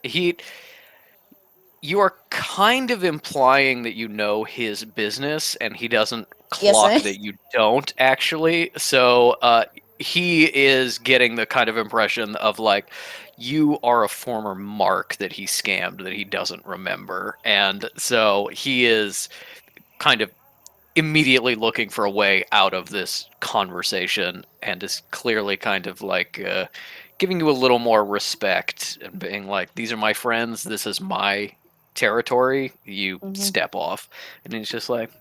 you are kind of implying that you know his business, and he doesn't Yes, clock I- that you don't actually. So he is getting the kind of impression of like you are a former mark that he scammed that he doesn't remember, and so he is kind of immediately looking for a way out of this conversation, and is clearly kind of like giving you a little more respect and being like, these are my friends, this is my territory, you step off. And he's just like,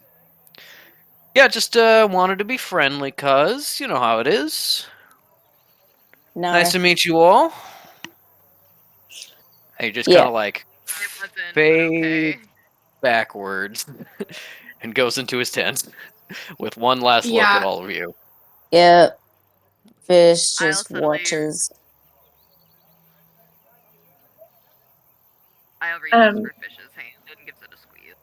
yeah, just wanted to be friendly, cuz you know how it is. No. Nice to meet you all. And he just Yeah. kind of like It wasn't. but fade Okay. backwards and goes into his tent with one last look Yeah. at all of you. Yeah. Fish I'll just suddenly- watches. I'll reach out Um, for Fish's hand and gives it a squeeze.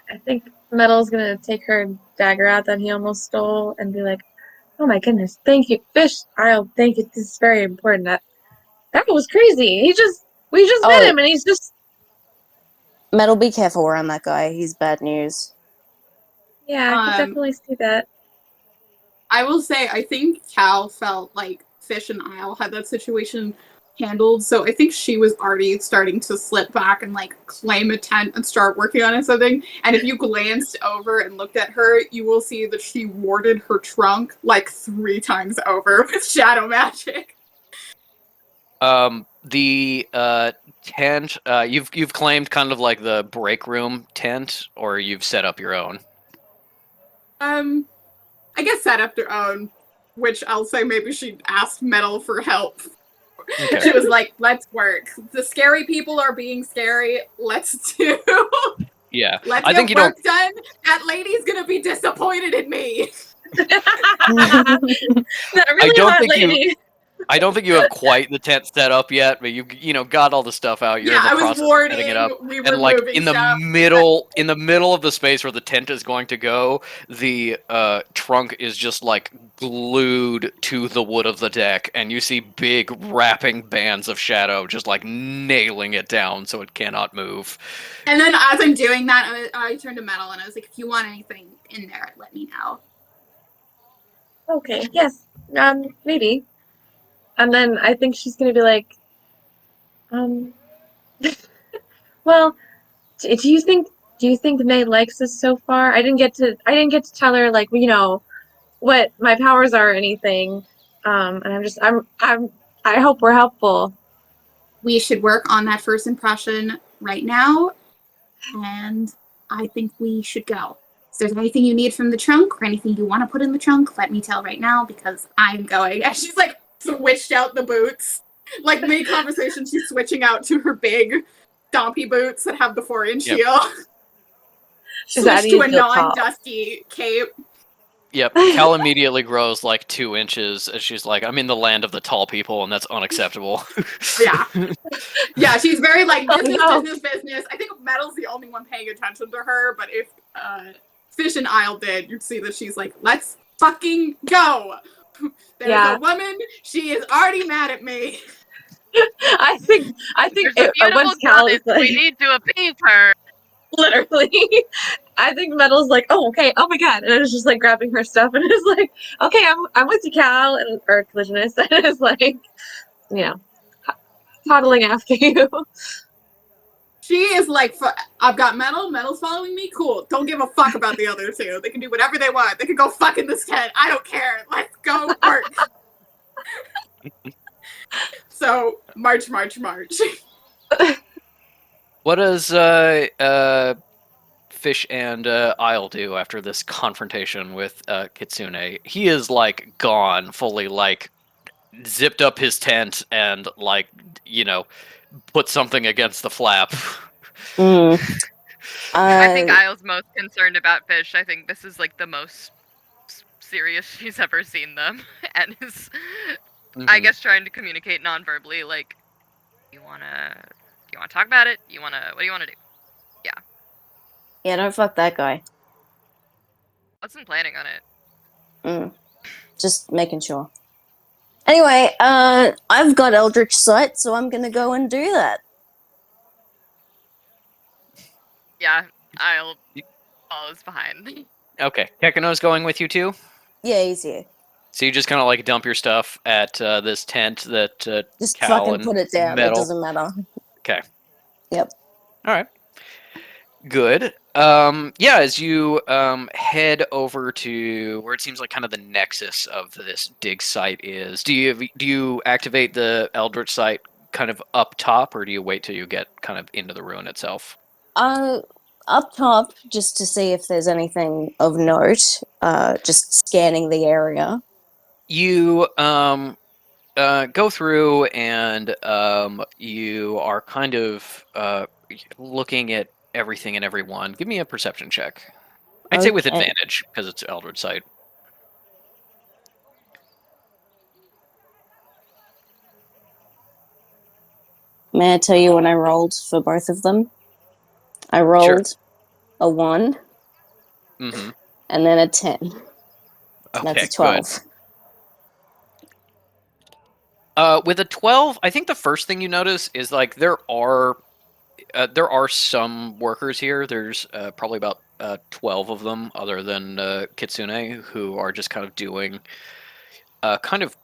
I think Metal's gonna take her dagger out that he almost stole and be like, "Oh my goodness, thank you, Fish. I'll thank you. This is very important. That was crazy. We just met Oh. him, and he's just Metal, be careful around that guy. He's bad news. yeah. I can definitely see that. I will say, I think Cal felt like Fish and Isle had that situation handled, so I think she was already starting to slip back and like claim a tent and start working on something. And if you glanced over and looked at her, you will see that she warded her trunk like 3 times over with shadow magic. The tent, you've claimed kind of like the break room tent, or you've set up your own. I guess set up their own, which I'll say maybe she asked Metal for help. Okay. She was like, let's work. The scary people are being scary. Let's do. Yeah, Let's I get think you work done. That lady's gonna be disappointed in me. That really don't hot think you- lady. I don't think you have quite the tent set up yet, but you know got all the stuff out. You're Yeah, in the I was process of warding. setting it up. We were And like moving in the stuff. middle of the space where the tent is going to go, the trunk is just like glued to the wood of the deck, and you see big wrapping bands of shadow just like nailing it down so it cannot move. And then as I'm doing that, I turned to Metal and I was like, if you want anything in there, let me know. Okay, yes, maybe. And then I think she's gonna be like, well, do you think May likes us so far? I didn't get to tell her like, you know, what my powers are or anything. And I hope we're helpful. We should work on that first impression right now, and I think we should go. If there's anything you need from the trunk or anything you want to put in the trunk, let me tell right now because I'm going. And she's like switched out the boots. Like mid conversation, she's switching out to her big stompy boots that have the 4-inch Yep. heel. She's Switch adding to a to the top. non-dusty cape. Yep, Cal immediately grows like 2 inches as she's like, I'm in the land of the tall people, and that's unacceptable. Yeah. Yeah, she's very like, Oh, business, no. business. I think Metal's the only one paying attention to her, but if Fish and Isle did, you'd see that she's like, let's fucking go. There's Yeah. a woman, she is already mad at me. I think There's a beautiful once Cal is goddess. like, We need to appease her. literally, I think Metal's like, oh, okay, oh my god, and it's just like grabbing her stuff, and it's like, okay, I'm with you, Cal, and or Collisionist, and it's like, you know, toddling after you. She is like, I've got Metal's following me, cool. Don't give a fuck about the other two. They can do whatever they want. They can go fuck in this tent. I don't care. Let's go work. So, march. What does Fish and Isle do after this confrontation with Kitsune? He is like gone, fully like zipped up his tent and like, you know, put something against the flap. Mm. I think Isle's most concerned about Fish. I think this is like the most serious she's ever seen them, and is, I guess, trying to communicate non-verbally. Like, do you wanna talk about it? What do you wanna do? Yeah, don't fuck that guy. Wasn't planning on it. Just making sure. Anyway, I've got Eldritch Sight, so I'm gonna go and do that. Yeah, Isle follows behind. Okay, Kekano's going with you too? Yeah, he's here. So you just kind of like dump your stuff at this tent that Just Cal fucking and put it down. It Metal. doesn't matter. Okay. Yep. All right. Good. Yeah, as you head over to where it seems like kind of the nexus of this dig site is, do you activate the Eldritch Sight kind of up top, or do you wait till you get kind of into the ruin itself? Up top, just to see if there's anything of note. Just scanning the area. You go through and you are kind of looking at everything and everyone. Give me a perception check. I'd say with Okay. advantage because it's Eldritch Sight. May I tell you when I rolled for both of them? I rolled a 1 Mm-hmm. and then a 10. Okay, That's a good. 12. With a 12, I think the first thing you notice is like there are some workers here. There's probably about 12 of them, other than Kitsune, who are just kind of doing kind of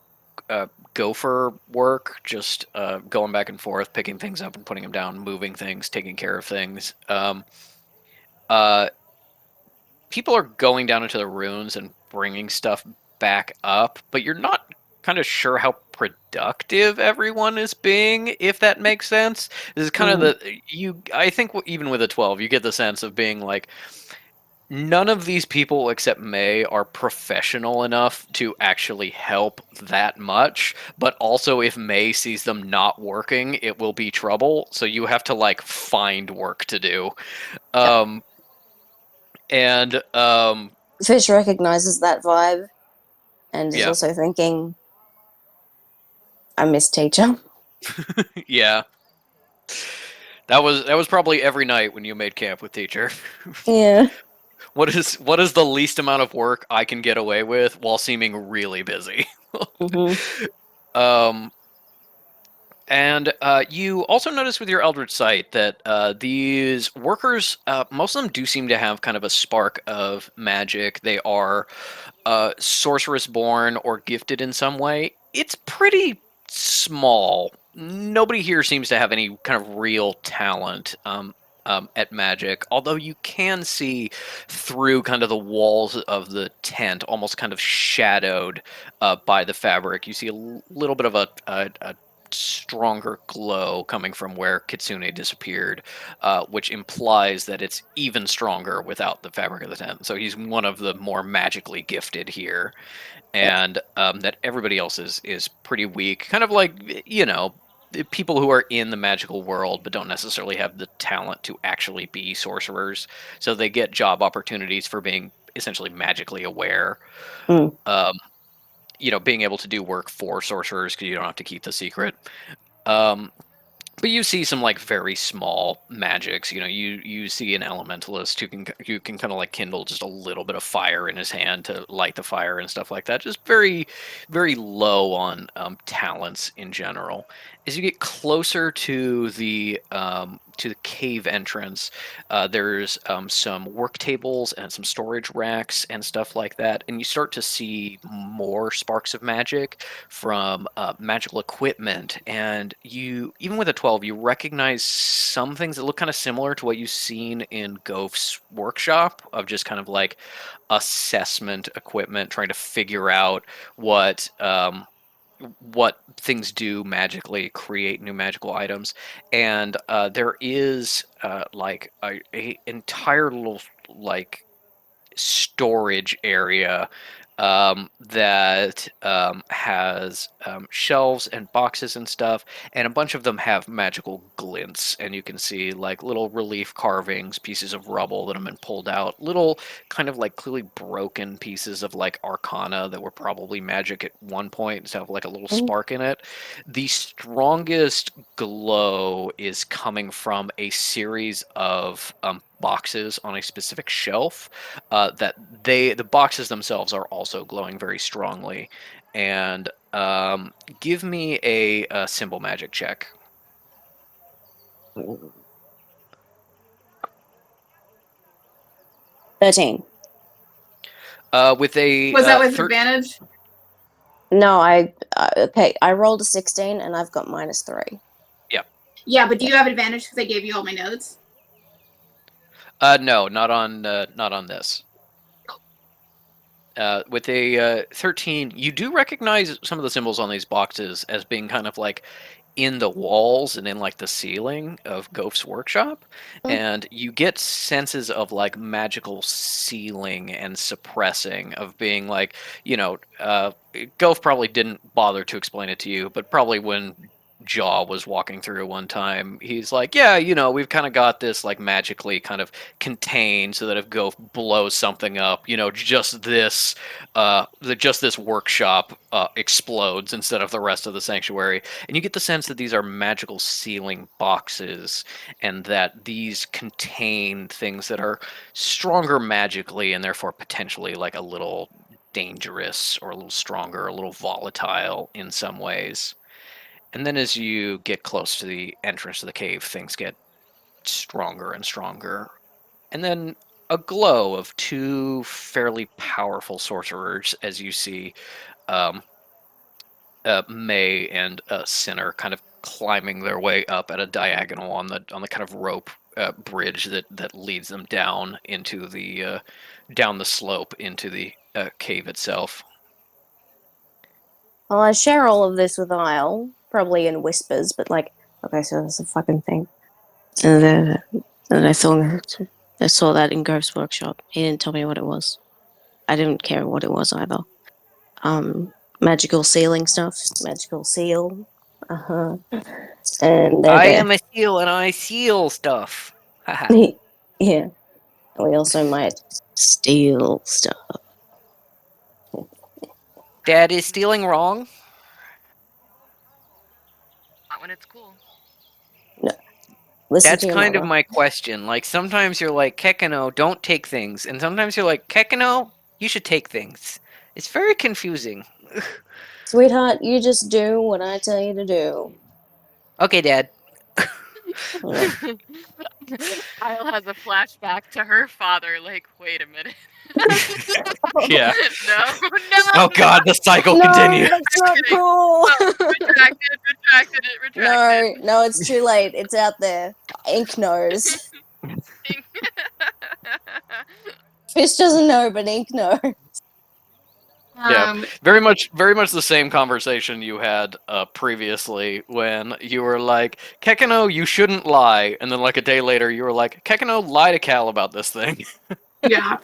gopher work, just going back and forth, picking things up and putting them down, moving things, taking care of things. People are going down into the ruins and bringing stuff back up, but you're not kind of sure how productive everyone is being, if that makes sense. This is kind of I think even with a 12, you get the sense of being like, none of these people except May are professional enough to actually help that much, but also if May sees them not working, it will be trouble, so you have to like find work to do. Fish recognizes that vibe and is Yeah. also thinking, I miss teacher. Yeah. That was probably every night when you made camp with teacher. Yeah. What is the least amount of work I can get away with while seeming really busy? And you also notice with your Eldritch Sight that these workers, most of them do seem to have kind of a spark of magic. They are sorceress born or gifted in some way. It's pretty small. Nobody here seems to have any kind of real talent at magic, although you can see through kind of the walls of the tent, almost kind of shadowed by the fabric. You see a little bit of a stronger glow coming from where Kitsune disappeared, which implies that it's even stronger without the fabric of the tent. So he's one of the more magically gifted here, and that everybody else is pretty weak. Kind of like, you know, people who are in the magical world but don't necessarily have the talent to actually be sorcerers. So they get job opportunities for being essentially magically aware. You know, being able to do work for sorcerers because you don't have to keep the secret. But you see some like very small magics. You know, you see an elementalist who can kind of like kindle just a little bit of fire in his hand to light the fire and stuff like that. Just very, very low on talents in general. As you get closer to the to the cave entrance, there's some work tables and some storage racks and stuff like that, and you start to see more sparks of magic from magical equipment. And you, even with a 12, you recognize some things that look kind of similar to what you've seen in Goph's workshop, of just kind of like assessment equipment, trying to figure out what things do magically, create new magical items. And there is like a entire little like storage area that has shelves and boxes and stuff, and a bunch of them have magical glints, and you can see like little relief carvings, pieces of rubble that have been pulled out, little kind of like clearly broken pieces of like arcana that were probably magic at one point, so have like a little spark in it. The strongest glow is coming from a series of boxes on a specific shelf that the boxes themselves are also glowing very strongly. And give me a symbol magic check. 13. With a Was that with advantage? No, okay. I rolled a 16 and I've got -3. Yeah, but do you have advantage because I gave you all my notes? No, not on this. With a 13, you do recognize some of the symbols on these boxes as being kind of like in the walls and in like the ceiling of Goph's workshop, and you get senses of like magical sealing and suppressing, of being like, Goph probably didn't bother to explain it to you, but probably when Jaw was walking through one time, he's like, yeah, we've kind of got this like magically kind of contained, so that if Goph blows something up, just this workshop explodes instead of the rest of the sanctuary. And you get the sense that these are magical sealing boxes, and that these contain things that are stronger magically, and therefore potentially like a little dangerous, or a little stronger, a little volatile in some ways. And then as you get close to the entrance to the cave, things get stronger and stronger. And then a glow of two fairly powerful sorcerers, as you see May and Sinner kind of climbing their way up at a diagonal on the kind of rope bridge that leads them down into the down the slope into the cave itself. Well, I share all of this with Isle, probably in whispers, but like, okay, so that's a fucking thing. And I saw that in Goph's workshop. He didn't tell me what it was. I didn't care what it was either. Magical sealing stuff. Magical seal. And I am a seal and I seal stuff. Yeah. We also might steal stuff. Dad, is stealing wrong? Not when it's cool. No. Listen That's to your kind mother. of my question. Like, sometimes you're like, Kekano, don't take things. And sometimes you're like, Kekano, you should take things. It's very confusing. Sweetheart, you just do what I tell you to do. Okay, Dad. Isle has a flashback to her father, like, wait a minute. Yeah. No. Oh god, the cycle continues. That's not cool. Retracted. No, it's too late. It's out there. Ink knows. Fish doesn't know, but Ink knows. Yeah, very much the same conversation you had previously, when you were like, Kekano, you shouldn't lie, and then like a day later you were like, Kekano, lie to Cal about this thing. Yeah.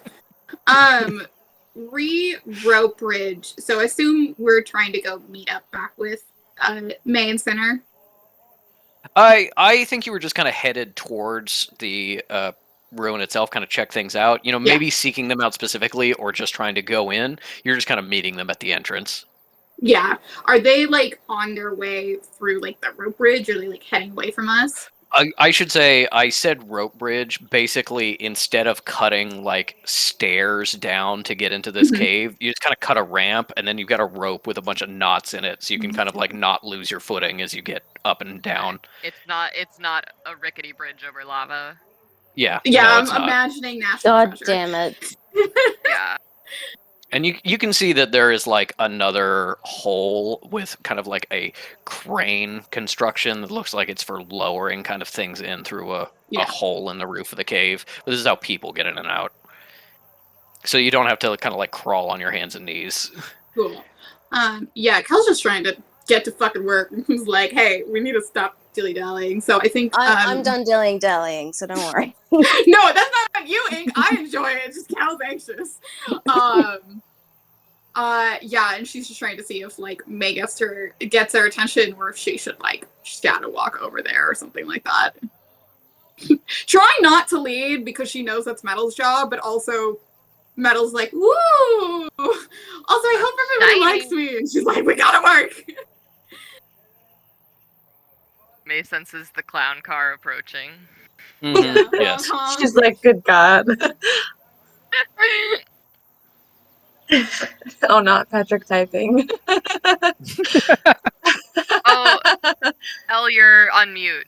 Rope bridge. So I assume we're trying to go meet up back with May and Sinner. I think you were just kind of headed towards the ruin itself, kind of check things out. Maybe seeking them out specifically, or just trying to go in. You're just kind of meeting them at the entrance. Yeah. Are they like on their way through like the rope bridge, or are they like heading away from us? I should say I said rope bridge. Basically, instead of cutting like stairs down to get into this Mhm. cave, you just kind of cut a ramp, and then you've got a rope with a bunch of knots in it, so you can kind of like not lose your footing as you get up and down. It's not a rickety bridge over lava. Yeah. Yeah, no, I'm it's not. imagining National God Treasure. damn it. Yeah. And you can see that there is like another hole with kind of like a crane construction that looks like it's for lowering kind of things in through a Yeah. hole in the roof of the cave. But this is how people get in and out. So you don't have to kind of like crawl on your hands and knees. Cool. Yeah, Kel's just trying to get to fucking work. He's like, hey, we need to stop dilly-dallying. So I think I'm done dilly-dallying, so don't worry. No, that's not about you, Ink. I enjoy it. It's just Cal's anxious. Yeah, and she's just trying to see if like May gets her attention, or if she should like shadow walk over there or something like that. Trying not to lead because she knows that's Metal's job, but also Metal's like, woo! Also, I hope everybody likes me. And she's like, we gotta work. May senses the clown car approaching. Mhm, yes. She's like, good God. Oh, not Patrick typing. Oh, Elle, you're on mute.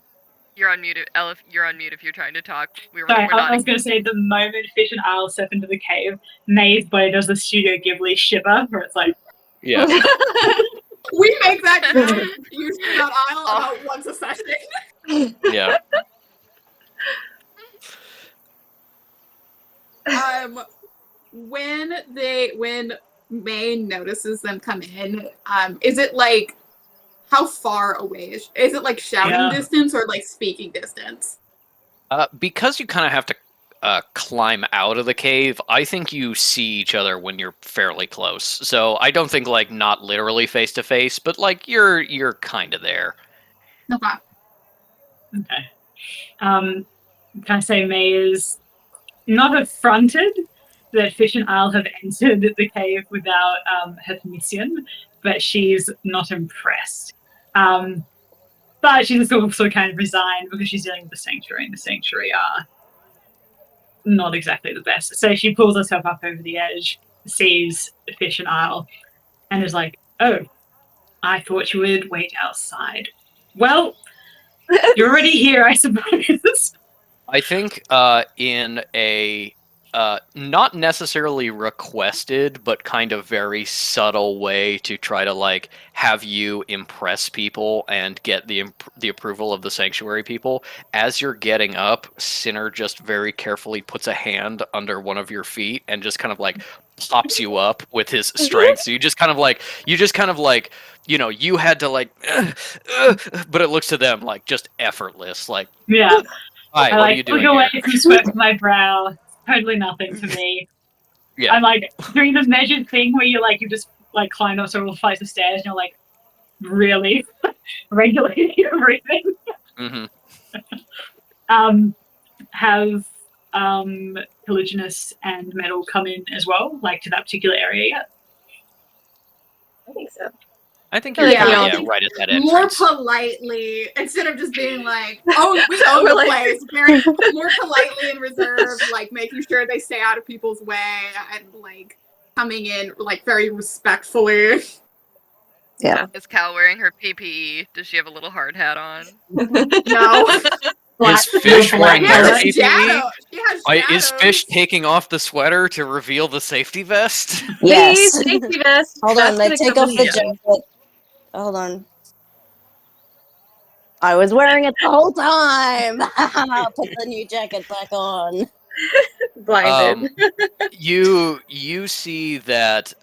You're on mute. Elle, you're on mute if you're trying to talk. We're Sorry, not. I was going to say the moment Fish and Isle step into the cave, May's body does the Studio Ghibli shiver, where it's like, Yeah. We make that joke usually about Isle about once a session. Yeah. When May notices them come in, is it like, how far away is it like shouting distance or like speaking distance? Because you kind of have to climb out of the cave, I think you see each other when you're fairly close. So I don't think like not literally face to face, but like you're kind of there. Okay. okay. Can I say May is not affronted that Fish and Isle have entered the cave without her permission, but she's not impressed. But she's also kind of resigned because she's dealing with the Sanctuary, and the Sanctuary are not exactly the best. So she pulls herself up over the edge, sees Fish and Isle, and is like, oh, I thought you would wait outside. Well, you're already here, I suppose. I think in a not necessarily requested, but kind of very subtle way to try to like have you impress people and get the approval of the Sanctuary people. As you're getting up, Sinner just very carefully puts a hand under one of your feet and just kind of like pops you up with his strength. So you just kind of like, you know, you had to like, but it looks to them like just effortless. Like, Yeah. hi, I what are like you doing look away here? from sweat from my brow. Totally nothing to me. Yeah. I'm like doing the measured thing where you just like climb up several flights of stairs and you're like really regulating your breathing. Mm-hmm. Have Polygonus and Metal come in as well, like to that particular area yet? I think so. I think you're Yeah, kinda, right at that More entrance. politely, instead of just being like, oh, we own the We're like- place. Very more politely and reserved, like making sure they stay out of people's way and like coming in like very respectfully. Yeah. Is Cal wearing her PPE? Does she have a little hard hat on? No. Is Fish wearing She her has PPE? shadow. She has Is shadows. Fish taking off the sweater to reveal the safety vest? Yes. Safety vest. Hold That's on, they gonna take come off in the handy. jacket. Hold on. I was wearing it the whole time. Put the new jacket back on. Blinded. You see that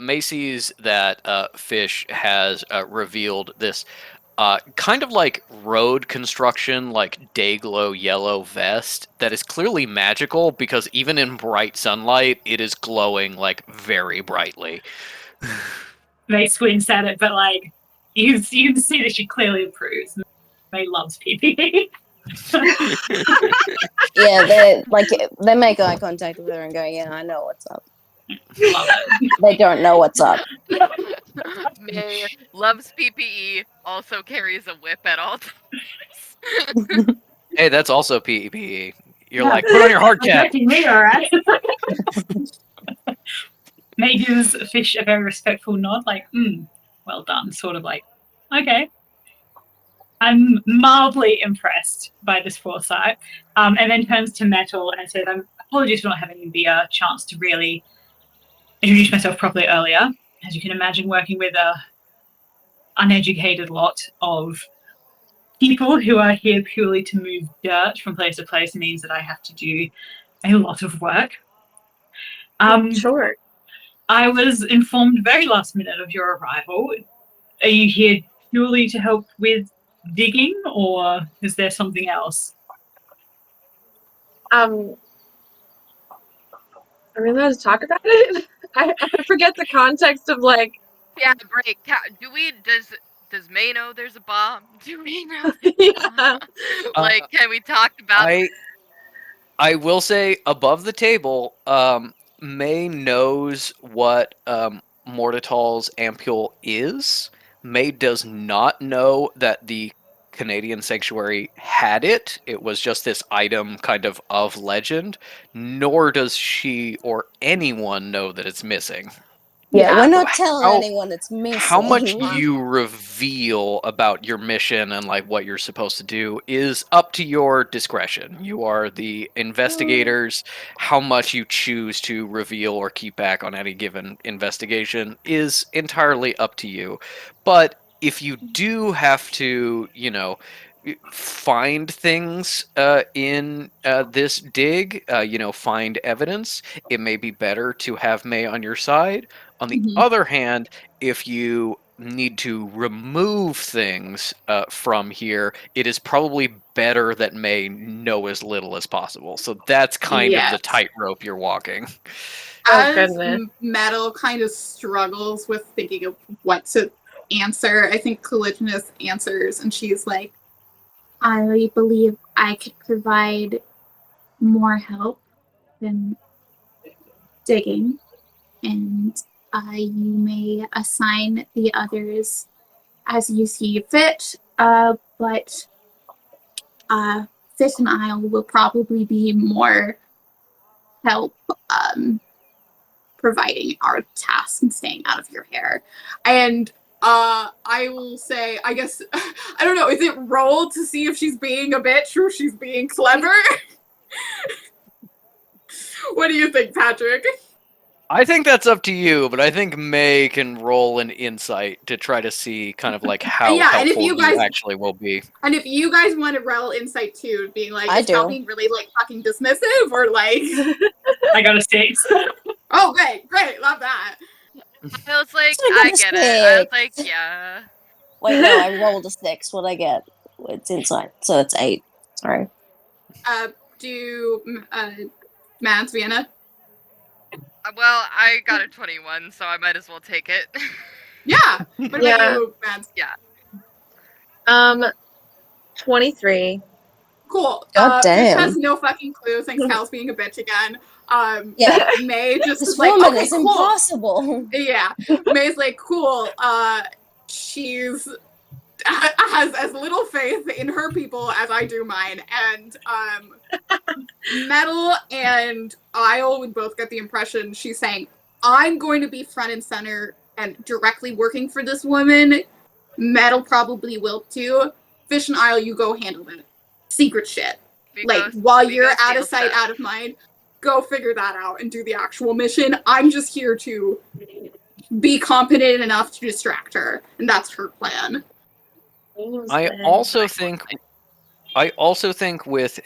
Macy's that Fish has revealed this kind of like road construction, like day glow yellow vest that is clearly magical because even in bright sunlight, it is glowing like very brightly. May squints at it, but like you can see that she clearly approves. May loves PPE. Yeah, they make eye contact with her and go, yeah, I know what's up. Love it. They don't know what's up. May loves PPE, also carries a whip at all times. Hey, that's also PEPE. You're Yeah. like, put on your hard cap. Protecting me, all right. May gives Fish a very respectful nod, like, well done, sort of like, okay. I'm mildly impressed by this foresight, and then turns to Metal and says, apologies for not having the chance to really introduce myself properly earlier. As you can imagine, working with a uneducated lot of people who are here purely to move dirt from place to place means that I have to do a lot of work. Sure. I was informed very last minute of your arrival. Are you here purely to help with digging, or is there something else? Are we allowed to talk about it? I forget the context of like. Yeah, break. Does May know there's a bomb? Do we know? Yeah. Like, can we talk about? I will say above the table, May knows what Mordital's ampule is. May does not know that the Canadian Sanctuary had it. It was just this item kind of legend. Nor does she or anyone know that it's missing. Yeah, Yeah. we're not telling anyone it's missing. How much you reveal about your mission and like what you're supposed to do is up to your discretion. You are the investigators. How much you choose to reveal or keep back on any given investigation is entirely up to you. But if you do have to, find things in this dig, find evidence, it may be better to have May on your side. On the other hand, if you need to remove things from here, it is probably better that May know as little as possible. So that's kind of the tightrope you're walking. As Metal kind of struggles with thinking of what to answer, I think Caligulus answers, and she's like, I believe I could provide more help than digging, and you may assign the others as you see fit, but Fish and Isle will probably be more help providing our tasks and staying out of your hair. And I will say, I guess, I don't know, is it rolled to see if she's being a bitch or she's being clever? What do you think, Patrick? I think that's up to you, but I think May can roll an insight to try to see kind of like how helpful you actually will be. And if you guys want to roll insight too, being like, is Cal really like fucking dismissive or like... I got a 6. Oh, great, love that. I was like, I get it. I was like, yeah. Wait, no, I rolled a 6. What'd I get? It's insight, so it's 8. Sorry. Mads, Vienna? Well, I got a 21, so I might as well take it. Yeah. What about you, Mads? Yeah. 23. Cool. God damn. Fish has no fucking clue, thanks Cal's being a bitch again. May just this like, woman okay, is cool. Impossible. Yeah. May's like, cool. She's has as little faith in her people as I do mine. And Metal and Isle would both get the impression she's saying, I'm going to be front and center and directly working for this woman. Metal probably will too. Fish and Isle, you go handle that secret shit. While you're out of sight, out of mind, go figure that out and do the actual mission. I'm just here to be competent enough to distract her, and that's her plan. I also think with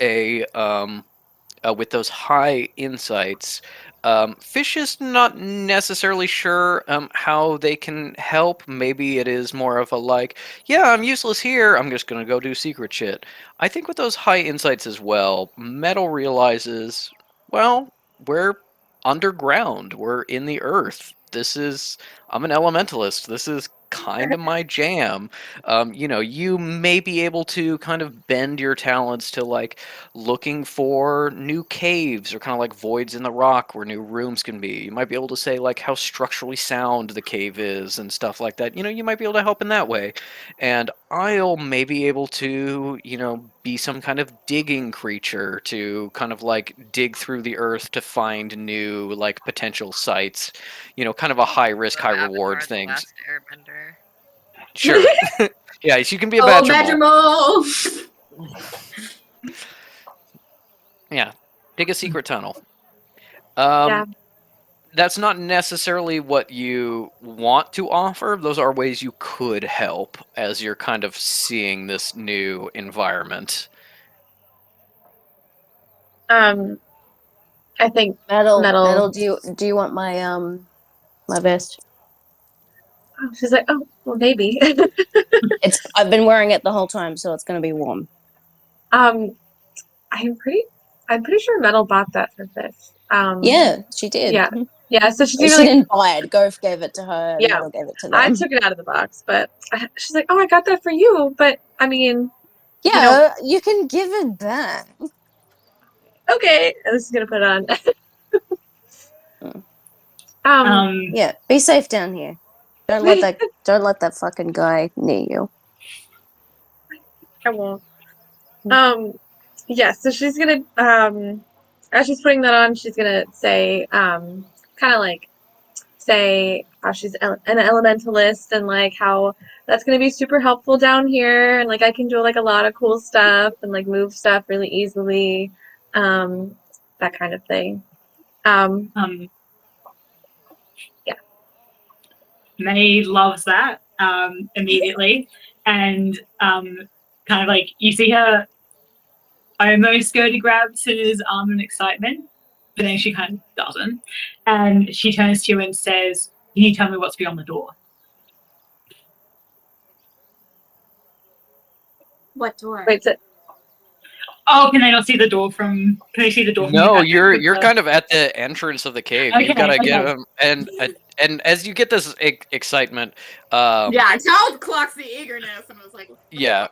with those high insights, Fish is not necessarily sure how they can help. Maybe it is more of a like, yeah, I'm useless here, I'm just gonna go do secret shit. I think with those high insights as well, Metal realizes, well, we're underground, we're in the earth. I'm an elementalist. This is kind of my jam. You may be able to kind of bend your talents to like looking for new caves or kind of like voids in the rock where new rooms can be. You might be able to say like how structurally sound the cave is and stuff like that. You might be able to help in that way. And I'll maybe able to, be some kind of digging creature to kind of like dig through the earth to find new like potential sites. Kind of a high risk, high reward Avatar: The things. Last Airbender. Sure. Yeah, you can be a Oh, badger mole. Badgermole! Yeah, dig a secret tunnel. Yeah. That's not necessarily what you want to offer. Those are ways you could help as you're kind of seeing this new environment. I think Metal, do you want my vest? oh, she's like, oh, well, maybe. I've been wearing it the whole time, so it's gonna be warm. I'm pretty sure Metal bought that for Fish. Yeah, she did. Yeah. Yeah, so she's She gonna, like, didn't buy it. Garth gave it to her, and Yeah. Metal gave it to them. I took it out of the box, but she's like, oh, I got that for you. But I mean, yeah, you can give it back. okay, I'm just gonna put it on. Yeah, be safe down here. Don't let that fucking guy near you. I won't. Yeah, so she's gonna as she's putting that on, she's gonna say kind of like say how she's an elementalist and like how that's gonna be super helpful down here, and like I can do like a lot of cool stuff and like move stuff really easily, that kind of thing. Yeah. May loves that immediately, and kind of like you see her almost go to grab Cinna's arm in excitement, but then she kind of doesn't, and she turns to you and says, "Can you tell me what's beyond the door?" What door? Wait, so Oh, can they not see the door from? Can they see the door? From No, the back? you're kind of at the entrance of the cave. Okay, You've got to okay. get them, and as you get this excitement, Yeah, Tal clocks the eagerness and was like, yeah,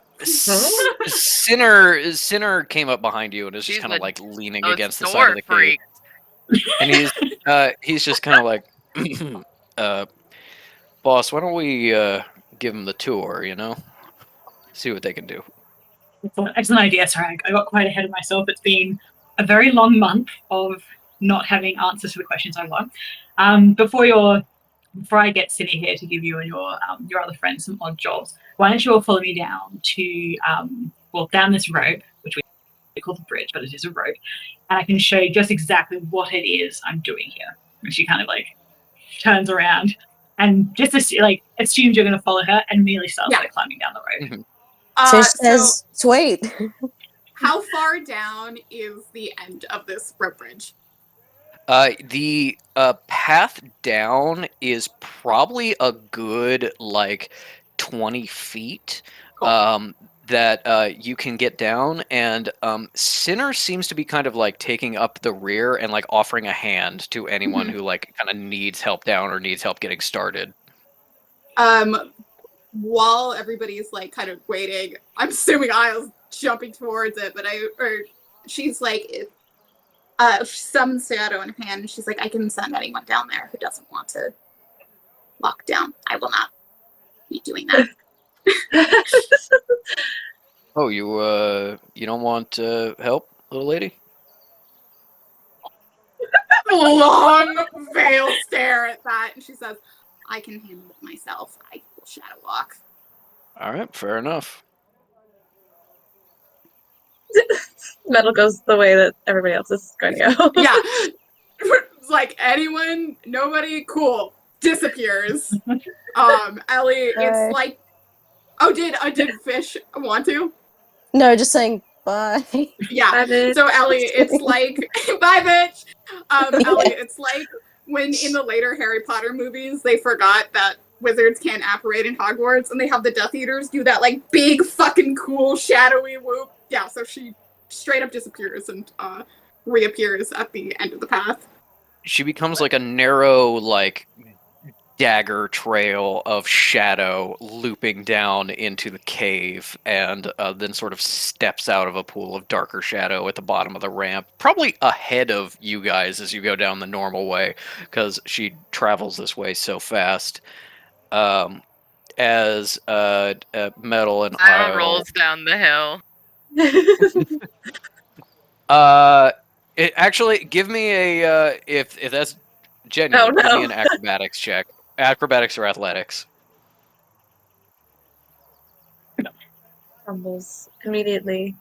Sinner came up behind you and is just She's kind of a- like leaning Oh, against the it's side of door the cave, freak. and he's just kind of like, boss, why don't we give him the tour? See what they can do. Excellent idea. Sorry, I got quite ahead of myself. It's been a very long month of not having answers to the questions I want. Before I get Cindy here to give you and your other friends some odd jobs, why don't you all follow me down to down this rope, which we call the bridge, but it is a rope, and I can show you just exactly what it is I'm doing here. And she kind of like turns around and just assumes you're going to follow her and immediately starts like climbing down the rope. Mhm. Tish says, "Sweet." how far down is the end of this rope bridge? The path down is probably a good 20 feet. Cool. That you can get down, and Sinner seems to be kind of like taking up the rear and like offering a hand to anyone who like kind of needs help down or needs help getting started. While everybody's like kind of waiting, I'm assuming Isle's jumping towards it, but she's like, summons Shadow in her hand, and she's like, I can send anyone down there who doesn't want to lock down. I will not be doing that. Oh, you don't want help, little lady? Long veiled stare at that, and she says, I can handle it myself. I will shadow walk. All right, fair enough. Metal goes the way that everybody else is going to go. Yeah. It's like anyone, nobody, cool. Disappears. Ellie, it's like, did Fish want to? No, just saying bye. Yeah. Bye, So Ellie, it's like, bye bitch. Ellie, it's like when in the later Harry Potter movies, they forgot that wizards can't apparate in Hogwarts, and they have the Death Eaters do that like big fucking cool shadowy whoop. Yeah, so she straight up disappears and reappears at the end of the path. She becomes like a narrow, like dagger trail of shadow looping down into the cave, and then sort of steps out of a pool of darker shadow at the bottom of the ramp, probably ahead of you guys as you go down the normal way, because she travels this way so fast. As Metal and Isle Isle rolls down the hill. Actually, give me a if that's genuine, Oh, give me no. an acrobatics check. Acrobatics or athletics. Crumbles immediately.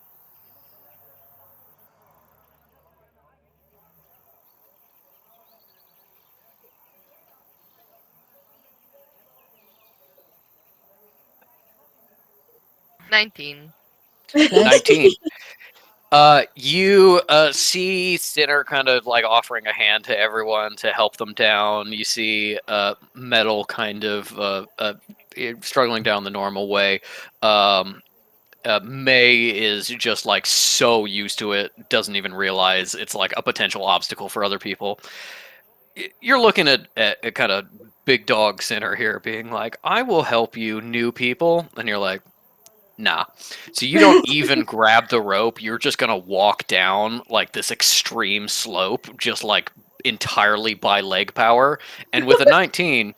$19. 19. You see Sinner kind of like offering a hand to everyone to help them down. You see Metal kind of struggling down the normal way. May is just like so used to it, doesn't even realize it's like a potential obstacle for other people. You're looking at kind of big dog Sinner here being like, I will help you, new people. And you're like, nah. So you don't even grab the rope. You're just going to walk down like this extreme slope, just like entirely by leg power. And with a 19,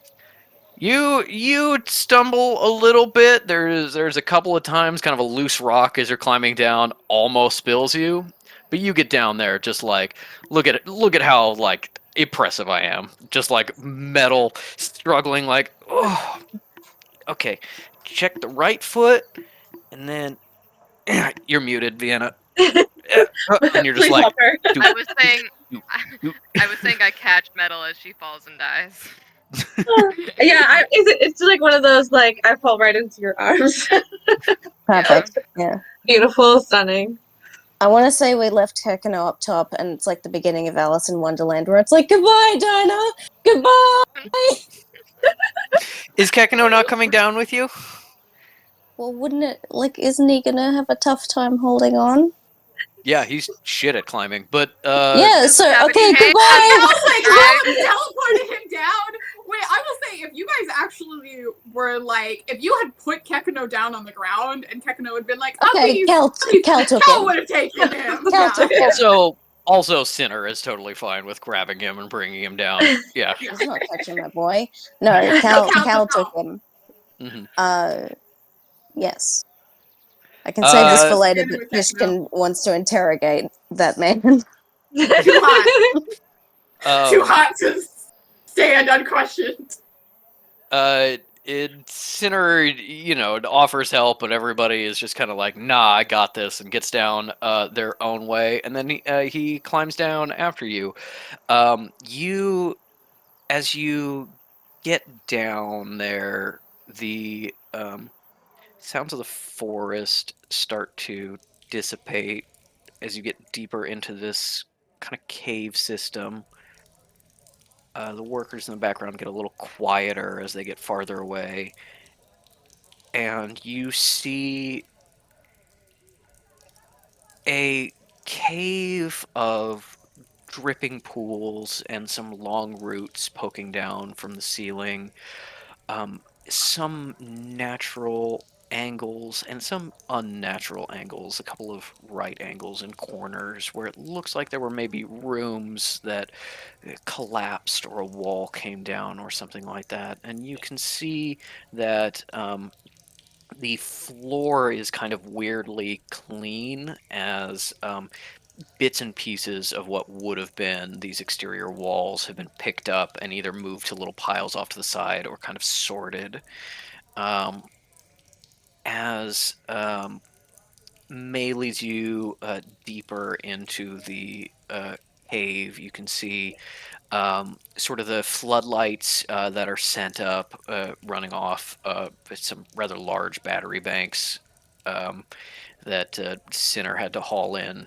you stumble a little bit. There's a couple of times kind of a loose rock as you're climbing down almost spills you. But you get down there just like look at how like impressive I am. Just like Metal struggling like, oh, okay. Check the right foot and then you're muted, Vienna. And you're just Please like, help her. I was saying, you- I was saying I catch Metal as she falls and dies. Yeah, it's like one of those like I fall right into your arms. Perfect. Yeah. Beautiful, stunning. I want to say we left Hekino up top, and it's like the beginning of Alice in Wonderland, where it's like, goodbye, Dinah! Goodbye! Is Kekino not coming down with you? Well, wouldn't it, like, isn't he gonna have a tough time holding on? Yeah, he's shit at climbing, but Yeah, so, have okay, any hands. goodbye! I was like, Guys. oh, teleported him down. Wait, I will say, if you guys actually were like, if you had put Kekino down on the ground and Kekino had been like, oh, Okay, please, Cal took Cal him. would have taken him. Cal took him. also Sinner is totally fine with grabbing him and bringing him down. Yeah. He's not touching my boy. No, Cal took him. Mm-hmm. Yes. I can save this for later, Standing but with Fishkin wants to interrogate that man. Too hot. Too Um, hot to stand unquestioned. Sinner, offers help, but everybody is just kind of like, nah, I got this, and gets down their own way, and then he climbs down after you. As you get down there, the sounds of the forest start to dissipate as you get deeper into this kind of cave system. The workers in the background get a little quieter as they get farther away. And you see a cave of dripping pools and some long roots poking down from the ceiling. Some natural angles and some unnatural angles, a couple of right angles and corners where it looks like there were maybe rooms that collapsed or a wall came down or something like that. And you can see that the floor is kind of weirdly clean as bits and pieces of what would have been these exterior walls have been picked up and either moved to little piles off to the side or kind of sorted. As May leads you deeper into the cave, you can see sort of the floodlights that are sent up, running off some rather large battery banks that Sinner had to haul in,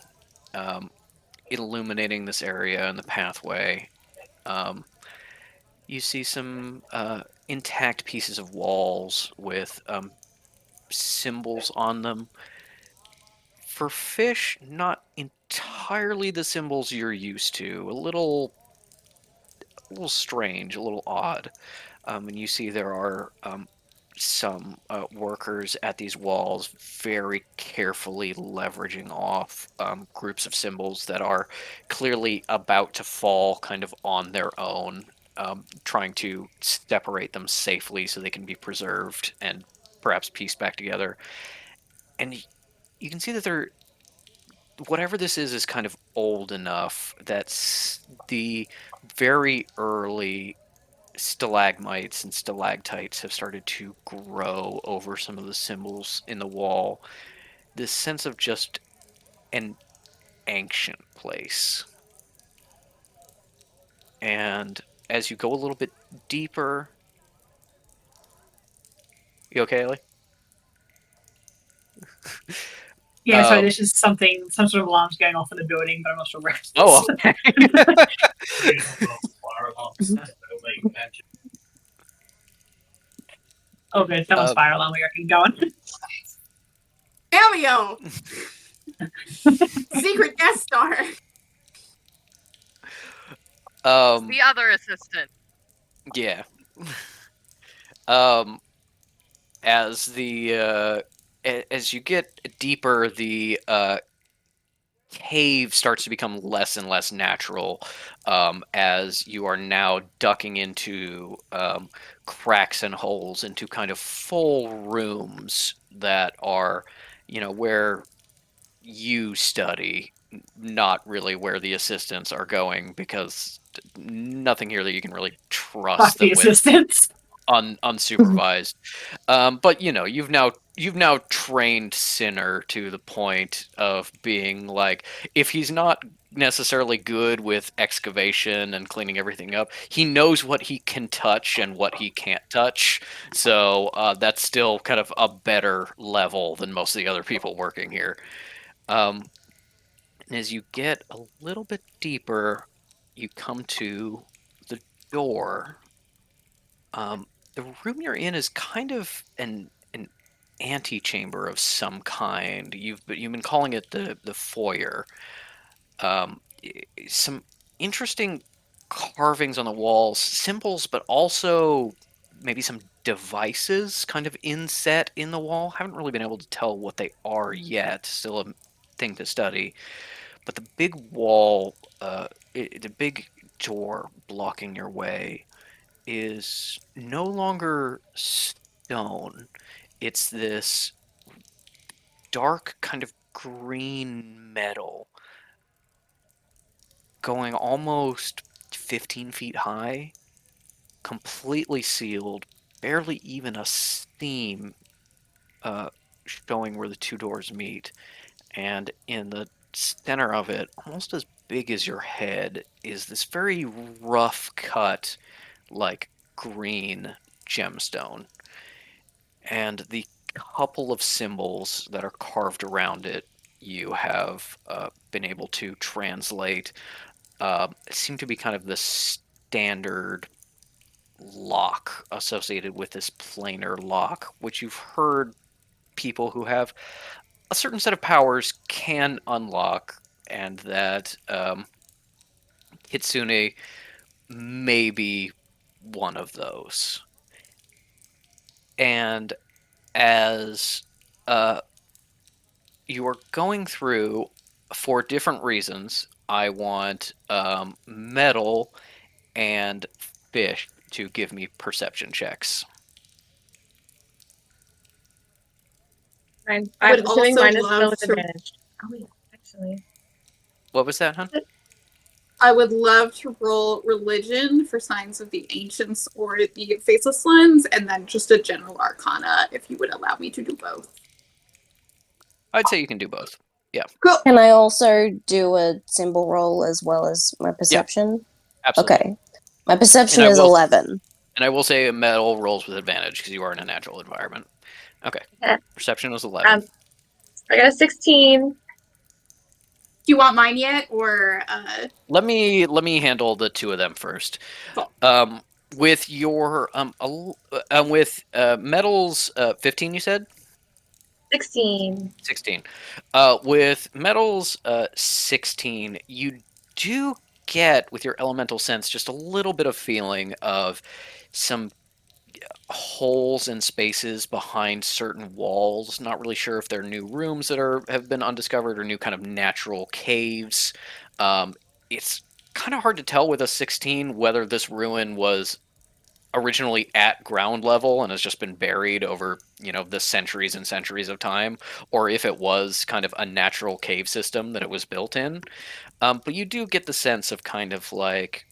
illuminating this area and the pathway. You see some intact pieces of walls with symbols on them. For fish, not entirely the symbols you're used to. A little little strange, a little odd. And you see there are some workers at these walls very carefully leveraging off groups of symbols that are clearly about to fall kind of on their own, trying to separate them safely so they can be preserved and perhaps pieced back together. And you can see that they're, whatever this is kind of old enough that the very early stalagmites and stalactites have started to grow over some of the symbols in the wall. This sense of just an ancient place. And as you go a little bit deeper... You okay, Ellie? Yeah, sorry, there's just some sort of alarm's going off in the building, but I'm not sure where it is. Oh, okay. Oh, good. Someone's fire alarm, we reckon. Go on. Cameo! Secret Death Star! The other assistant. Yeah. As the as you get deeper, the cave starts to become less and less natural, as you are now ducking into cracks and holes into kind of full rooms that are, where you study, not really where the assistants are going, because nothing here that you can really trust them the assistants. Unsupervised. But you've now trained Sinner to the point of being like, if he's not necessarily good with excavation and cleaning everything up, he knows what he can touch and what he can't touch. So that's still kind of a better level than most of the other people working here. And as you get a little bit deeper, you come to the door. The room you're in is kind of an antechamber of some kind. You've been calling it the foyer. Some interesting carvings on the walls, symbols, but also maybe some devices kind of inset in the wall. Haven't really been able to tell what they are yet. Still a thing to study. But the big wall, the big door blocking your way, is no longer stone. It's this dark kind of green metal going almost 15 feet high, completely sealed, barely even a seam showing where the two doors meet. And in the center of it, almost as big as your head, is this very rough cut, like green gemstone. And the couple of symbols that are carved around it, you have been able to translate, seem to be kind of the standard lock associated with this planar lock, which you've heard people who have a certain set of powers can unlock, and that Kitsune may be one of those. And as you are going through, for different reasons, I want Metal and Fish to give me perception checks. I'm would assuming also mine is love still with to- advantage. Oh yeah, actually. What was that, hon? I would love to roll religion for signs of the ancients or the faceless ones, and then just a general arcana if you would allow me to do both. I'd say you can do both. Yeah. Cool. Can I also do a symbol roll as well as my perception? Absolutely. Okay. My perception And I is will- 11. And I will say Metal rolls with advantage because you are in a natural environment. Okay. Yeah. Perception was 11. I got a 16. Do you want mine yet, or Let me handle the two of them first. Cool. With your with Metal's 15, you said? 16. 16. With Metal's 16, you do get with your elemental sense just a little bit of feeling of some holes and spaces behind certain walls. Not really sure if they're new rooms that have been undiscovered or new kind of natural caves. It's kind of hard to tell with a 16 whether this ruin was originally at ground level and has just been buried over, the centuries and centuries of time, or if it was kind of a natural cave system that it was built in. But you do get the sense of kind of like,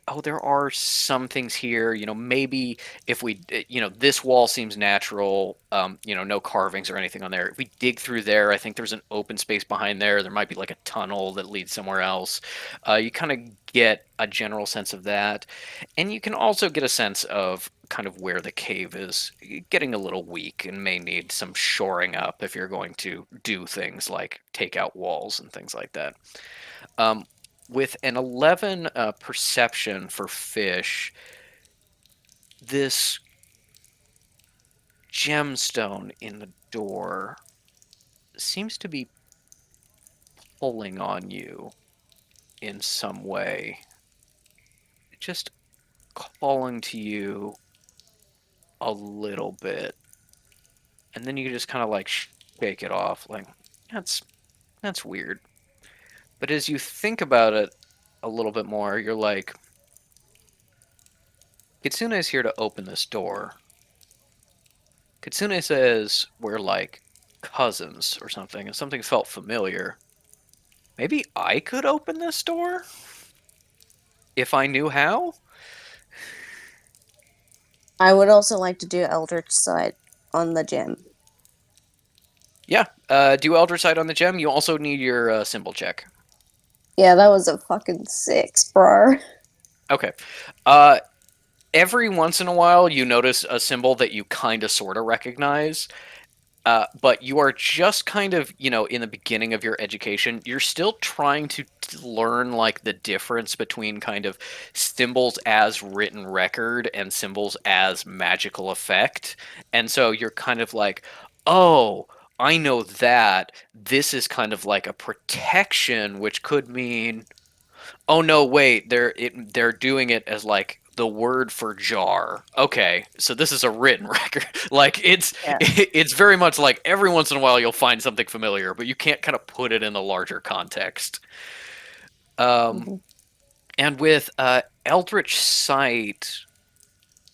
oh, there are some things here, maybe if we, this wall seems natural, no carvings or anything on there. If we dig through there, I think there's an open space behind there. There might be like a tunnel that leads somewhere else. You kind of get a general sense of that. And you can also get a sense of kind of where the cave is getting a little weak and may need some shoring up if you're going to do things like take out walls and things like that. With an 11 perception for Fish, this gemstone in the door seems to be pulling on you in some way. Just calling to you a little bit. And then you just kind of like shake it off. Like, that's weird. But as you think about it a little bit more, you're like, Kitsune is here to open this door. Kitsune says we're like cousins or something, and something felt familiar. Maybe I could open this door? If I knew how? I would also like to do Eldritch Sight on the gem. Yeah, do Eldritch Sight on the gem. You also need your symbol check. Yeah, that was a fucking 6, bro. Okay. Every once in a while, you notice a symbol that you kind of sort of recognize, but you are just kind of, in the beginning of your education, you're still trying to learn, like, the difference between kind of symbols as written record and symbols as magical effect. And so you're kind of like, oh, I know that. This is kind of like a protection, which could mean, oh no, wait, they're doing it as like the word for jar. Okay, so this is a written record. Like it's very much like every once in a while you'll find something familiar, but you can't kind of put it in a larger context. And with Eldritch Sight,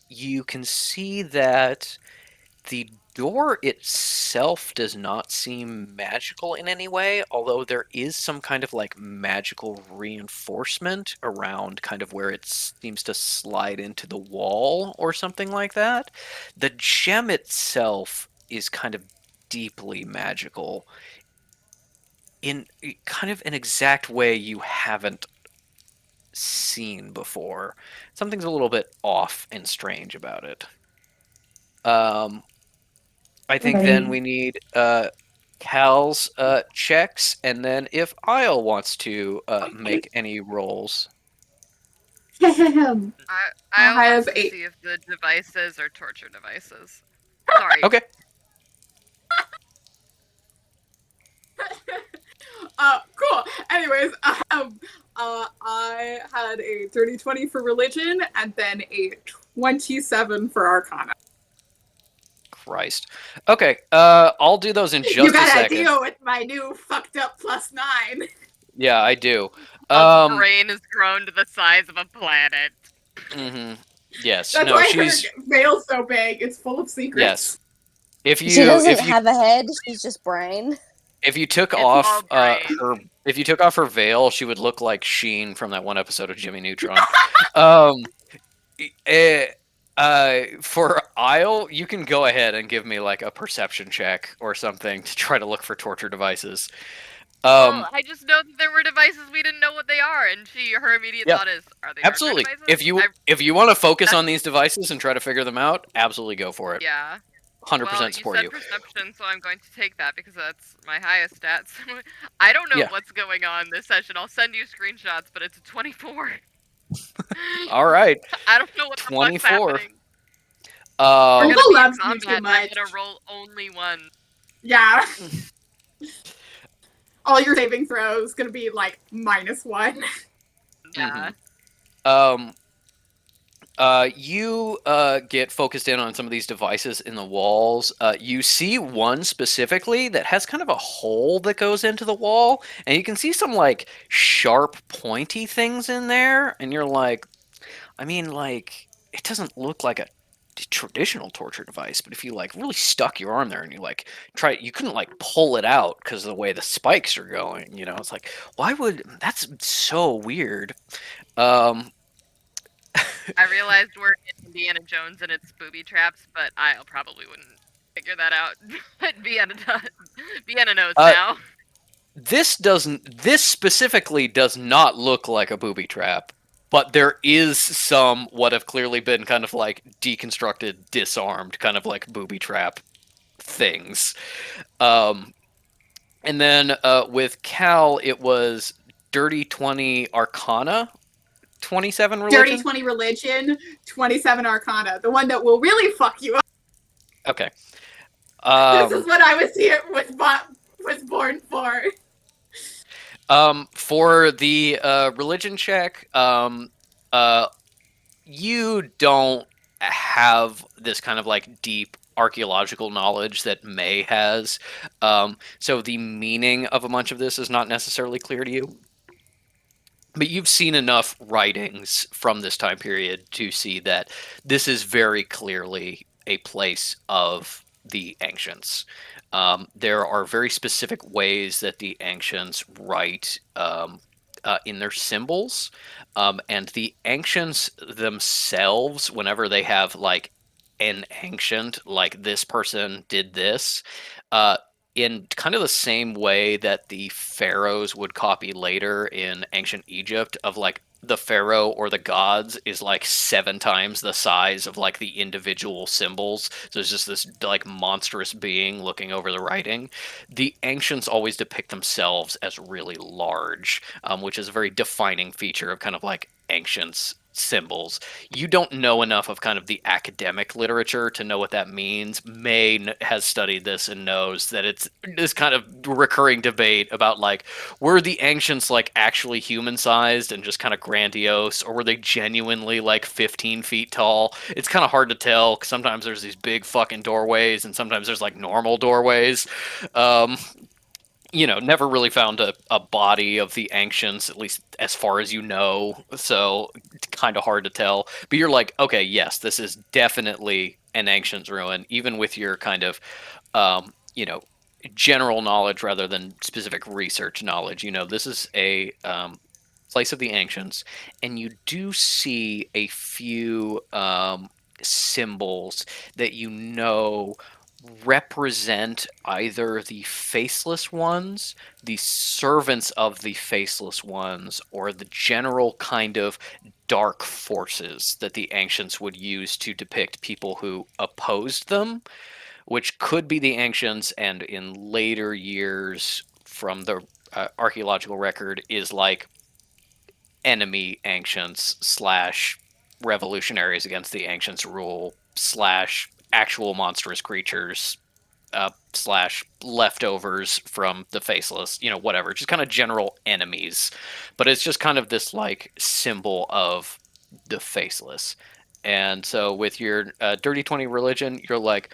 you can see that the door itself does not seem magical in any way, although there is some kind of like magical reinforcement around kind of where it seems to slide into the wall or something like that. The gem itself is kind of deeply magical in kind of an exact way you haven't seen before. Something's a little bit off and strange about it. I think then we need Cal's checks, and then if Isle wants to make any rolls. I have want to 8. see if the devices are torture devices. Sorry. Okay. Cool. Anyways, I had a 30-20 for religion and then a 27 for arcana. Christ. Okay, I'll do those in just You a gotta second. deal with my new fucked up +9. Yeah, I do. Her brain has grown to the size of a planet. Mm-hmm. Yes. That's no, why she's. her veil's so big. It's full of secrets. Yes. If you She doesn't have a head, she's just brain. if you took It's off all her veil, she would look like Sheen from that one episode of Jimmy Neutron. For Isle, you can go ahead and give me like a perception check or something to try to look for torture devices. Well, I just know that there were devices we didn't know what they are, and her immediate Yeah. thought is, are they Absolutely. torture devices? If you want to focus on these devices and try to figure them out, absolutely go for it. Yeah. 100% support you said perception, so I'm going to take that because that's my highest stats. I don't know Yeah. what's going on this session. I'll send you screenshots, but it's a 24. All right. I don't know what the fuck's 24. happening. Uncle We're gonna be in loves you combat, too and I'm much. gonna roll only one. Yeah. All your saving throws gonna be like -1. Yeah. You get focused in on some of these devices in the walls. You see one specifically that has kind of a hole that goes into the wall, and you can see some like sharp, pointy things in there. And you're like, I mean, like it doesn't look like a traditional torture device, but if you like really stuck your arm there and you like try, you couldn't like pull it out because of the way the spikes are going. You know, it's like, why would that's so weird. I realized we're in Indiana Jones and it's booby traps, but I probably wouldn't figure that out. But Vienna does. Vienna knows now. This specifically does not look like a booby trap, but there is some what have clearly been kind of like deconstructed, disarmed, kind of like booby trap things. And then with Cal, it was Dirty 20 Arcana, 27 Religion? Dirty 20 Religion, 27 Arcana. The one that will really fuck you up. Okay. This is what I was born for. For the religion check, you don't have this kind of like deep archaeological knowledge that May has. So the meaning of a bunch of this is not necessarily clear to you. But you've seen enough writings from this time period to see that this is very clearly a place of the ancients. There are very specific ways that the ancients write in their symbols, and the ancients themselves, whenever they have like an ancient, like this person did this, in kind of the same way that the pharaohs would copy later in ancient Egypt, of like the pharaoh or the gods is like 7 times the size of like the individual symbols. So it's just this like monstrous being looking over the writing. The ancients always depict themselves as really large, which is a very defining feature of kind of like ancients symbols. You don't know enough of kind of the academic literature to know what that means. May has studied this and knows that it's this kind of recurring debate about like, were the ancients like actually human sized and just kind of grandiose, or were they genuinely like 15 feet tall? It's kind of hard to tell, because sometimes there's these big fucking doorways and sometimes there's like normal doorways. You know, never really found a body of the ancients, at least as far as you know, so kind of hard to tell. But you're like, okay, yes, this is definitely an ancient's ruin, even with your kind of, you know, general knowledge rather than specific research knowledge. You know, this is a place of the ancients, and you do see a few symbols that you know represent either the faceless ones, the servants of the faceless ones, or the general kind of dark forces that the ancients would use to depict people who opposed them, which could be the ancients, and in later years from the archaeological record is like enemy ancients slash revolutionaries against the ancients' rule slash actual monstrous creatures slash leftovers from the faceless, you know, whatever, just kind of general enemies. But it's just kind of this like symbol of the faceless. And so with your Dirty 20 Religion, you're like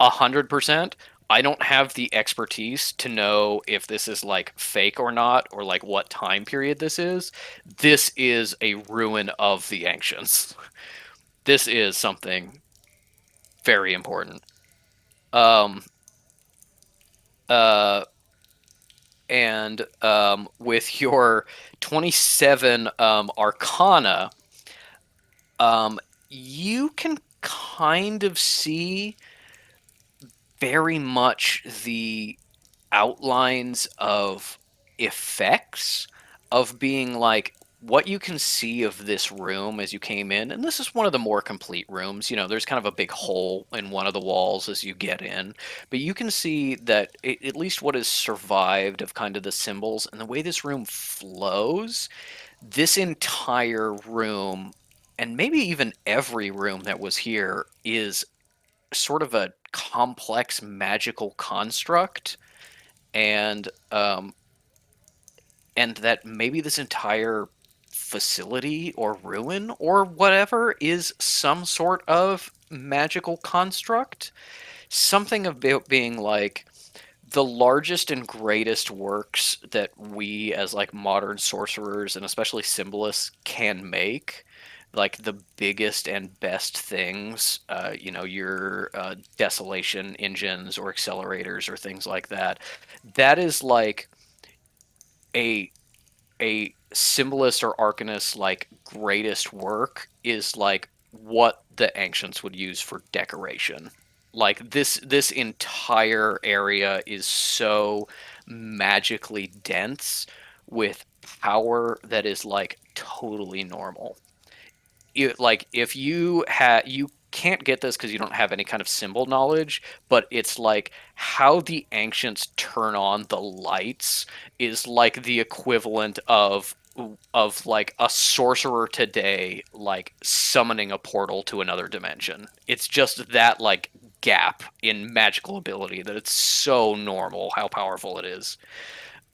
100%. I don't have the expertise to know if this is like fake or not, or like what time period this is. This is a ruin of the ancients. This is something very important. And with your 27 Arcana, you can kind of see very much the outlines of effects of being like what you can see of this room as you came in. And this is one of the more complete rooms. You know, there's kind of a big hole in one of the walls as you get in, but you can see that at least what has survived of kind of the symbols and the way this room flows. This entire room, and maybe even every room that was here, is sort of a complex magical construct, and that maybe this entire facility or ruin or whatever is some sort of magical construct. Something about being like the largest and greatest works that we as like modern sorcerers and especially symbolists can make, like the biggest and best things, your desolation engines or accelerators or things like that, that is like a symbolist or arcanist like greatest work is like what the ancients would use for decoration. Like this entire area is so magically dense with power that is like totally normal. Like if you can't get this because you don't have any kind of symbol knowledge, but it's like how the ancients turn on the lights is like the equivalent of like a sorcerer today like summoning a portal to another dimension. It's just that like gap in magical ability that it's so normal how powerful it is.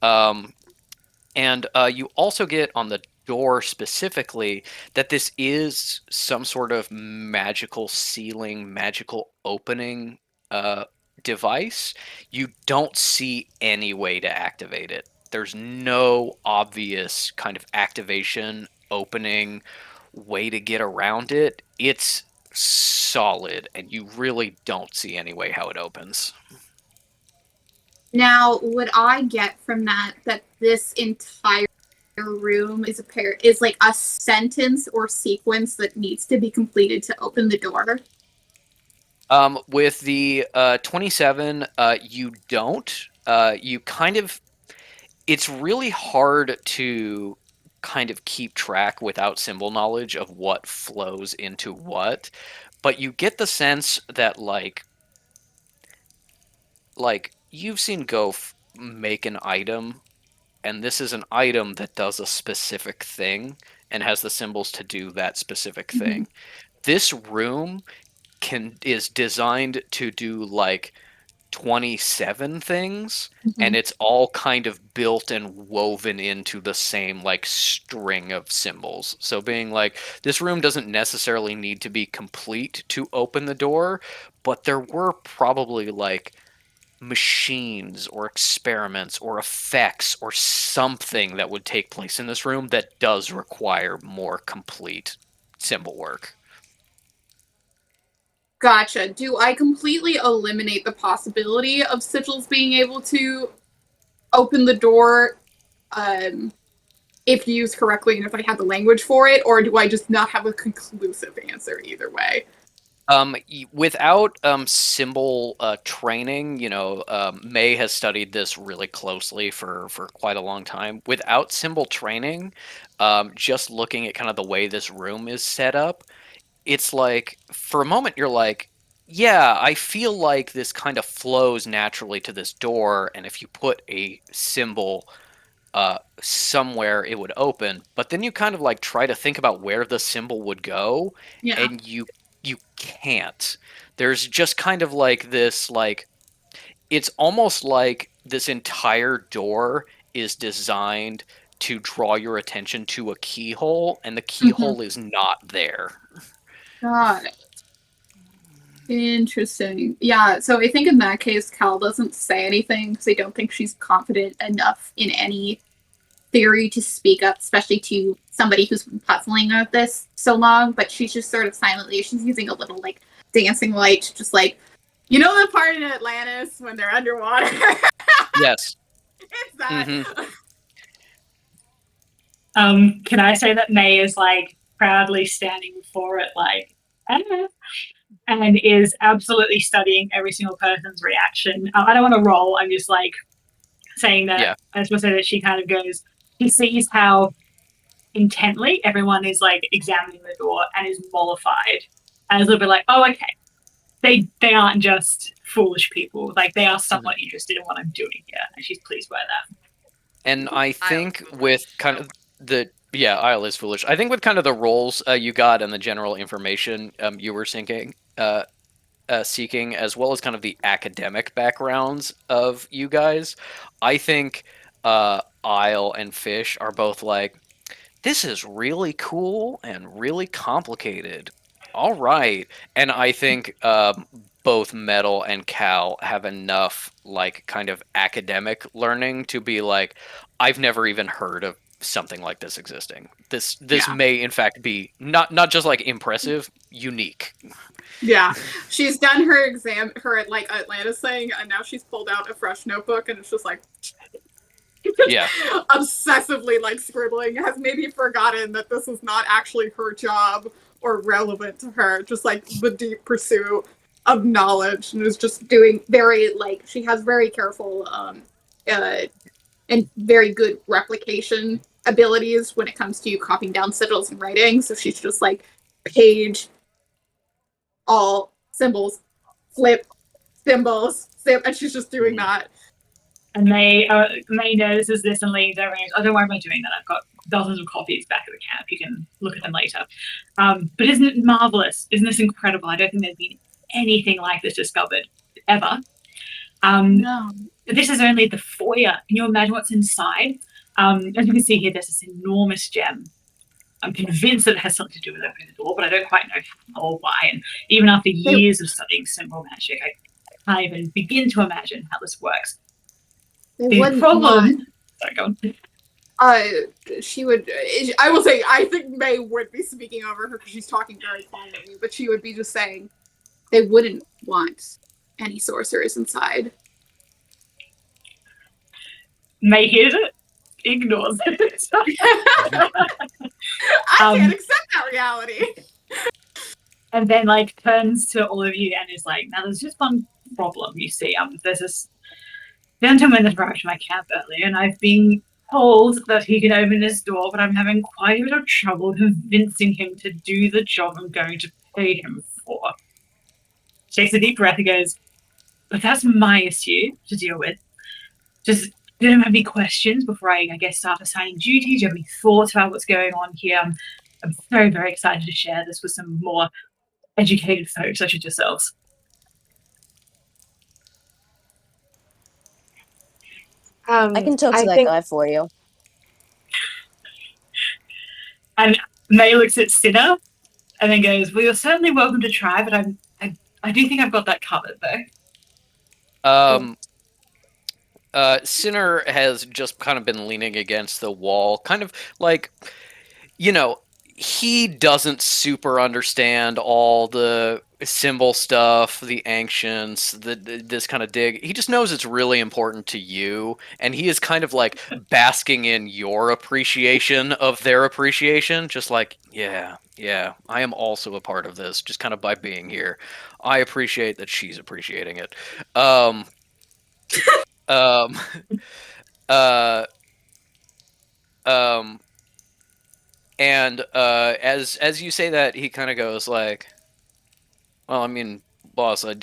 And you also get on the door specifically that this is some sort of magical sealing, magical opening device. You don't see any way to activate it. There's no obvious kind of activation, opening, way to get around it. It's solid, and you really don't see any way how it opens. Now, would I get from that this entire room is like a sentence or sequence that needs to be completed to open the door? With the 27, you don't. You kind of. It's really hard to kind of keep track without symbol knowledge of what flows into what, but you get the sense that like you've seen Goph make an item, and this is an item that does a specific thing and has the symbols to do that specific thing. This room is designed to do like 27 things, and it's all kind of built and woven into the same like string of symbols. So being like, this room doesn't necessarily need to be complete to open the door, but there were probably like machines or experiments or effects or something that would take place in this room that does require more complete symbol work. Gotcha. Do I completely eliminate the possibility of sigils being able to open the door if used correctly and if I have the language for it, or do I just not have a conclusive answer either way? Without symbol training, May has studied this really closely for quite a long time. Without symbol training, just looking at kind of the way this room is set up, it's like for a moment you're like, yeah, I feel like this kind of flows naturally to this door, and if you put a symbol somewhere it would open, but then you kind of like try to think about where the symbol would go, and you can't. There's just kind of like this, like it's almost like this entire door is designed to draw your attention to a keyhole, and the keyhole is not there. Got it. Interesting. Yeah, so I think in that case, Cal doesn't say anything because I don't think she's confident enough in any theory to speak up, especially to somebody who's been puzzling with this so long, but she's just sort of silently, she's using a little, like, dancing light, just like, you know the part in Atlantis when they're underwater? Yes. It's that. Can I say that May is, like, proudly standing before it, like, and is absolutely studying every single person's reaction. I don't want to roll. I'm just like saying that. I just want to say that she kind of goes. She sees how intently everyone is like examining the door and is mollified, and is a little bit like, "Oh, okay. They aren't just foolish people. Like they are somewhat interested in what I'm doing here." And she's pleased by that. And I think with kind of the Isle is foolish. I think with kind of the roles you got and the general information you were seeking, as well as kind of the academic backgrounds of you guys, I think Isle and Fish are both like, this is really cool and really complicated. All right. And I think both Metal and Cal have enough, like, kind of academic learning to be like, I've never even heard of something like this existing. This Yeah. may, in fact, be not just, like, impressive, unique. Yeah, she's done her exam, her like Atlantis thing, and now she's pulled out a fresh notebook, and it's just like, Yeah. obsessively like scribbling. Has maybe forgotten that this is not actually her job or relevant to her. Just like the deep pursuit of knowledge, and is just doing very like she has very careful and very good replication abilities when it comes to copying down sigils and writing. So she's just like page all symbols, flip, symbols, and she's just doing that. And May notices this and leans over and goes, "Oh, don't worry about doing that. I've got dozens of copies back at the camp. You can look at them later." But isn't it marvelous? Isn't this incredible? I don't think there's been anything like this discovered ever. No. This is only the foyer. Can you imagine what's inside? As you can see here, there's this enormous gem. I'm convinced that it has something to do with opening the door, but I don't quite know how or why. And even after years of studying symbol magic, I can't even begin to imagine how this works. The problem. Sorry, go on. She would. I will say. I think May would be speaking over her because she's talking very quietly, but she would be just saying they wouldn't want any sorcerers inside. May hears it, ignores it. I can't accept that reality. And then like turns to all of you and is like, "Now there's just one problem, you see. There's this gentleman that arrived to my camp earlier, and I've been told that he can open this door, but I'm having quite a bit of trouble convincing him to do the job I'm going to pay him for." She takes a deep breath and goes, "But that's my issue to deal with. Just do you have any questions before I guess, start assigning duties? Do you have any thoughts about what's going on here? I'm very, very excited to share this with some more educated folks such as yourselves." I can talk to that guy for you. And May looks at Cinna and then goes, "Well, you're certainly welcome to try, but I do think I've got that covered, though." Sinner has just kind of been leaning against the wall, kind of like, you know, he doesn't super understand all the symbol stuff, the ancients, this kind of dig. He just knows it's really important to you, and he is kind of like basking in your appreciation of their appreciation, just like, yeah, I am also a part of this, just kind of by being here. I appreciate that she's appreciating it. And as you say that, he kind of goes like, "Well, I mean, boss, I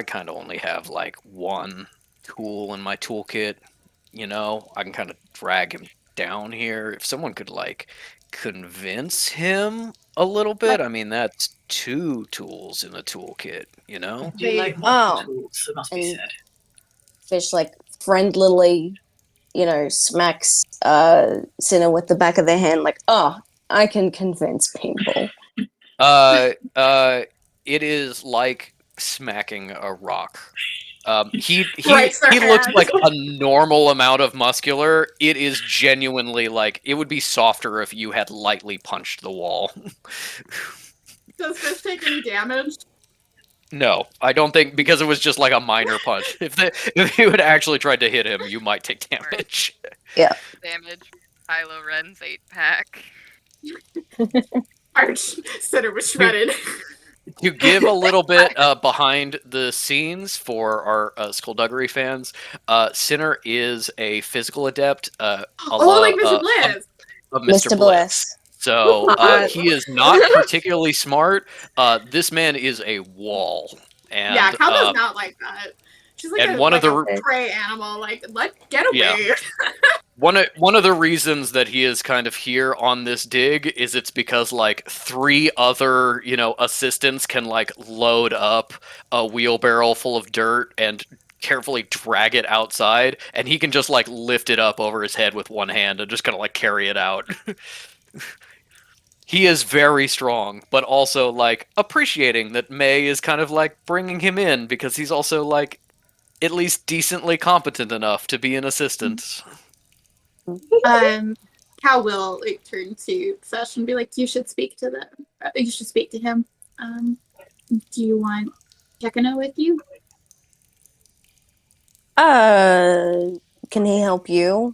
kind of only have like one tool in my toolkit, you know? I can kind of drag him down here. If someone could like convince him a little bit, I mean, that's 2 tools in the toolkit, you know?" Do you like more tools, it must be said. Fish like friendlily, smacks Cinna with the back of their hand, like, "Oh, I can convince people." It is like smacking a rock. He Breaks their looks hands. like a normal amount of muscular. It is genuinely like, it would be softer if you had lightly punched the wall. Does Fish take any damage? No, I don't think, because it was just like a minor punch. If you had actually tried to hit him, you might take damage. Yeah. Damage. Kylo Ren's 8-pack. Arch Cinna was shredded. To give a little bit behind the scenes for our Skullduggery fans, Sinner is a physical adept. Like Mr. Bliss. Of Mr. Bliss. So he is not particularly smart. This man is a wall. And, yeah, Cal does not like that. She's like a prey animal. Like, get away. Yeah. One of the reasons that he is kind of here on this dig is it's because like 3 other, assistants can like load up a wheelbarrow full of dirt and carefully drag it outside, and he can just like lift it up over his head with one hand and just kind of like carry it out. He is very strong, but also like appreciating that May is kind of like bringing him in because he's also like at least decently competent enough to be an assistant. Cal will like turn to Sesh and be like, "You should speak to them. You should speak to him. Do you want Kekano with you?" Can he help you?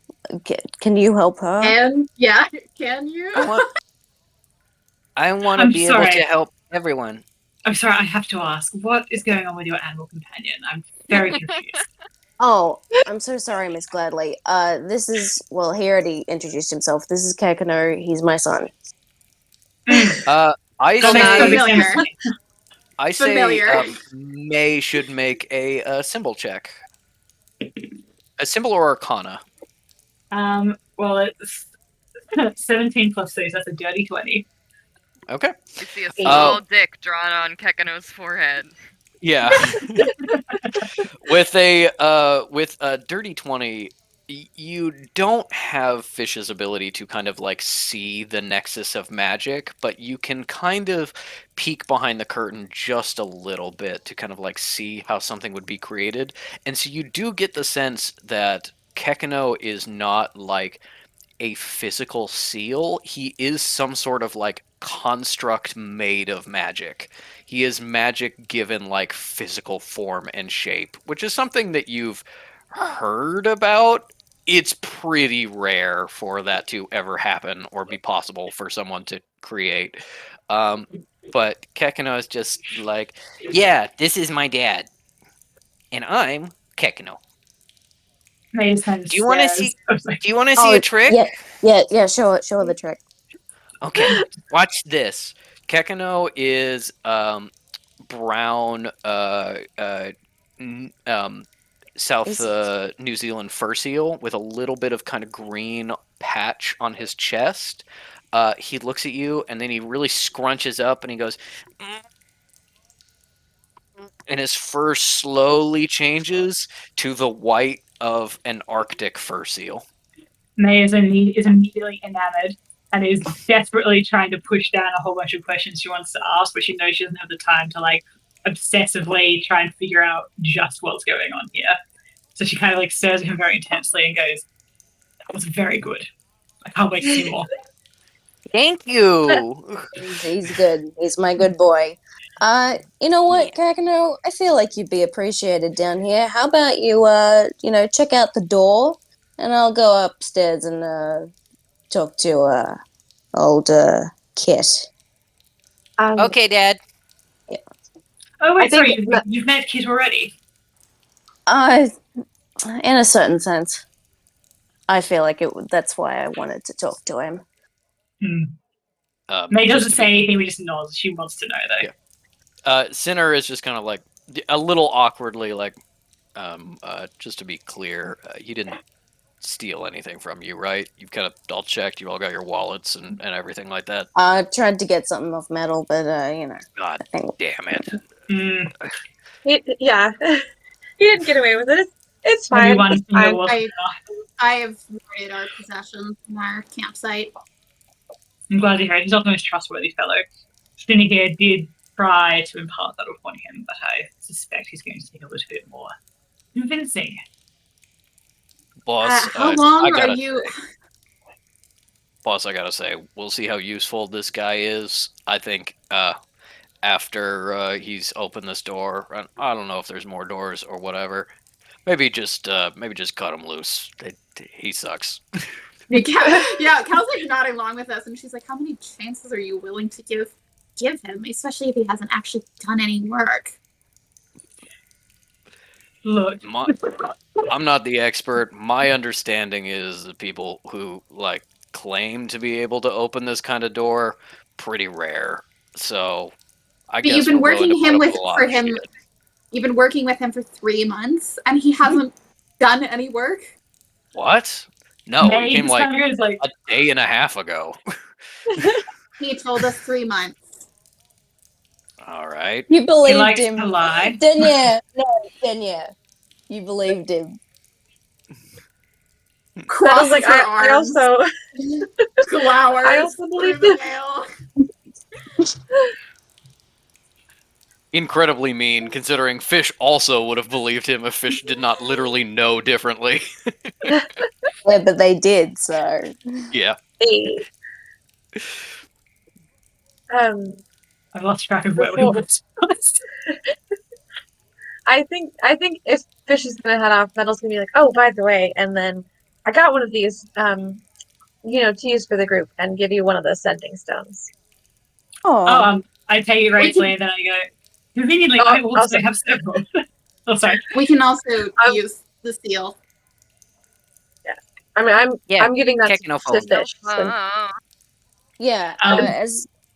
Can you help her? And yeah, can you? I want to I'm be able sorry. to help everyone. I'm sorry, I have to ask, what is going on with your animal companion? I'm very confused. Oh, I'm so sorry, Miss Gladly. This is, well, he already introduced himself. This is Kekano. He's my son. I That makes say, perfect sense to me. I say Familiar. May should make a symbol check. A symbol or arcana. Well, it's 17 plus 2, so that's a dirty 20. Okay. You see a small dick drawn on Kekano's forehead. Yeah. with a dirty 20, you don't have Fish's ability to kind of like see the nexus of magic, but you can kind of peek behind the curtain just a little bit to kind of like see how something would be created. And so you do get the sense that Kekano is not like a physical seal. He is some sort of like construct made of magic. He is magic given like physical form and shape, which is something that you've heard about. It's pretty rare for that to ever happen or be possible for someone to create. But Kekano is just like, Yeah, this is my dad. And I'm Kekano. May just kind of Do you want to stares. see? I was like, Do you want to see a trick? Yeah. Show the trick. Okay, watch this. Kekano is brown South New Zealand fur seal with a little bit of kind of green patch on his chest. He looks at you and then he really scrunches up and he goes, and his fur slowly changes to the white of an Arctic fur seal. May is immediately enamored and is desperately trying to push down a whole bunch of questions she wants to ask, but she knows she doesn't have the time to like obsessively try and figure out just what's going on here. So she kind of like stares at him very intensely and goes, "That was very good. I can't wait to see more." Thank you. He's good. He's my good boy. You know what, Kekano? I feel like you'd be appreciated down here. How about you, check out the door, and I'll go upstairs and talk to old Kit. Okay, Dad. Yeah. Oh wait, I sorry, think you've met Kit already. In a certain sense, I feel like that's why I wanted to talk to him. May doesn't say anything. We just nods. She wants to know though. Yeah. Sinner is just kind of like a little awkwardly like, just to be clear, he didn't steal anything from you, right? You've kind of all checked. You all got your wallets and everything like that. I tried to get something off metal, but God damn it. Yeah, he didn't get away with it. It's fine. Everyone It's fine. I have raided our possessions from our campsite. I'm glad to hear it. He's not the most trustworthy fellow. Stinny here did try to impart that upon him, but I suspect he's going to take a little bit more convincing. Boss, How long are you? Boss, I gotta say, we'll see how useful this guy is. I think after he's opened this door, I don't know if there's more doors or whatever. Maybe just cut him loose. He sucks. Yeah, Cal's like nodding along with us, and she's like, "How many chances are you willing to give him, especially if he hasn't actually done any work?" Look, I'm not the expert. My understanding is the people who like claim to be able to open this kind of door pretty rare. So I guess you've been we're willing working to him put up with a lot for of him. shit. You've been working with him for 3 months, and he hasn't done any work. What? No, May it came this like time is like a day and a half ago. He told us 3 months. All right. You he believed likes him. to lie. Then yeah. You believed him. I was like, Crosses her I arms, also glowers I also believe through the it. veil. Incredibly mean, considering Fish also would have believed him if Fish did not literally know differently. Yeah, but they did, so. Yeah. Hey. I've lost track of where we Before- were. to be honest. I think if Fish is gonna head off, Metal's gonna be like, oh, by the way, and then I got one of these, to use for the group and give you one of those sending stones. Oh, I take it rightfully, and then I go, conveniently, Oh, I also also- have several. Oh, sorry. We can also use the seal. I mean, Yeah, I'm giving that Kekino to phone. Fish. So, Oh. yeah. Um,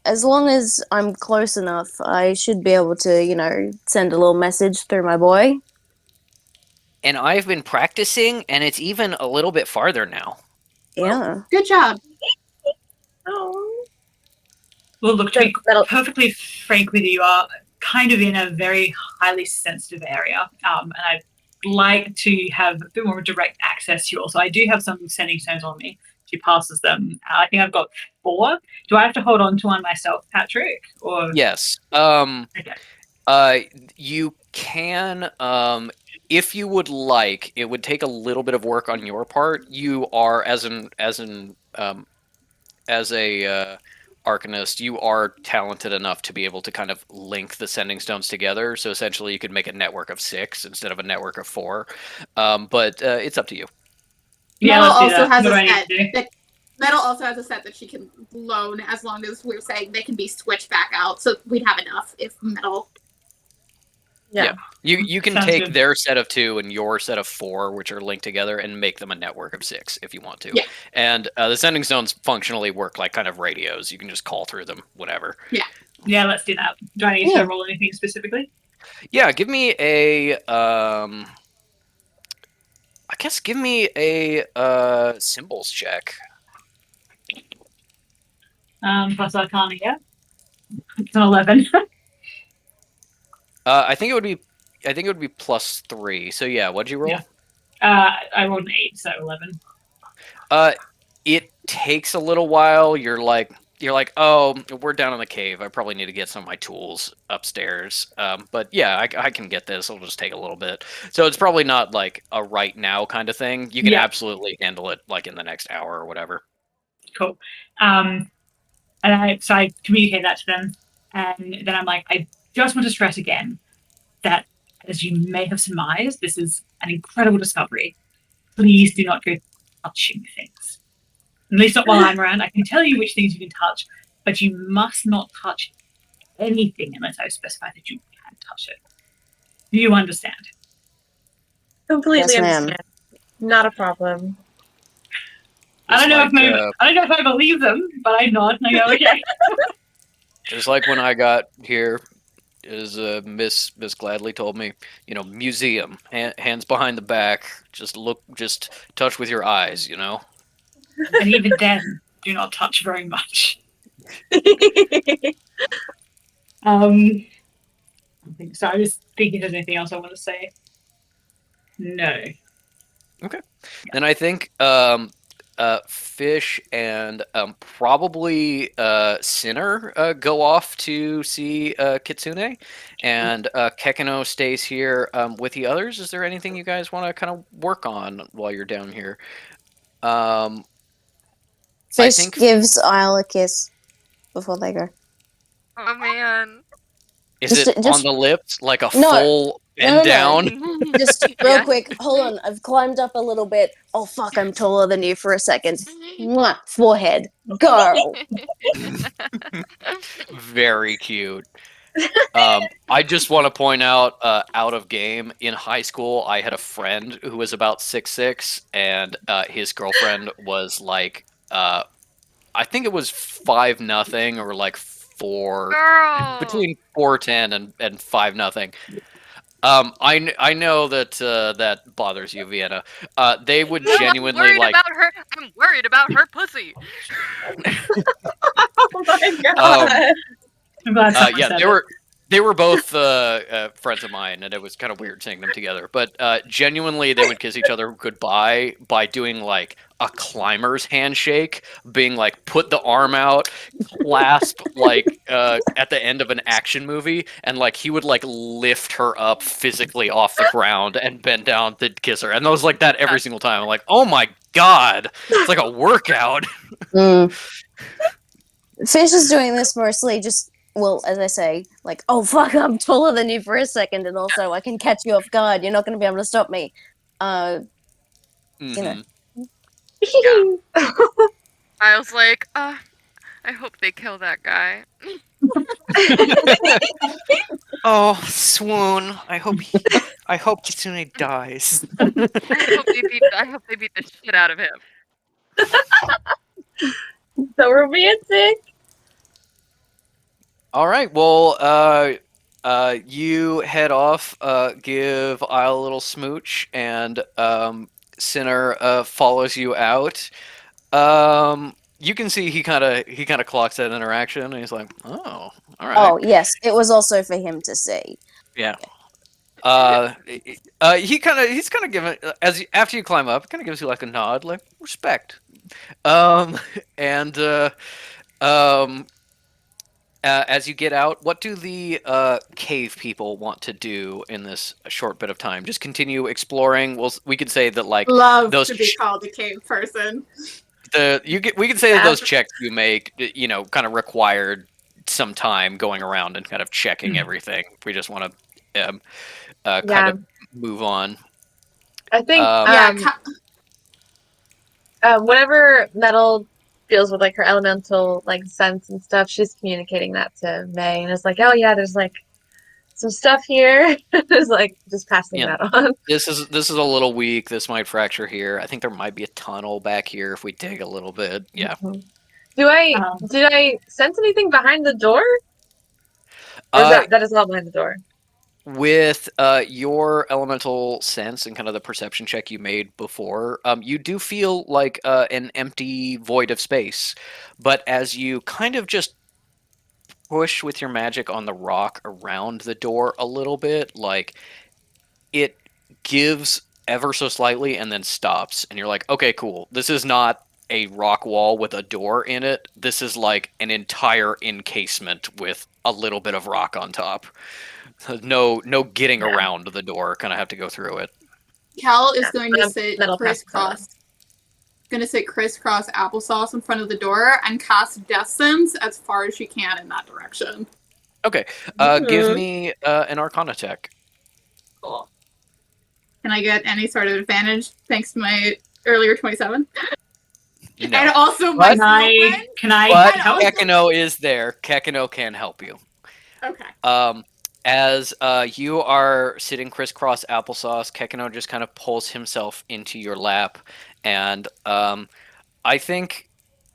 As long as I'm close enough, I should be able to, send a little message through my boy. And I've been practicing, and it's even a little bit farther now. Yeah. Good job. oh, Well, look, to be Metal. perfectly frank with you, you are kind of in a very highly sensitive area, and I'd like to have a bit more direct access to you. Also, I do have some sending stones on me. She passes them. I think I've got 4. Do I have to hold on to one myself, Patrick? Or Yes. okay. You can, if you would like. It would take a little bit of work on your part. You are as a Arcanist, you are talented enough to be able to kind of link the sending stones together. So essentially, you could make a network of 6 instead of a network of 4. But it's up to you. Yeah, Metal let's do also that. has What a do I need set to do? that Metal also has a set that she can loan as long as we're saying they can be switched back out. So we'd have enough if Metal. yeah. You can Sounds take good. their set of 2 and your set of 4, which are linked together, and make them a network of 6 if you want to. Yeah. And the sending stones functionally work like kind of radios. You can just call through them whenever. Yeah, let's do that. Do I need Yeah. to roll anything specifically? Yeah, give me a I guess give me a symbols check. Plus Arcana, yeah. It's an 11. I think it would be +3. So yeah, what'd you roll? Yeah. I rolled an 8, so 11. It takes a little while. You're like, oh, we're down in the cave. I probably need to get some of my tools upstairs. But yeah, I can get this. It'll just take a little bit. So it's probably not like a right now kind of thing. You can Yeah. absolutely handle it like in the next hour or whatever. Cool. And I communicate that to them, and then I'm like, I just want to stress again that, as you may have surmised, this is an incredible discovery. Please do not go touching things. At least not while I'm around. I can tell you which things you can touch, but you must not touch anything unless I specify that you can touch it. Do you understand? Completely Yes, ma'am. understand. Not a problem. I don't know Just if I believe them, but I nod and I go, okay. Just like when I got here, as Miss Gladly told me, museum, hands behind the back, just touch with your eyes, And even then, do not touch very much. I think so. I was thinking if there's anything else I want to say. No. Then I think Fish and probably Sinner go off to see Kitsune, and Kekino stays here with the others. Is there anything you guys want to kind of work on while you're down here? Fish think- gives Isle a kiss before they go. Oh man. Is Just- it just- on the lips, like a No. full bend No. down? Just real Yeah. quick, hold on. I've climbed up a little bit. Oh fuck, I'm taller than you for a second. Mwah, forehead. Go. Very cute. I just want to point out, out of game, in high school, I had a friend who was about 6'6", and his girlfriend was like, I think it was 5-0 or like 4, Girl. between 4'10" and 5-0. I know that that bothers you, Vienna. They would genuinely like. I'm worried about her pussy. Oh my god. I'm glad someone Yeah, said there it. were They were both friends of mine, and it was kind of weird seeing them together. But genuinely, they would kiss each other goodbye by doing like a climber's handshake, being like, put the arm out, clasp like at the end of an action movie, and like he would like lift her up physically off the ground and bend down to kiss her. And I was like that every single time. I'm like, oh my god, it's like a workout. Fish is doing this mostly just, well, as I say, like, oh fuck, I'm taller than you for a second, and also I can catch you off guard. You're not going to be able to stop me. You know. I was like, I hope they kill that guy. Oh, swoon! I hope Kitsune dies. I hope they beat the shit out of him. So romantic. All right. Well, you head off, give Isle a little smooch, and Sinner follows you out. You can see he kind of clocks that interaction, and he's like, "Oh, all right." Oh yes, it was also for him to see. Yeah. He's kind of giving after you climb up, kind of gives you like a nod, like respect. And as you get out, what do the cave people want to do in this short bit of time? Just continue exploring. We could say that like Love those to be called a cave person. we could say that those checks you make, kind of required some time going around and kind of checking everything. We just want to kind of move on. I think whenever Metal deals with like her elemental like sense and stuff, she's communicating that to May, and it's like, oh yeah, there's like some stuff here. It's like just passing that on. This is a little weak. This might fracture here. I think there might be a tunnel back here if we dig a little bit. Yeah. Mm-hmm. Did I sense anything behind the door? Or that is not behind the door. With your elemental sense and kind of the perception check you made before, you do feel like an empty void of space. But as you kind of just push with your magic on the rock around the door a little bit, like it gives ever so slightly and then stops. And you're like, okay, cool. This is not a rock wall with a door in it. This is like an entire encasement with a little bit of rock on top. No getting around the door. Kind of have to go through it. Cal is going to sit crisscross. Going to sit crisscross applesauce in front of the door and cast Death Sense as far as she can in that direction. Okay. Give me an Arcana check. Cool. Can I get any sort of advantage thanks to my earlier 27? No. And also my can I But help? Kekino is there. Kekino can help you. Okay. As you are sitting crisscross applesauce, Kekino just kind of pulls himself into your lap, and I think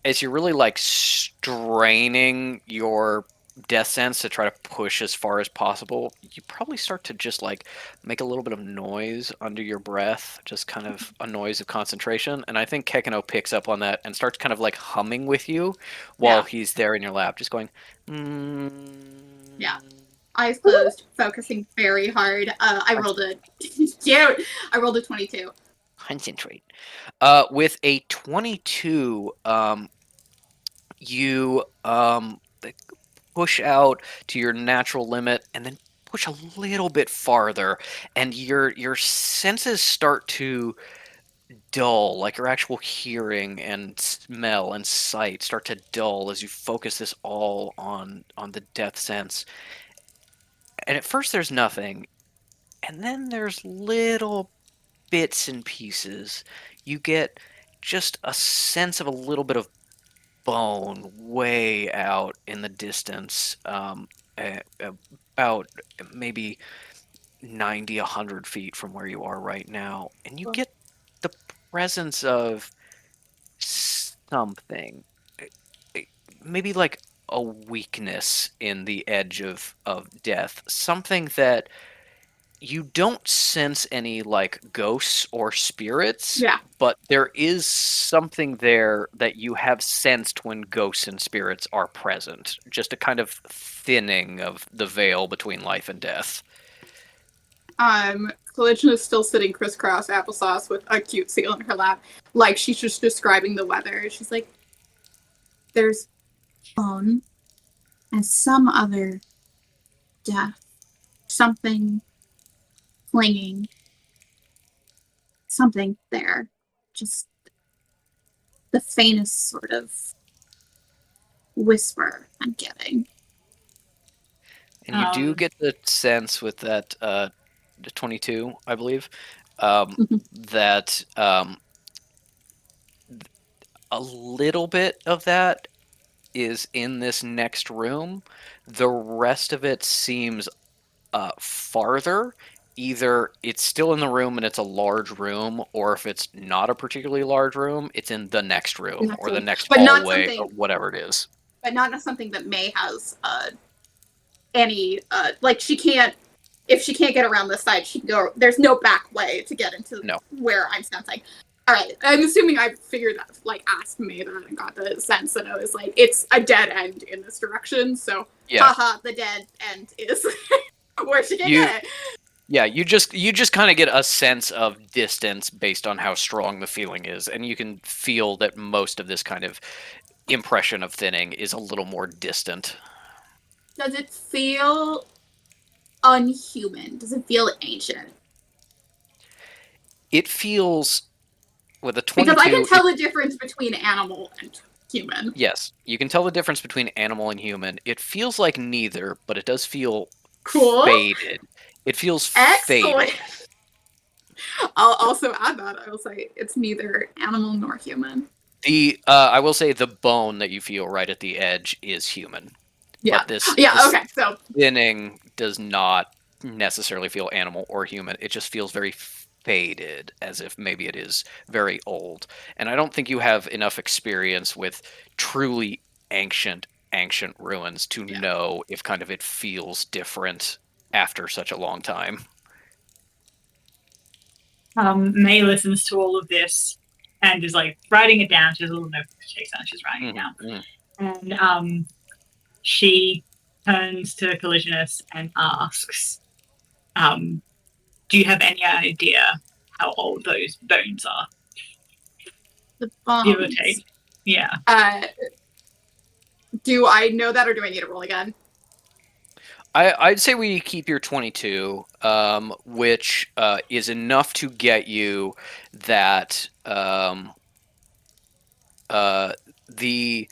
as you're really like straining your death sense to try to push as far as possible, you probably start to just like make a little bit of noise under your breath, just kind of a noise of concentration. And I think Kekino picks up on that and starts kind of like humming with you while he's there in your lap, just going, Yeah. Eyes closed, focusing very hard. I rolled a 22. Concentrate. With a 22, you push out to your natural limit and then push a little bit farther, and your senses start to dull, like your actual hearing and smell and sight start to dull as you focus this all on the death sense. And at first there's nothing, and then there's little bits and pieces. You get just a sense of a little bit of bone way out in the distance, about maybe 90, 100 feet from where you are right now. And you get the presence of something, maybe like a weakness in the edge of death, something that you don't sense any like ghosts or spirits. Yeah. But there is something there that you have sensed when ghosts and spirits are present. Just a kind of thinning of the veil between life and death. Collision is still sitting crisscross applesauce with a cute seal in her lap, like she's just describing the weather. She's like, "There's bone and some other death, something clinging, something there, just the faintest sort of whisper I'm getting." And you do get the sense with that 22, I believe, that a little bit of that is in this next room. The rest of it seems farther. Either it's still in the room and it's a large room, or if it's not a particularly large room, it's in the next room or the next hallway or whatever it is. But not something that May has any like she can't, if she can't get around this side, she can go, there's no back way to get into where I'm sensing. All right, I'm assuming I figured that, like, asked May that and got the sense that I was like, it's a dead end in this direction, so haha, the dead end is where she can get it. Yeah, you just kind of get a sense of distance based on how strong the feeling is, and you can feel that most of this kind of impression of thinning is a little more distant. Does it feel unhuman? Does it feel ancient? It feels, with a 22... Because I can tell the difference between animal and human. Yes, you can tell the difference between animal and human. It feels like neither, but it does feel faded. It feels faded. I'll also add that. I will say it's neither animal nor human. I will say the bone that you feel right at the edge is human. Yeah. But this okay. So thinning does not necessarily feel animal or human. It just feels very faded, as if maybe it is very old. And I don't think you have enough experience with truly ancient ruins to know if kind of it feels different after such a long time. May listens to all of this and is like writing it down. She has a little notebook she takes down. She's writing it down. And she turns to Collisionist and asks, do you have any idea how old those bones are? The bones. Give or take. Yeah. Do I know that, or do I need to roll again? I'd say we keep your 22, which is enough to get you that the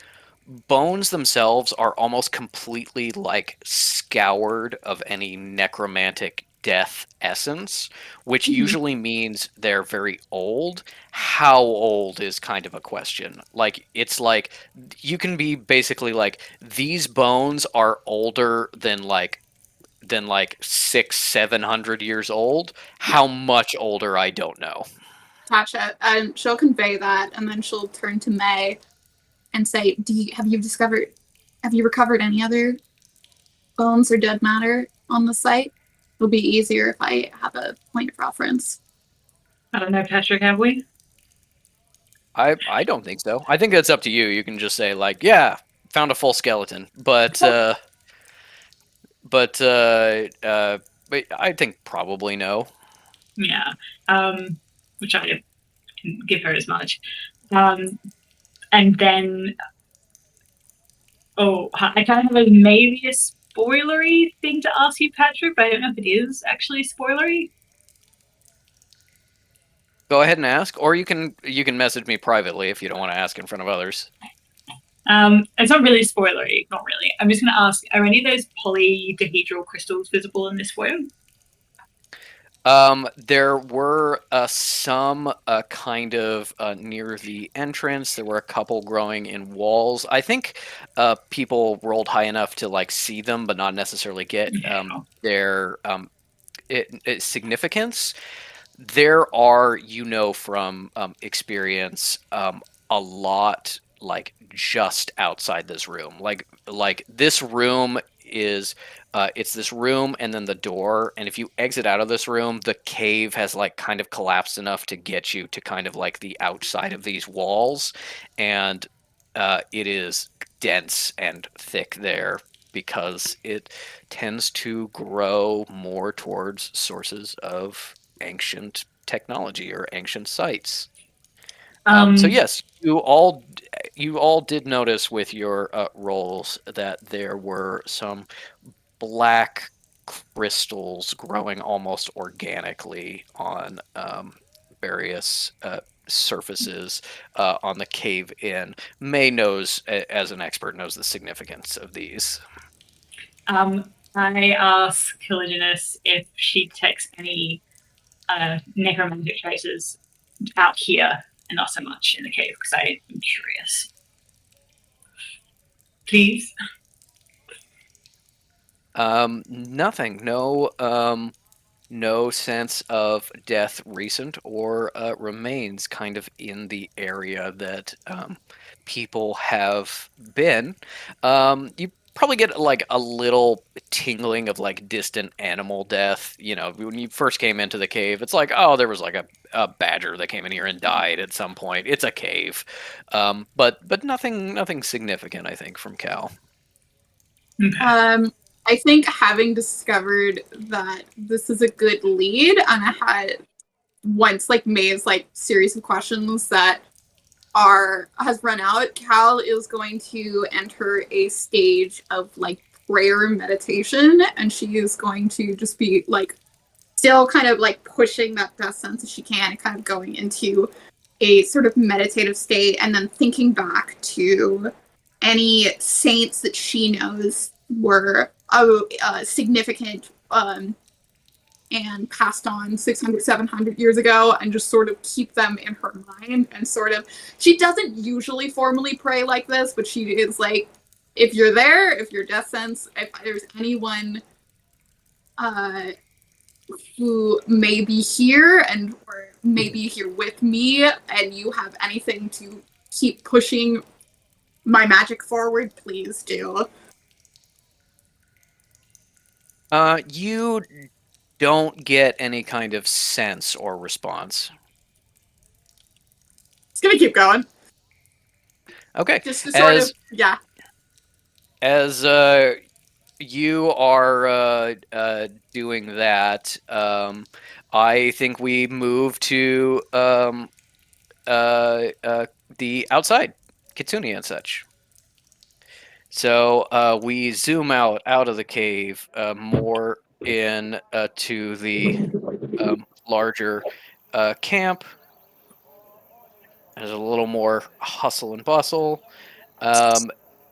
bones themselves are almost completely like scoured of any necromantic death essence, which usually means they're very old. How old is kind of a question. Like, it's like you can be basically like, these bones are older than 600-700 years old. How much older, I don't know. Tasha, she'll convey that, and then she'll turn to May and say, have you recovered any other bones or dead matter on the site? It'll be easier if I have a point of reference. I don't know, Patrick, have we? I don't think so. I think that's up to you. You can just say, like, yeah, found a full skeleton. But I think probably no. Yeah. Which I didn't give her as much. And then, I kind of have maybe a spoilery thing to ask you, Patrick, but I don't know if it is actually spoilery. Go ahead and ask, or you can message me privately if you don't want to ask in front of others. It's not really spoilery, not really. I'm just going to ask, are any of those polyhedral crystals visible in this foyer? There were some kind of near the entrance. There were a couple growing in walls. I think people rolled high enough to like see them, but not necessarily get their significance. There are, from experience, a lot like just outside this room. Like this room is it's this room and then the door, and if you exit out of this room, the cave has like kind of collapsed enough to get you to kind of like the outside of these walls, and it is dense and thick there because it tends to grow more towards sources of ancient technology or ancient sites. So yes, you all did notice with your rolls that there were some black crystals growing almost organically on various surfaces on the cave in. May knows, as an expert, knows the significance of these. I ask Killiginus if she takes any necromantic traces out here and not so much in the cave, because I am curious. Please? Nothing. No sense of death recent or remains kind of in the area that people have been. You probably get like a little tingling of like distant animal death. You know, when you first came into the cave, it's like, oh, there was like a badger that came in here and died at some point. It's a cave, but nothing significant, I think, from Cal. I think having discovered that this is a good lead, and I had once like May's like series of questions that has run out, Cal is going to enter a stage of like prayer meditation, and she is going to just be like still kind of like pushing that best sense as she can, and kind of going into a sort of meditative state, and then thinking back to any saints that she knows were significant and passed on 600, 700 years ago, and just sort of keep them in her mind. And sort of, she doesn't usually formally pray like this, but she is like, if you're there, if you're death sense, if there's anyone who may be here and or may be here with me, and you have anything to keep pushing my magic forward, please do. You don't get any kind of sense or response. It's gonna keep going. Okay. Just to sort of, yeah. As you are doing that, I think we move to the outside, Kitsune and such. So we zoom out of the cave, more in to the larger camp. There's a little more hustle and bustle.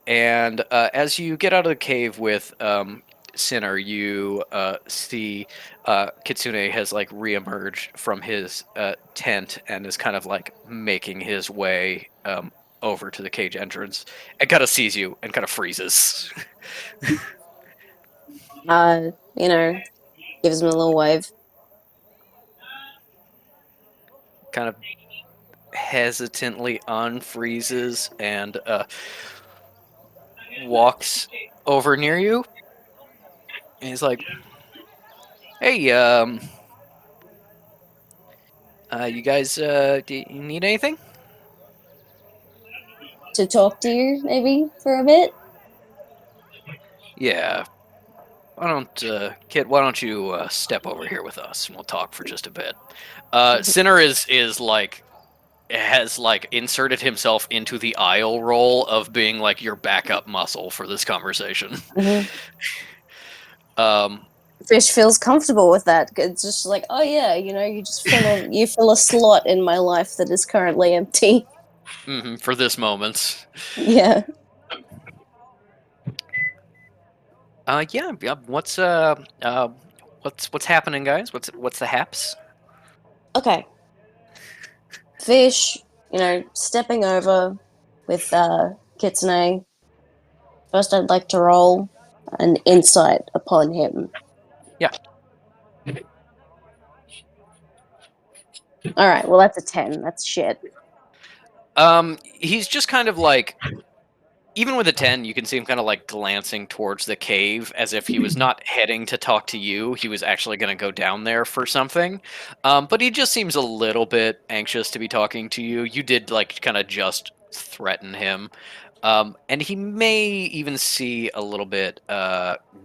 And as you get out of the cave with Sinner, you see Kitsune has like reemerged from his tent and is kind of like making his way over to the cage entrance, and kind of sees you and kind of freezes. You know, gives him a little wave. Kind of hesitantly unfreezes and walks over near you. And he's like, "Hey, you guys, do you need anything?" To talk to you, maybe, for a bit? Yeah. Why don't, Kit, why don't you step over here with us and we'll talk for just a bit. Sinner is like, has like inserted himself into the aisle role of being like your backup muscle for this conversation. Mm-hmm. Fish feels comfortable with that. It's just like, oh yeah, you know, you just fill a slot in my life that is currently empty. Mm-hmm, for this moment. Yeah. Yeah. What's happening, guys? What's the haps? Okay. Fish, you know, stepping over with Kitsune. First, I'd like to roll an insight upon him. Yeah. All right. Well, that's a 10. That's shit. He's just kind of like even with a 10, you can see him kind of like glancing towards the cave as if he was not heading to talk to you. He was actually going to go down there for something. But he just seems a little bit anxious to be talking to you. You did like kind of just threaten him. And he may even see a little bit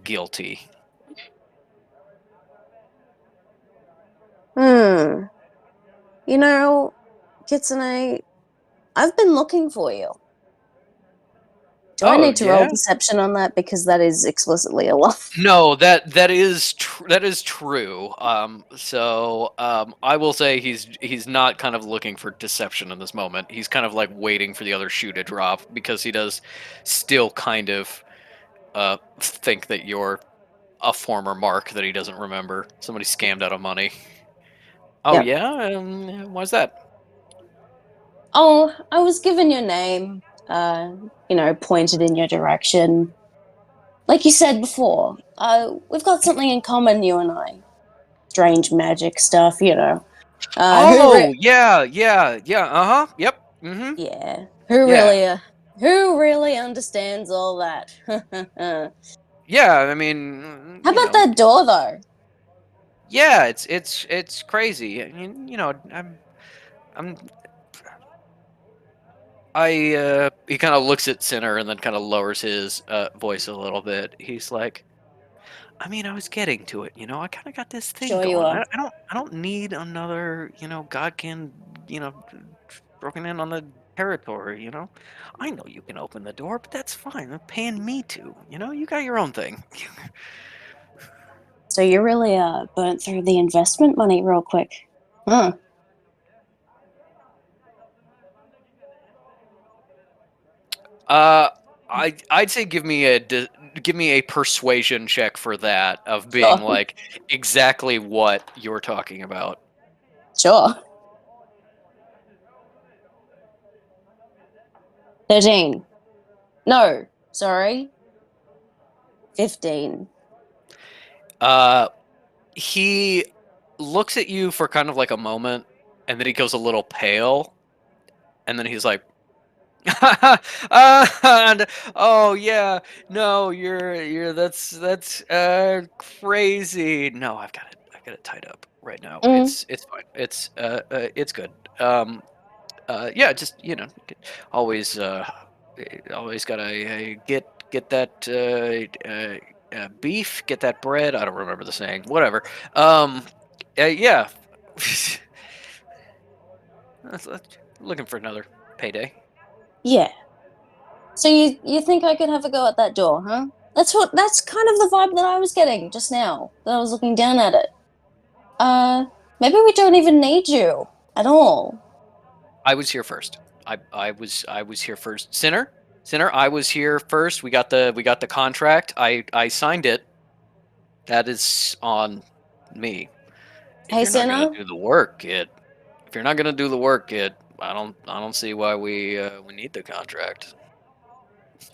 guilty. You know, Kitsune, I've been looking for you. Do I need to roll deception on that because that is explicitly a lie? No, that is true. I will say he's not kind of looking for deception in this moment. He's kind of like waiting for the other shoe to drop because he does still kind of think that you're a former Mark that he doesn't remember. Somebody scammed out of money. Oh yeah, why's that? Oh, I was given your name. Pointed in your direction. Like you said before, we've got something in common, you and I. Strange magic stuff, yeah, uh-huh, yep, mm-hmm. Yeah. Who really understands all that? Yeah, I mean... How about that door, though? Yeah, it's crazy. I mean, he kind of looks at Sinner and then kind of lowers his voice a little bit. He's like, I mean, I was getting to it, I kind of got this thing Sure going. You are. I don't need another, Godkin, broken in on the territory, I know you can open the door, but that's fine. They're paying me to, you got your own thing. So you really burnt through the investment money real quick, huh? I'd say give me a persuasion check for that of being like exactly what you're talking about. Sure. 13. No, sorry. 15. He looks at you for kind of like a moment, and then he goes a little pale, and then he's like, oh yeah, no, that's crazy. No, I've got it tied up right now. It's fine. It's good. Yeah, just always gotta get that beef, get that bread. I don't remember the saying. Whatever. Yeah. Looking for another payday. Yeah. So you think I could have a go at that door, huh? That's kind of the vibe that I was getting just now. That I was looking down at it. Maybe we don't even need you at all. I was here first. I was here first. Sinner, I was here first. We got the contract. I signed it. That is on me. Hey, If you're not Sinner. gonna do the work, kid. If you're not gonna do the work, kid, I don't see why we need the contract.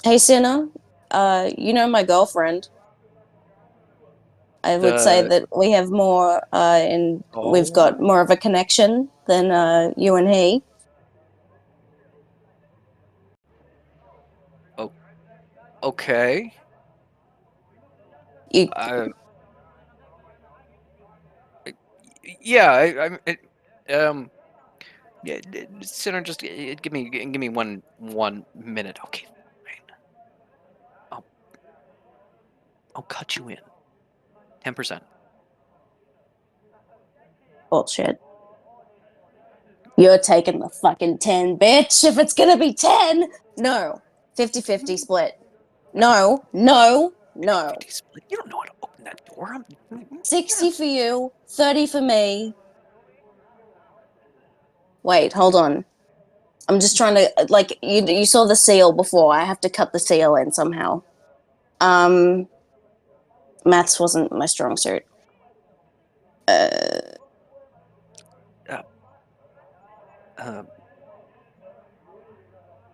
Hey, Sinner. My girlfriend. I would say that we have more, we've got more of a connection than you and he. Oh, okay. Yeah, yeah, Sinner, just give me one minute, okay? I'll cut you in. 10%. Bullshit. You're taking the fucking 10, bitch. If it's gonna be 10, no. 50-50 split. No. You don't know how to open that door. 60 for you, 30 for me. Wait, hold on. I'm just trying to, like, you saw the seal before. I have to cut the seal in somehow. Maths wasn't my strong suit.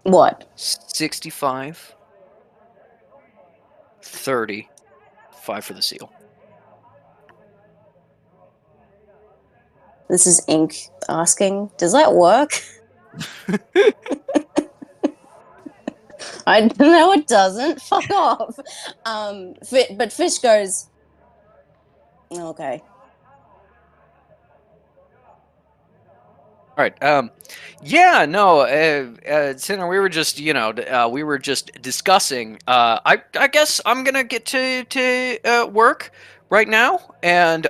What? 65, 30, 5 for the seal. This is Ink asking. Does that work? No, it doesn't. Fuck off. But Fish goes, okay. All right. Yeah. No. Sinner, we were just, we were just discussing. I guess I'm gonna get to work right now, and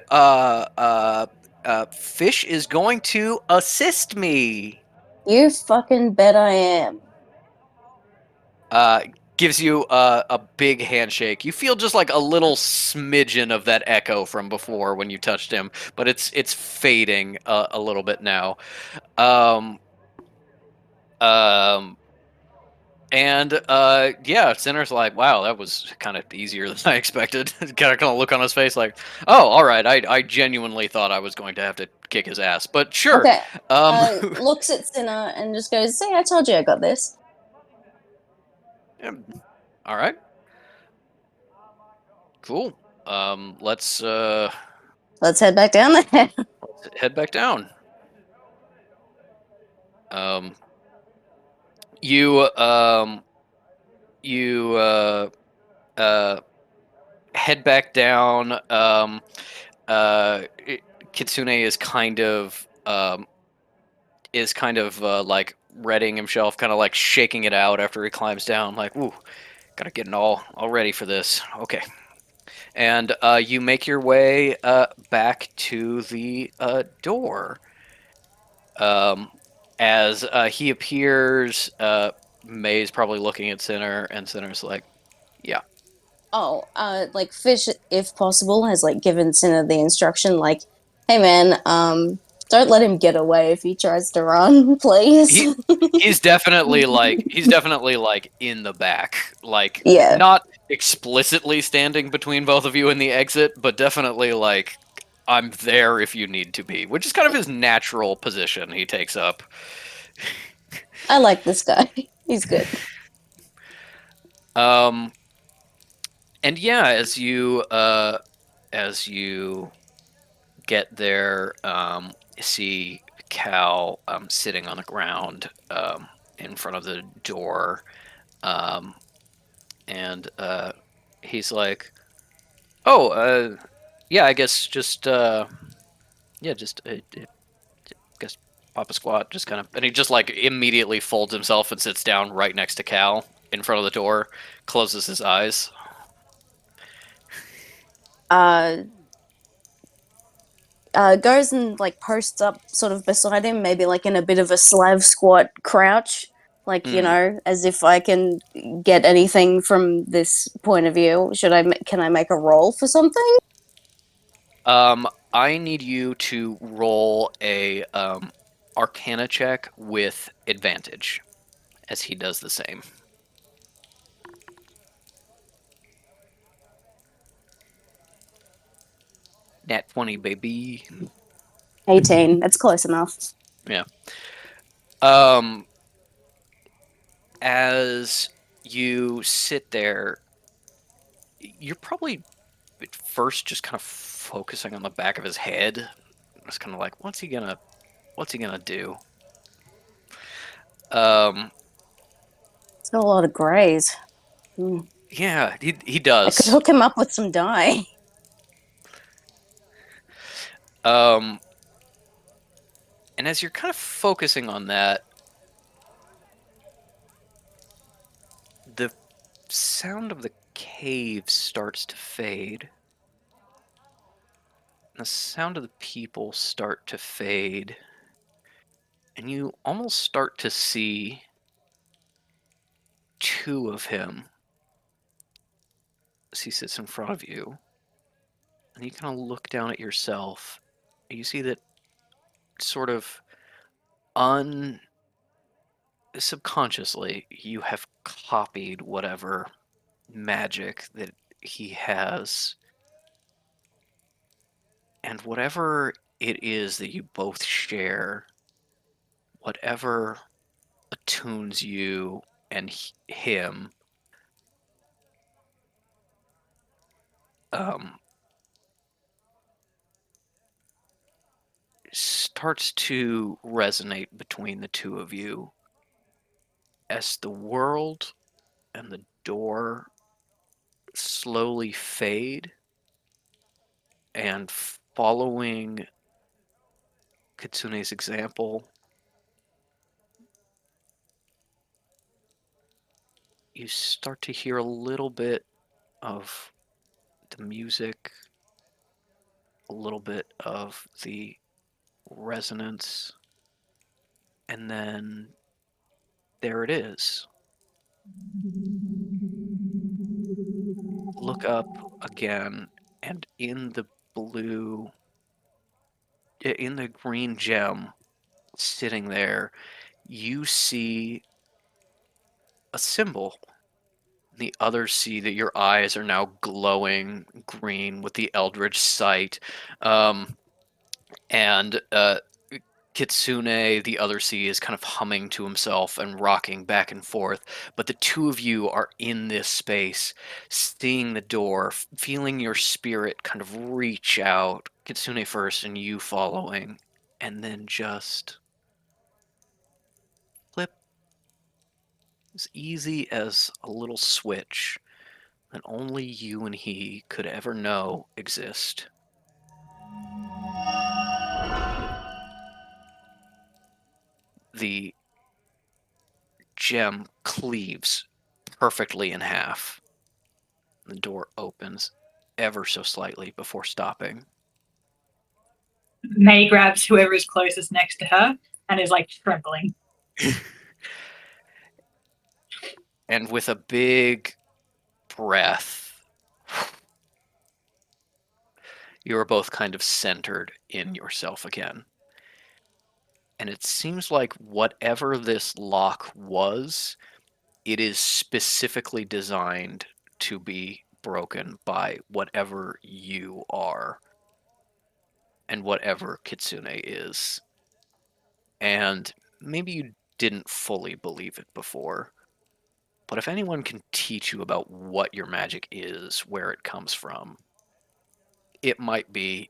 Fish is going to assist me. You fucking bet I am. Gives you a big handshake. You feel just like a little smidgen of that echo from before when you touched him, but it's fading a little bit now. And yeah, Sinner's like, wow, that was kind of easier than I expected. Kind of look on his face like, oh, all right, I genuinely thought I was going to have to kick his ass, but sure. Okay. Looks at Cinna and just goes, "See, I told you I got this." Yeah, all right. Cool. Let's head back down there. let's head back down. You head back down. Kitsune is kind of like readying himself, kind of like shaking it out after he climbs down, like, ooh, gotta get it all ready for this. Okay. And you make your way back to the door. As he appears, May's probably looking at Sinner, and Sinner's like, yeah. Oh, like Fish, if possible, has like given Cinna the instruction, like, "Hey man, don't let him get away if he tries to run, please." He's definitely like in the back, like, Yeah. not explicitly standing between both of you in the exit, but definitely like, I'm there if you need to be, which is kind of his natural position he takes up. I like this guy. He's good. And yeah, as you get there, see Cal sitting on the ground in front of the door, and he's like, "Oh, yeah, I guess just guess Papa Squat just kind of," and he just like immediately folds himself and sits down right next to Cal in front of the door, closes his eyes. Goes and like posts up sort of beside him, maybe like in a bit of a Slav squat crouch, like, you know, as if I can get anything from this point of view. Can I make a roll for something? I need you to roll a Arcana check with advantage, as he does the same. Nat 20, baby. 18. That's close enough. Yeah. As you sit there, you're probably at first just kind of focusing on the back of his head. It's kind of like, what's he gonna do? It's got a lot of grays. Yeah, he I does. could hook him up with some dye. And as you're kind of focusing on that, the sound of the cave starts to fade. The sound of the people start to fade. And you almost start to see two of him as he sits in front of you. And you kind of look down at yourself, and you see that sort of subconsciously you have copied whatever magic that he has. And whatever it is that you both share, whatever attunes you and him, starts to resonate between the two of you as the world and the door slowly fade, and following Kitsune's example, you start to hear a little bit of the music, a little bit of the resonance, and then there it is. Look up again, and in the green gem sitting there, you see a symbol. The others see that your eyes are now glowing green with the Eldritch Sight. And Kitsune, the other sea, is kind of humming to himself and rocking back and forth. But the two of you are in this space, seeing the door, feeling your spirit kind of reach out. Kitsune first and you following. And then just flip. As easy as a little switch that only you and he could ever know exist. The gem cleaves perfectly in half. The door opens ever so slightly before stopping. May grabs whoever is closest next to her and is like trembling. And with a big breath, you are both kind of centered in yourself again. And it seems like whatever this lock was, it is specifically designed to be broken by whatever you are and whatever Kitsune is. And maybe you didn't fully believe it before, but if anyone can teach you about what your magic is, where it comes from, it might be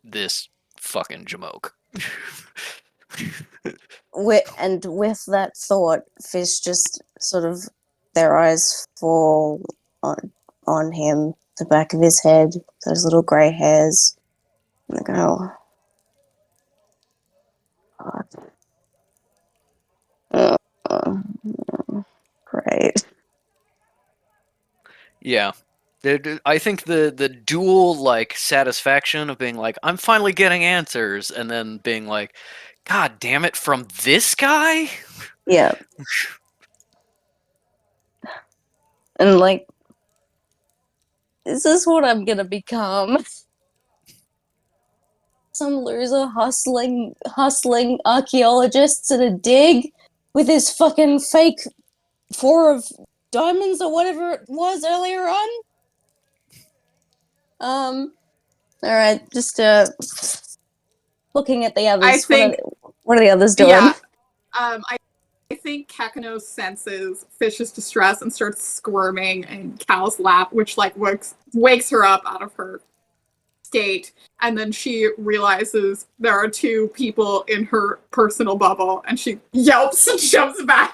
this fucking Jamoke. With that thought, Fish just sort of, their eyes fall on him, the back of his head, those little grey hairs, and they go, great. Yeah. I think the dual like satisfaction of being like, I'm finally getting answers, and then being like, God damn it, from this guy? Yeah. And like, is this what I'm gonna become? Some loser hustling archaeologists at a dig with his fucking fake 4 of diamonds or whatever it was earlier on. Alright, just looking at the others. I think, what are the others doing? yeah, I think Kakano senses Fish's distress and starts squirming in Cal's lap, which like wakes her up out of her state, and then she realizes there are 2 people in her personal bubble, and she yelps and jumps back.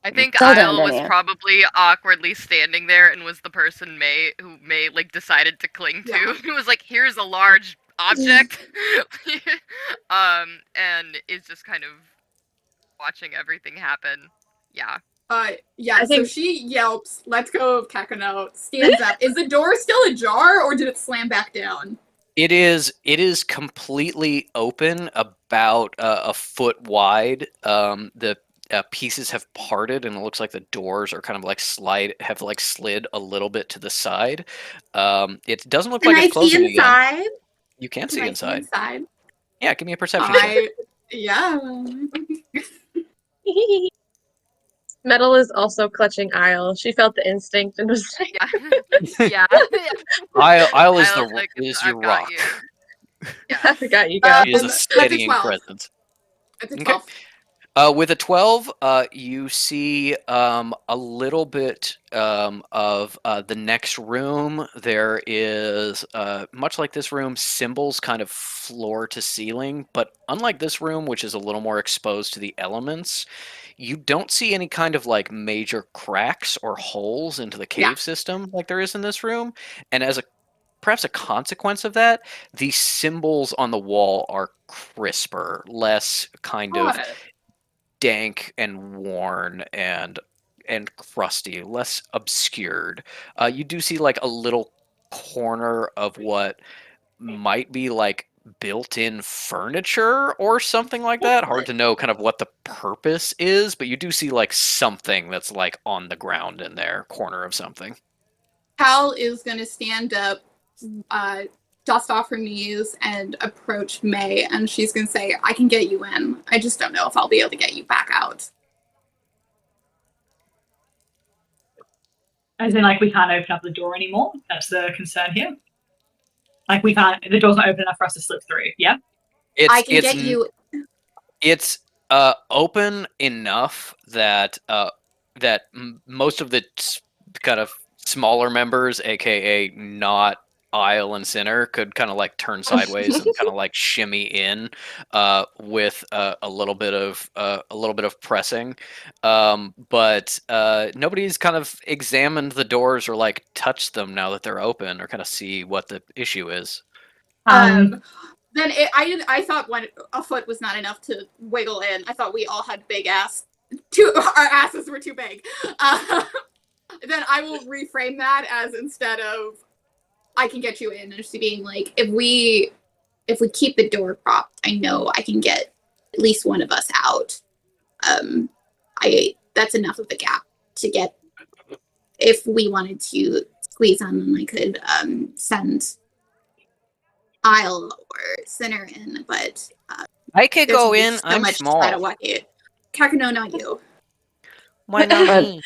I think Well done, Isle was Dania. probably awkwardly standing there and was the person who May like decided to cling to. Yeah. It was like, here's a large object. And is just kind of watching everything happen. Yeah. Yeah, so she yelps, lets go of Kakano, stands up. Is the door still ajar or did it slam back down? It is completely open, about a foot wide. The pieces have parted, and it looks like the doors are kind of like have slid a little bit to the side. It doesn't look Can like I it's closing see inside? again. You can see I inside. inside? Yeah, give me a perception check. Yeah. Metal is also clutching Isle. She felt the instinct and was like, Yeah. Isle is Isle's like, is "I've your got rock. you." Yeah. I forgot you guys. She is a That's a steadying 12. presence. It's a Okay. 12. With a 12, you see a little bit of the next room. There is, much like this room, symbols kind of floor to ceiling, but unlike this room, which is a little more exposed to the elements, You don't see any kind of like major cracks or holes into the cave system like there is in this room. And as a perhaps a consequence of that, the symbols on the wall are crisper, less kind of dank and worn and crusty, less obscured. You do see like a little corner of what might be like built-in furniture or something like that. Hard to know kind of what the purpose is, but you do see like something that's like on the ground in there, corner of something. Cal is going to stand up, dust off her knees, and approach May, and she's going to say, I can get you in. I just don't know if I'll be able to get you back out. As in, like, we can't open up the door anymore? That's the concern here? Like, we can't, the door's not open enough for us to slip through, yeah? I can get you... It's open enough that most of the kind of smaller members, aka not Isle and Sinner, could kind of like turn sideways and kind of like shimmy in with a little bit of pressing, but nobody's kind of examined the doors or like touched them now that they're open or kind of see what the issue is. Then I thought a foot was not enough to wiggle in. I thought we all had big ass. Our asses were too big. Then I will reframe that as, instead of I can get you in, just being like, if we keep the door propped, I know I can get at least one of us out. That's enough of a gap to get. If we wanted to squeeze on them, I could send Isle or Sinner in, but I could go in. I'm small. Kakano, not you. Why not me?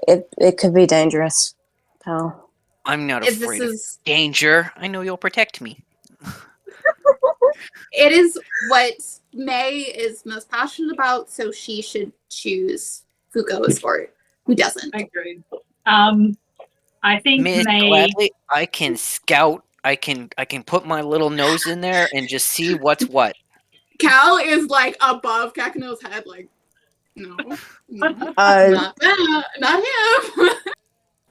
It could be dangerous, pal. I'm not afraid of danger. I know you'll protect me. It is what May is most passionate about, so she should choose Fuko Escort. Who doesn't? I agree. I think Miss May... Gladly, I can scout. I can put my little nose in there and just see what's what. Cal is like above Kakano's head, like, no, not him.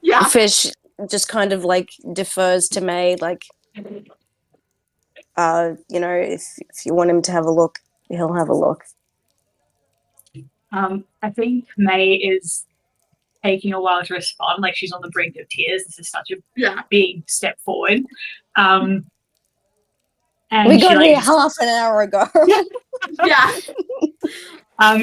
Yeah. Fish just kind of like defers to May, like, if you want him to have a look, he'll have a look. I think May is taking a while to respond, like she's on the brink of tears. This is such a big step forward. And we got here half an hour ago. Yeah.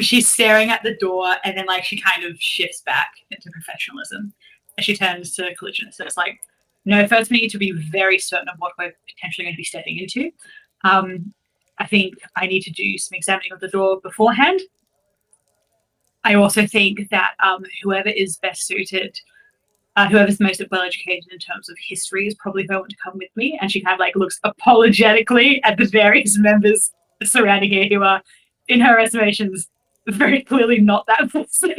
She's staring at the door, and then like she kind of shifts back into professionalism as she turns to Collision. So it's like, no, first we need to be very certain of what we're potentially going to be stepping into. I think I need to do some examining of the door beforehand. I also think that whoever is best suited, whoever's most well educated in terms of history, is probably who I want to come with me. And she kind of like looks apologetically at the various members surrounding her who are, in her estimations, very clearly not that person.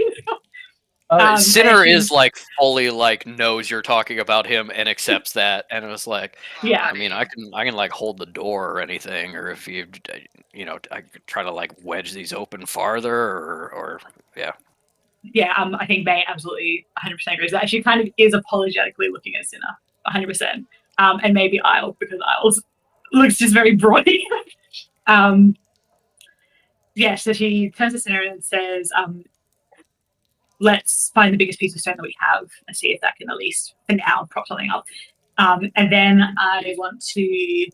Sinner is like fully like knows you're talking about him and accepts that, and it was like, yeah. I mean, I can like hold the door or anything, or if you I could try to like wedge these open farther, or yeah. Yeah, I think May absolutely 100% agrees that. She kind of is apologetically looking at Sinner, 100%. And maybe Isle, because Isle looks just very brawny. So she turns to Sinner and says, let's find the biggest piece of stone that we have and see if that can at least, for now, prop something up. And then I want to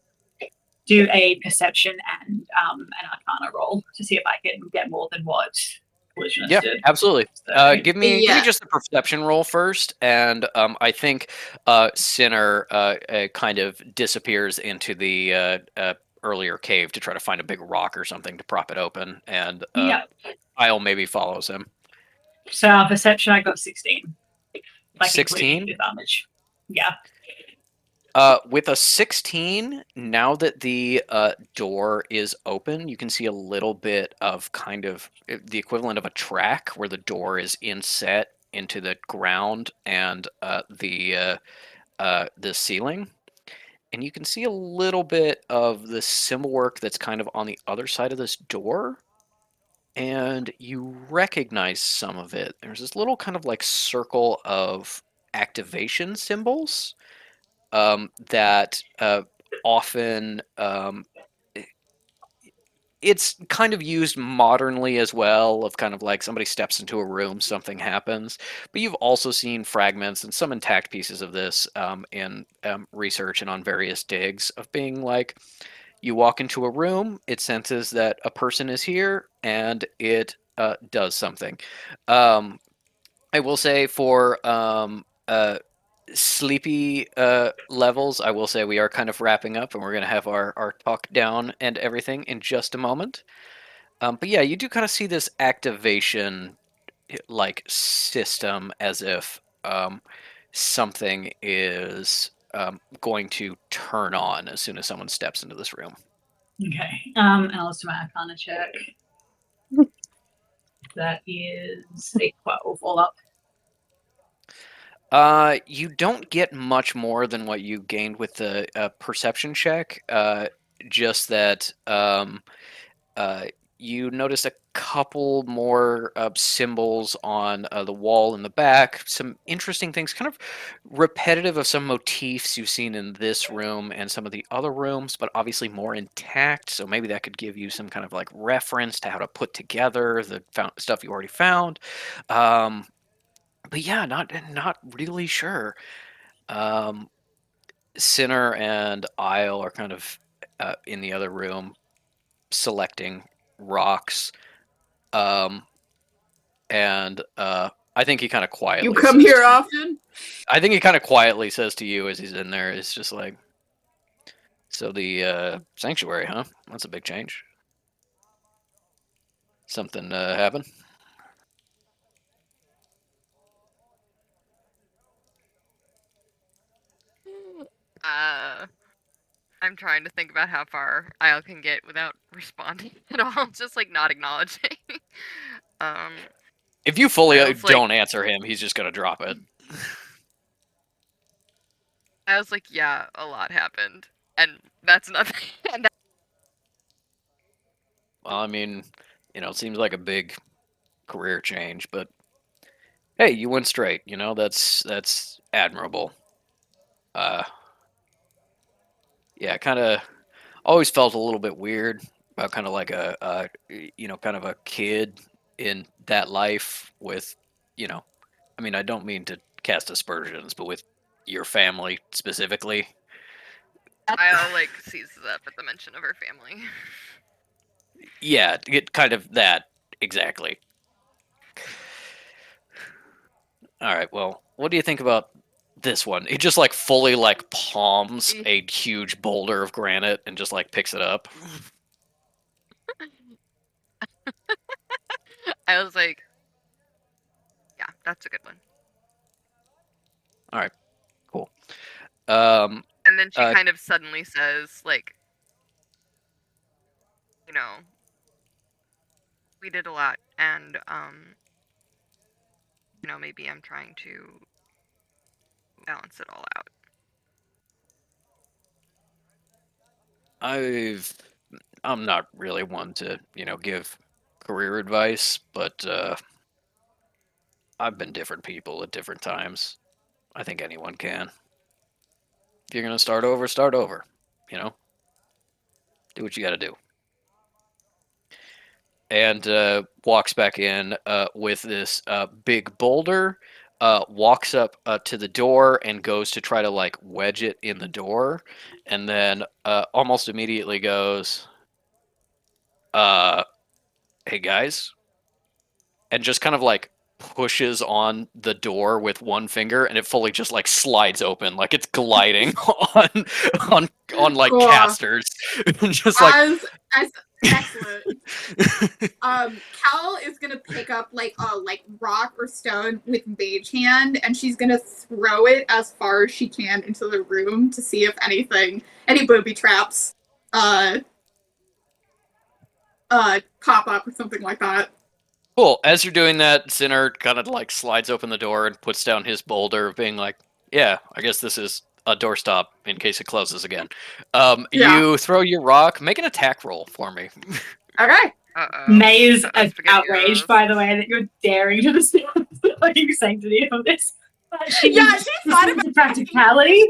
do a perception and an arcana roll to see if I can get more than what Collisionist did. Absolutely. So, give me just a perception roll first, and I think Sinner kind of disappears into the earlier cave to try to find a big rock or something to prop it open, and Isle maybe follows him. So our perception, I got 16. Like 16? Advantage. Yeah. With a 16, now that the door is open, you can see a little bit of kind of the equivalent of a track where the door is inset into the ground and the ceiling. And you can see a little bit of the symbol work that's kind of on the other side of this door. and you recognize some of it. There's this little kind of like circle of activation symbols that often it's kind of used modernly as well, of kind of like somebody steps into a room, something happens. But you've also seen fragments and some intact pieces of this in research and on various digs of being like, you walk into a room, it senses that a person is here, and it does something. I will say for sleepy levels, I will say we are kind of wrapping up, and we're going to have our talk down and everything in just a moment. But yeah, you do kind of see this activation like system as if something is going to turn on as soon as someone steps into this room. Okay. Alice, do my Arcana check. That is a 12 all up. You don't get much more than what you gained with the perception check. Just that you notice a couple more symbols on the wall in the back. Some interesting things, kind of repetitive of some motifs you've seen in this room and some of the other rooms, but obviously more intact. So maybe that could give you some kind of like reference to how to put together the stuff you already found. But yeah, not really sure. Sinner and Isle are kind of in the other room selecting rocks. And I think he kind of quietly. You come here often? I think he kind of quietly says to you as he's in there, it's just like, so the sanctuary, huh? That's a big change. Something happened? I'm trying to think about how far Isle can get without responding at all, just like not acknowledging. If you fully don't answer him, he's just gonna drop it. I was like, yeah, a lot happened, and that's nothing. Well, I mean, it seems like a big career change, but hey, you went straight. That's admirable. Yeah, kind of always felt a little bit weird about kind of like a kind of a kid in that life with, I mean, I don't mean to cast aspersions, but with your family specifically. Isle like seizes up at the mention of her family. Yeah, it kind of that exactly. All right, well, what do you think about this one? He just like fully like palms a huge boulder of granite and just like picks it up. I was like, yeah, that's a good one. All right, cool. And then she kind of suddenly says, like, we did a lot, and maybe I'm trying to balance it all out. I'm not really one to, give career advice, but I've been different people at different times. I think anyone can. If you're gonna start over, start over. Do what you gotta do. And walks back in with this big boulder, walks up to the door and goes to try to like wedge it in the door, and then almost immediately goes, hey guys, and just kind of like pushes on the door with one finger, and it fully just like slides open like it's gliding on like cool. Casters. Just like as excellent. Cal is gonna pick up like a rock or stone with mage hand, and she's gonna throw it as far as she can into the room to see if any booby traps pop up or something like that. Cool. As you're doing that, Sinner kind of like slides open the door and puts down his boulder of being like, yeah, I guess this is a doorstop in case it closes again. Yeah. You throw your rock. Make an attack roll for me. Okay. May is SpaghettiOs. outraged by the way that you're daring to discuss the fucking sanctity of this. She thought about practicality.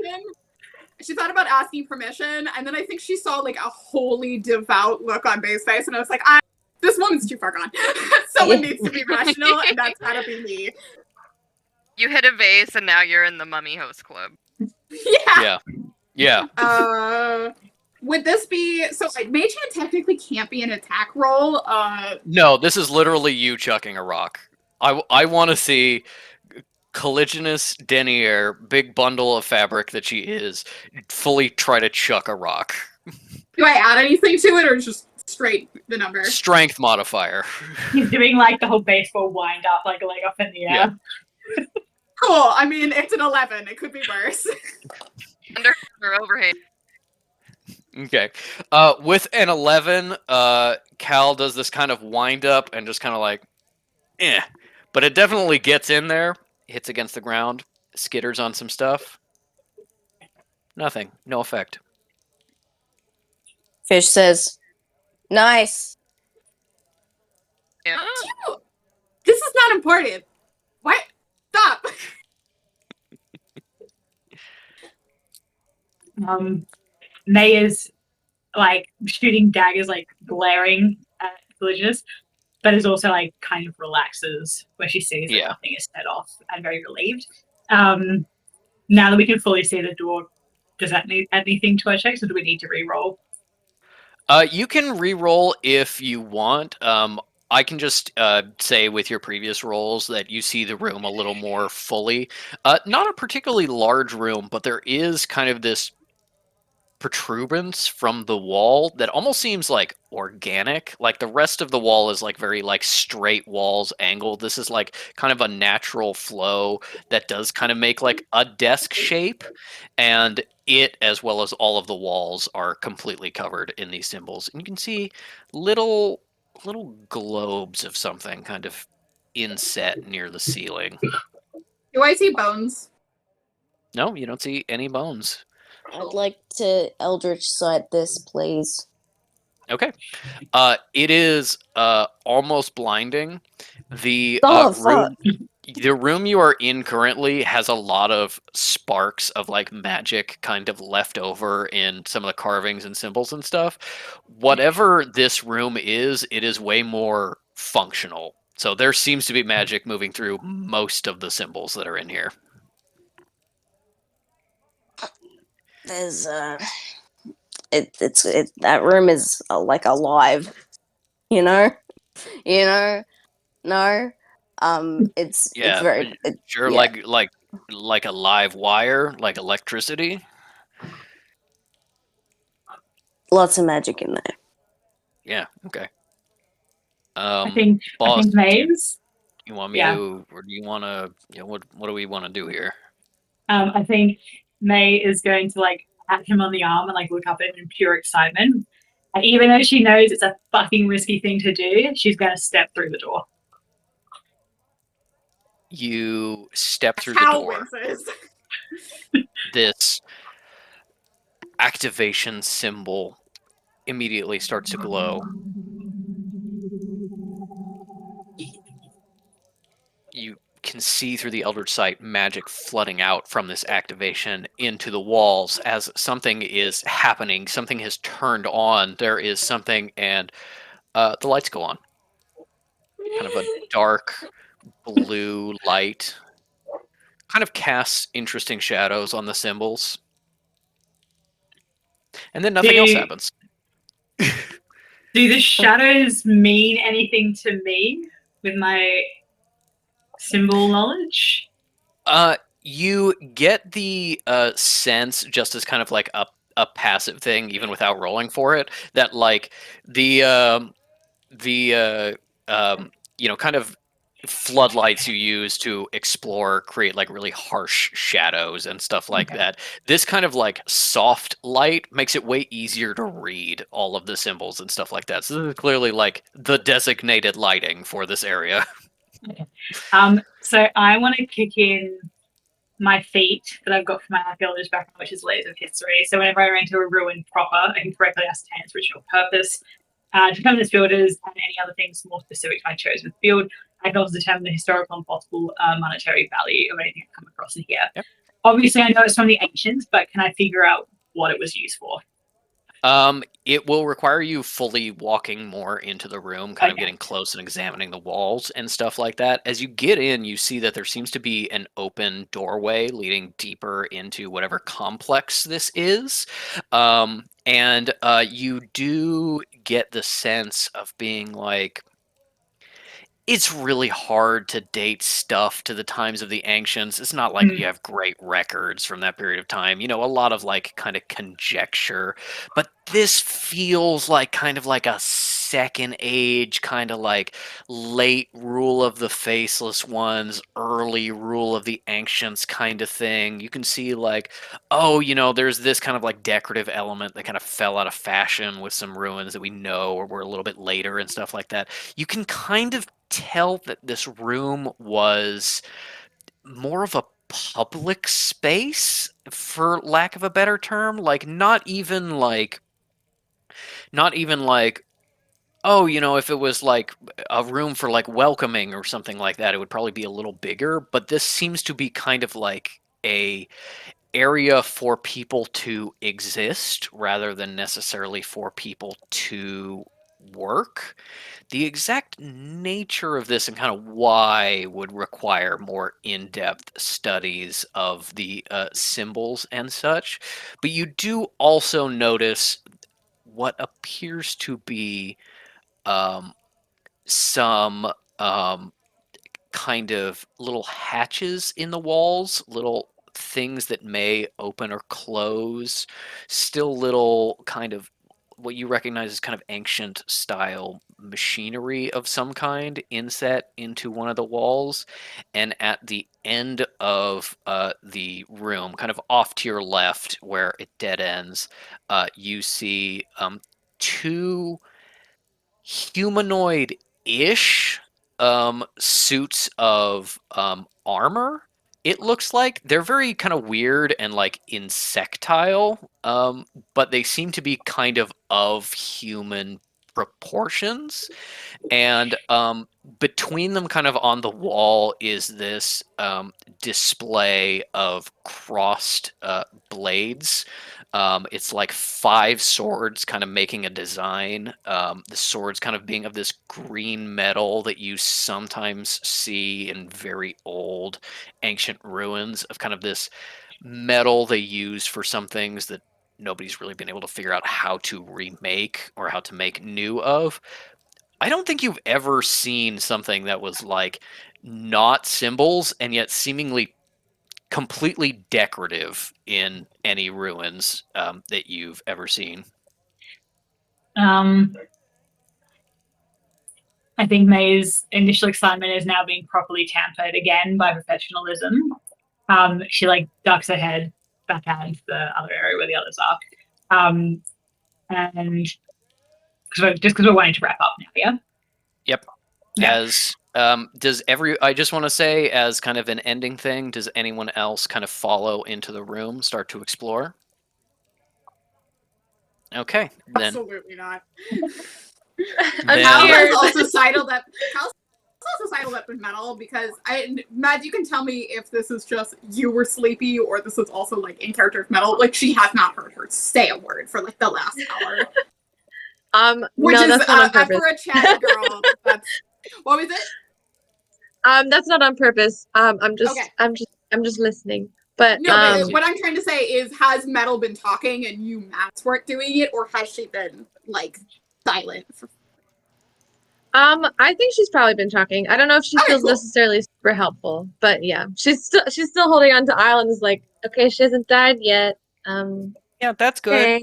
She thought about asking permission, and then I think she saw like a wholly devout look on May's face, and I was like, this woman's too far gone. Someone needs to be rational, and that's gotta be me. You hit a vase, and now you're in the Mummy Host Club. Yeah. Would this be so? Mage Hand technically can't be an attack roll. No, this is literally you chucking a rock. I want to see Colliginous Denier, big bundle of fabric that she is, fully try to chuck a rock. Do I add anything to it, or just straight the number? Strength modifier. He's doing like the whole baseball wind up, like a leg up in the air. Yeah. Cool. I mean, it's an 11. It could be worse. Under or overhand. Okay. With an 11, Cal does this kind of wind up and just kind of like, but it definitely gets in there. Hits against the ground, skitters on some stuff. Nothing. No effect. Fish says, "Nice." Yeah. This is not important. What? Stop. May is like shooting daggers, like glaring at Colliginous, but is also like kind of relaxes when she sees that nothing is set off and very relieved. Now that we can fully see the door, does that need anything to our checks, or do we need to re-roll? You can re-roll if you want. I can just say with your previous rolls that you see the room a little more fully. Not a particularly large room, but there is kind of this protuberance from the wall that almost seems like organic. Like the rest of the wall is like very like straight walls angled. This is like kind of a natural flow that does kind of make like a desk shape, and it as well as all of the walls are completely covered in these symbols. And you can see little globes of something kind of inset near the ceiling. Do I see bones? No, you don't see any bones. I'd like to Eldritch Sight this, please. Okay. It is almost blinding. The room you are in currently has a lot of sparks of like magic kind of left over in some of the carvings and symbols and stuff. Whatever this room is, it is way more functional. So there seems to be magic moving through most of the symbols that are in here. There's that room is like alive, no, it's very sure, yeah. like a live wire, like electricity. Lots of magic in there. Yeah. Okay. I think boss, Maves. You want me to, or do you want to? What do we want to do here? I think May is going to like pat him on the arm and like look up at him in pure excitement. And even though she knows it's a fucking risky thing to do, she's going to step through the door. You step through the door. This activation symbol immediately starts to glow. You can see through the Eldritch Sight magic flooding out from this activation into the walls as something is happening. Something has turned on. There is something, and the lights go on. Kind of a dark blue light. Kind of casts interesting shadows on the symbols. And then nothing else happens. Do the shadows mean anything to me with my symbol knowledge? You get the sense, just as kind of like a passive thing, even without rolling for it, that like the kind of floodlights you use to explore create like really harsh shadows and stuff like that. This kind of like soft light makes it way easier to read all of the symbols and stuff like that. So this is clearly like the designated lighting for this area. So I want to kick in my feat that I've got from my archaeologist background, which is layers of history. So whenever I enter a ruin proper, I can correctly ascertain its original purpose. determine the builders and any other things more specific to my chosen field. I can also determine the historical and possible monetary value of anything I come across in here. Yep. Obviously, I know it's from the ancients, but can I figure out what it was used for? It will require you fully walking more into the room, kind of getting close and examining the walls and stuff like that. As you get in, you see that there seems to be an open doorway leading deeper into whatever complex this is. And you do get the sense of being like, it's really hard to date stuff to the times of the ancients. It's not like you have great records from that period of time. You know, a lot of like kind of conjecture, but this feels like kind of like a second age, kind of like late rule of the faceless ones, early rule of the ancients kind of thing. You can see like, oh, you know, there's this kind of like decorative element that kind of fell out of fashion with some ruins that we know or were a little bit later and stuff like that. You can kind of tell that this room was more of a public space, for lack of a better term. Like not even like oh, you know, if it was like a room for like welcoming or something like that, it would probably be a little bigger, but this seems to be kind of like a area for people to exist rather than necessarily for people to work. The exact nature of this and kind of why would require more in-depth studies of the symbols and such. But you do also notice what appears to be some kind of little hatches in the walls, little things that may open or close, still little kind of what you recognize as kind of ancient style machinery of some kind inset into one of the walls. And at the end of the room, kind of off to your left where it dead ends, you see two humanoid-ish suits of armor. It looks like they're very kind of weird and like insectile, but they seem to be kind of human proportions. And between them, kind of on the wall, is this display of crossed blades. It's like 5 swords kind of making a design. The swords kind of being of this green metal that you sometimes see in very old ancient ruins, of kind of this metal they use for some things that nobody's really been able to figure out how to remake or how to make new of. I don't think you've ever seen something that was like not symbols and yet seemingly completely decorative in any ruins that you've ever seen. I think May's initial excitement is now being properly tempered again by professionalism. She like ducks her head back out into the other area where the others are. And just because we're wanting to wrap up now, yeah? Yep. Yeah. As I just want to say, as kind of an ending thing, does anyone else kind of follow into the room, start to explore? Okay, then. Absolutely not. Cal is also sidled up. Cal's also sidled up with Metal because Matt, you can tell me if this is just you were sleepy or this is also like in character of Metal. Like she has not heard her say a word for like the last hour. Which no, is that's not on purpose. for a chatty girl. What was it? That's not on purpose. I'm just Okay. I'm just listening. But no, what I'm trying to say is, has Metal been talking and you Mats weren't doing it, or has she been like silent? I think she's probably been talking. I don't know if she feels necessarily super helpful, but yeah, she's still holding on to Isle and is like, okay, she hasn't died yet. Yeah, that's good.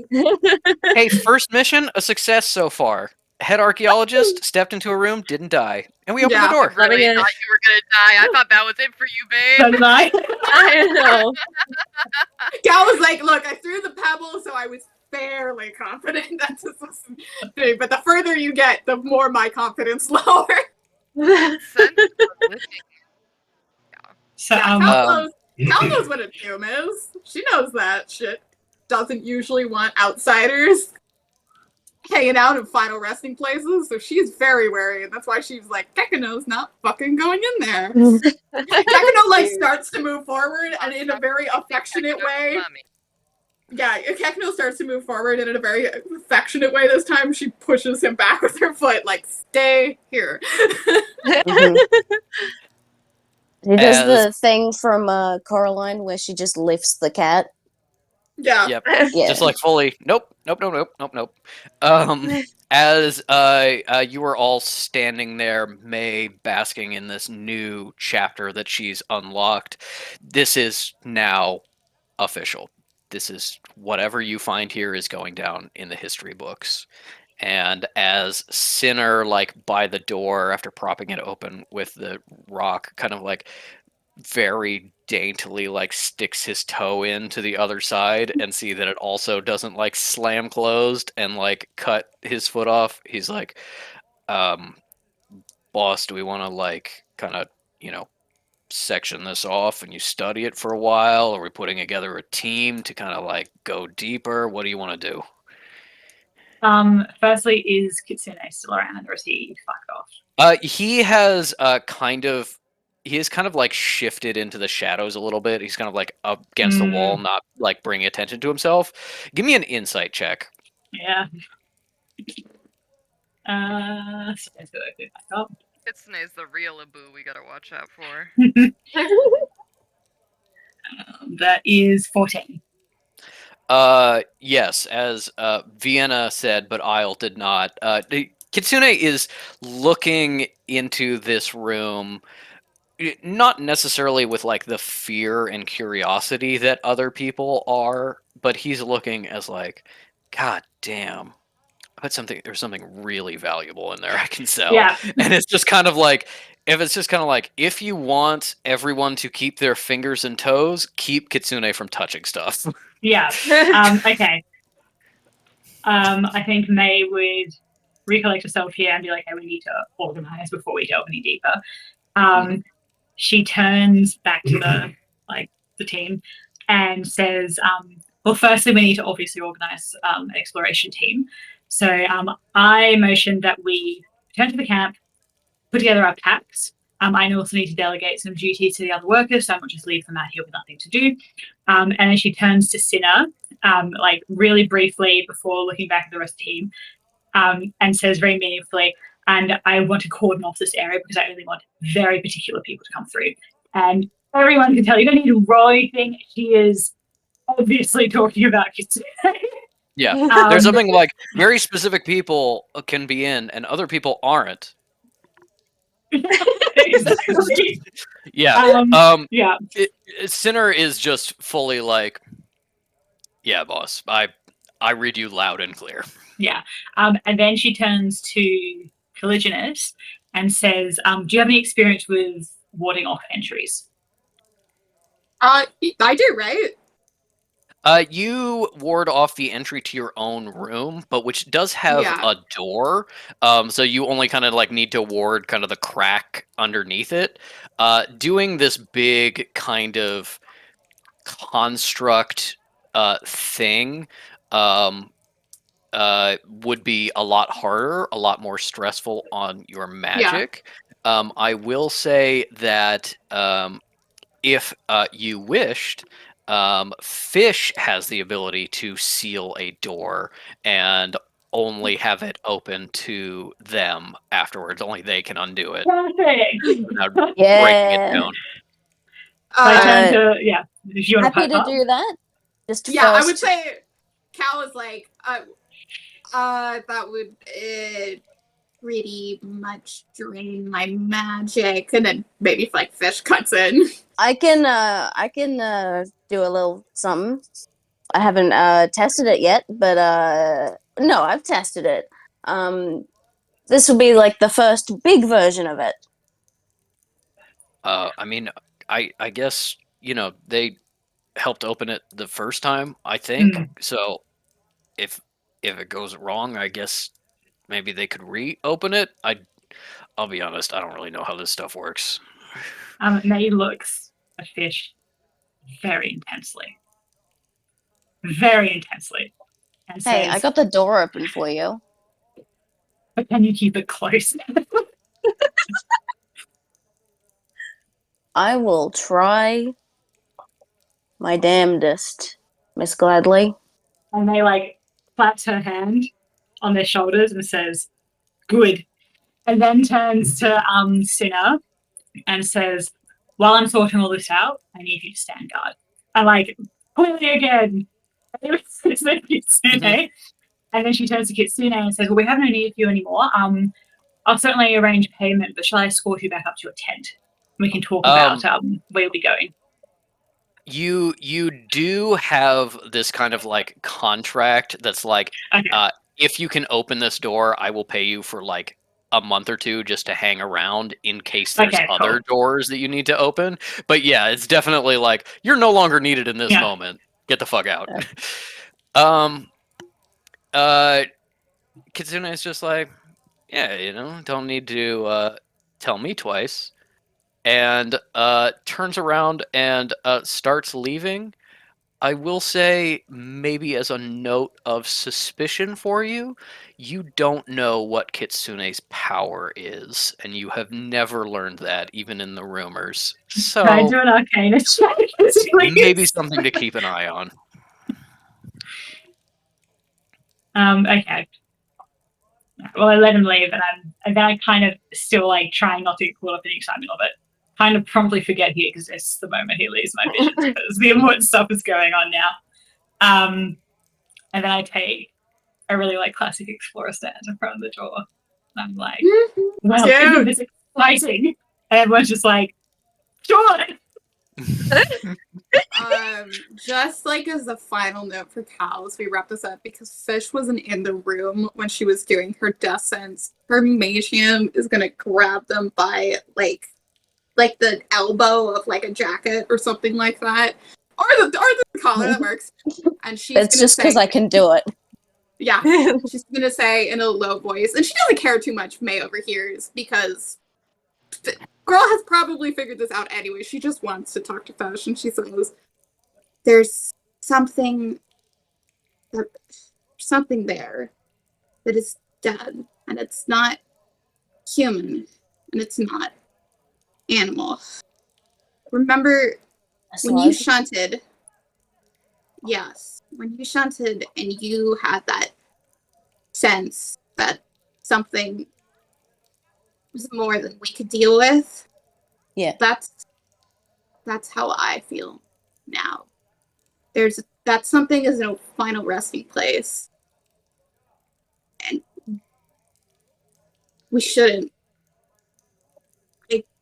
Hey, first mission, a success so far. Head archaeologist stepped into a room, didn't die, and we opened the door. I really thought you were gonna die. I thought that was it for you, babe. So did I. I know. Gal was like, "Look, I threw the pebble, so I was fairly confident that's a thing. But the further you get, the more my confidence lower." So Cal knows what a doom is. She knows that shit doesn't usually want outsiders. hanging out in final resting places, so she's very wary, and that's why she's like, Kekino's not fucking going in there. Kekino like starts to move forward, and in a very affectionate way. Yeah, Kekino starts to move forward, and in a very affectionate way this time, she pushes him back with her foot, like, stay here. Mhm. He does the thing from Coraline where she just lifts the cat. Yeah. Yep. Yeah. Just like fully. Nope. As you are all standing there, May basking in this new chapter that she's unlocked. This is now official. This is whatever you find here is going down in the history books. And as Sinner, like by the door after propping it open with the rock, kind of like very daintily like sticks his toe into the other side and see that it also doesn't like slam closed and like cut his foot off, he's like, boss, do we want to like kind of, section this off and you study it for a while? Are we putting together a team to kind of like go deeper? What do you want to do? Firstly, is Kitsune still around, or is he fucked off? He has kind of like shifted into the shadows a little bit. He's kind of like up against the wall, not like bringing attention to himself. Give me an insight check. Yeah. So let's go back up. Kitsune's the real Abu we gotta watch out for. That is 14. Yes, as Vienna said, but Isle did not. Kitsune is looking into this room, not necessarily with like the fear and curiosity that other people are, but he's looking as like, God damn, I bet there's something really valuable in there I can sell. Yeah. And it's just kind of like, if you want everyone to keep their fingers and toes, keep Kitsune from touching stuff. Yeah. Okay. I think May would recollect herself here and be like, hey, we need to organize before we delve any deeper. She turns back to the team and says, well, firstly, we need to obviously organize an exploration team. So I motioned that we return to the camp, put together our packs. I also need to delegate some duties to the other workers, so I won't just leave them out here with nothing to do. And then she turns to Sinner, like really briefly before looking back at the rest of the team, and says very meaningfully, and I want to cordon off this area because I only want very particular people to come through. And everyone can tell, you don't need to roll anything. She is obviously talking about Kitsune. Yeah, there's something like very specific people can be in and other people aren't. Exactly. Yeah. Yeah. Sinner is just fully like, yeah, boss, I read you loud and clear. Yeah. And then she turns to Caligulus and says, do you have any experience with warding off entries? I do, right? You ward off the entry to your own room, but which does have a door. So you only kind of like need to ward kind of the crack underneath it. Doing this big kind of construct thing would be a lot harder, a lot more stressful on your magic. I will say that if you wished, Fish has the ability to seal a door and only have it open to them afterwards. Only they can undo it. Without breaking it down. If you want happy to do that. Just yeah, first. I would say Cal is like, that would pretty much drain my magic, and then maybe like Fish cuts in. I can do a little something. I haven't tested it yet, but no, I've tested it. This will be like the first big version of it. I mean, I guess, they helped open it the first time, I think. So if it goes wrong, I guess maybe they could reopen it. I'll be honest, I don't really know how this stuff works. May looks at Fish very intensely. Very intensely. And Hey, says, I got the door open for you. but can you keep it close? I will try my damnedest, Miss Gladly. And they like claps her hand on their shoulders and says, "Good." And then turns to Sinner and says, "While I'm sorting all this out, I need you to stand guard." And like, clearly again, Kitsune. And then she turns to Kitsune and says, "Well, we have no need for you anymore. I'll certainly arrange payment, but shall I escort you back up to your tent? We can talk about where you'll be going." You do have this kind of like contract that's like, Okay. If you can open this door, I will pay you for like a month or two just to hang around in case there's other doors that you need to open. But yeah, it's definitely like you're no longer needed in this moment. Get the fuck out. Kitsune is just like, yeah, don't need to tell me twice. And turns around and starts leaving. I will say, maybe as a note of suspicion for you, you don't know what Kitsune's power is, and you have never learned that, even in the rumors. So, can I do an Arcana check? Maybe something to keep an eye on. Okay. Well, I let him leave, and then I kind of still like trying not to get caught up in the excitement of it. Kind of promptly forget he exists the moment he leaves my vision because the important stuff is going on now. And then I take a really like classic explorer stance in front of the door. I'm like, "Well, isn't this exciting?" And everyone's just like, "Sure." Just like as a final note for Cal as we wrap this up, because Fish wasn't in the room when she was doing her death sense, her magium is gonna grab them by like the elbow of like a jacket or something like that, or the collar that works. And she's It's just because I can do it. Yeah, she's gonna say in a low voice, and she doesn't care too much if May overhears because the girl has probably figured this out anyway. She just wants to talk to Fish, and she says, "There's something there that is dead, and it's not human, and it's not animal. Remember when you shunted?" Yes, when you shunted and you had that sense that something was more than we could deal with. Yeah. That's how I feel now. That something is no final resting place. And we shouldn't.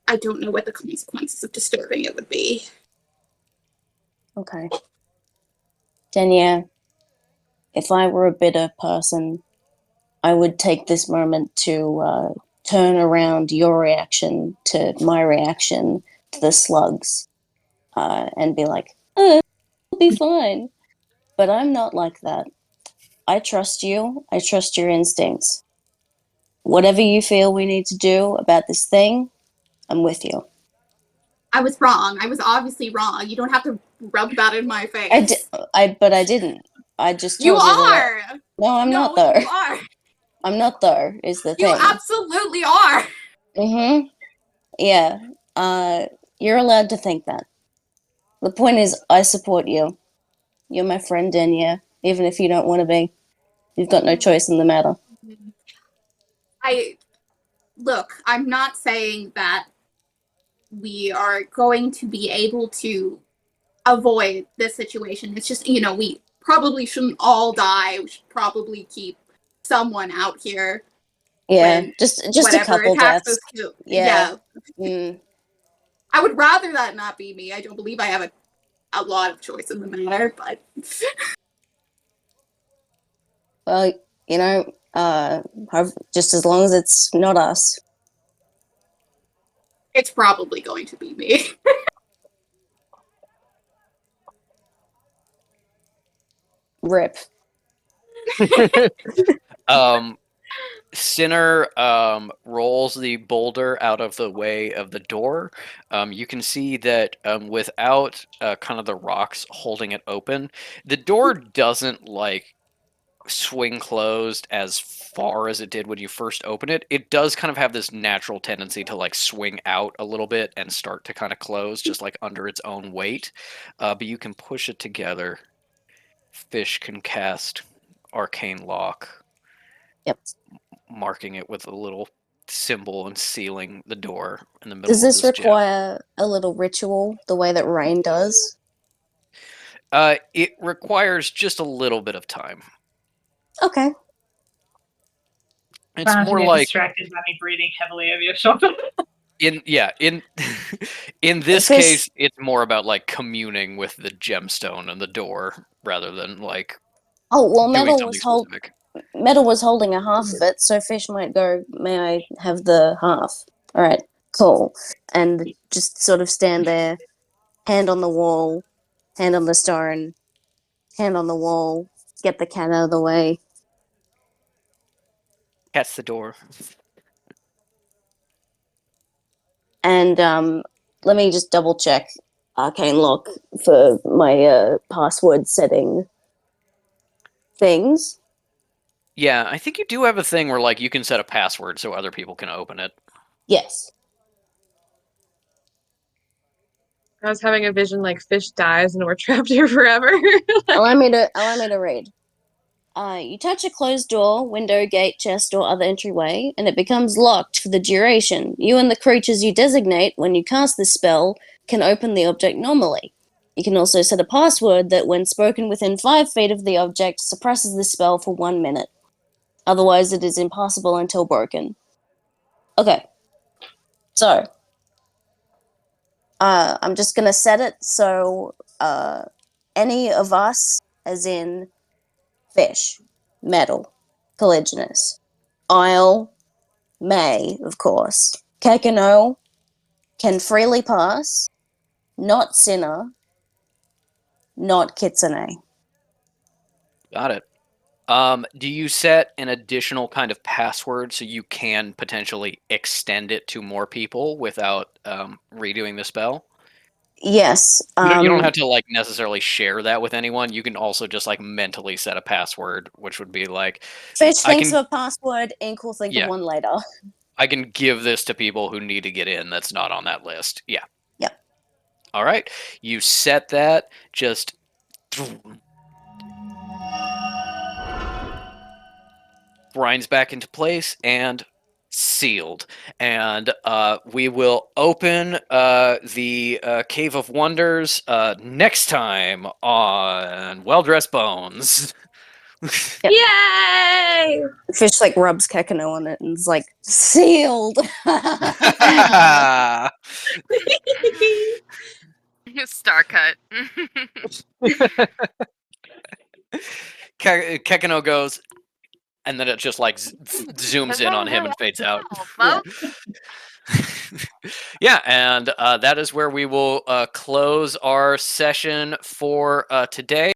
I don't know what the consequences of disturbing it would be. Okay. Denya, if I were a bitter person, I would take this moment to turn around your reaction to my reaction to the slugs and be like, "Oh, it'll be fine." But I'm not like that. I trust you. I trust your instincts. Whatever you feel we need to do about this thing, I'm with you. I was wrong. I was obviously wrong. You don't have to rub that in my face. But I didn't. I just told you you are. No, I'm not though. You are. I'm not though. Is the thing. You absolutely are. Yeah. You're allowed to think that. The point is, I support you. You're my friend, Denya. Even if you don't want to be, you've got no choice in the matter. Look, I'm not saying that we are going to be able to avoid this situation. It's just, we probably shouldn't all die. We should probably keep someone out here. Yeah, just a couple deaths. Yeah. I would rather that not be me. I don't believe I have a lot of choice in the matter, but well, just as long as it's not us. It's probably going to be me. Rip. Sinner rolls the boulder out of the way of the door. You can see that without kind of the rocks holding it open, the door doesn't like swing closed as far as it did when you first open it. It does kind of have this natural tendency to like swing out a little bit and start to kind of close just like under its own weight. But you can push it together. Fish can cast Arcane Lock. Yep. Marking it with a little symbol and sealing the door in the middle Does of this this gem. require a little ritual the way that rain does? It requires just a little bit of time. Okay. It's Wow, more you're like distracted by me breathing heavily over your shoulder. in in this Fish- case, it's more about like communing with the gemstone and the door rather than like Oh well, doing something specific. Metal was holding a half of it, so Fish might go, may I have the half? Alright, cool. And just sort of stand there, hand on the wall, hand on the stone, hand on the wall, get the cat out of the way. Cat's the door. And let me just double check Arcane Lock for my password setting things. Yeah, I think you do have a thing where like you can set a password so other people can open it. Yes. I was having a vision like Fish dies and we're trapped here forever. Allow me to read. You touch a closed door, window, gate, chest, or other entryway, and it becomes locked for the duration. You and the creatures you designate when you cast this spell can open the object normally. You can also set a password that, when spoken within 5 feet of the object, suppresses the spell for 1 minute. Otherwise, it is impassable until broken. Okay. So, I'm just gonna set it so any of us, as in Fish, Metal, Caliginous, Isle, May, of course, Kekino, can freely pass, not Sinner, not Kitsune. Got it. Do you set an additional kind of password so you can potentially extend it to more people without redoing the spell? Yes. You don't have to like necessarily share that with anyone. You can also just like mentally set a password, which would be like Fish I thinks can- of a password, Ink will think Yeah. of one later. I can give this to people who need to get in that's not on that list. Yeah. Yep. All right. You set that, just grinds back into place and sealed. And we will open the Cave of Wonders next time on Well Dressed Bones. Yay! Fish like rubs Kekino on it and is like, sealed. Star cut. Kekino goes, and then it just like zooms in on him and fades out. Yeah, and that is where we will close our session for today.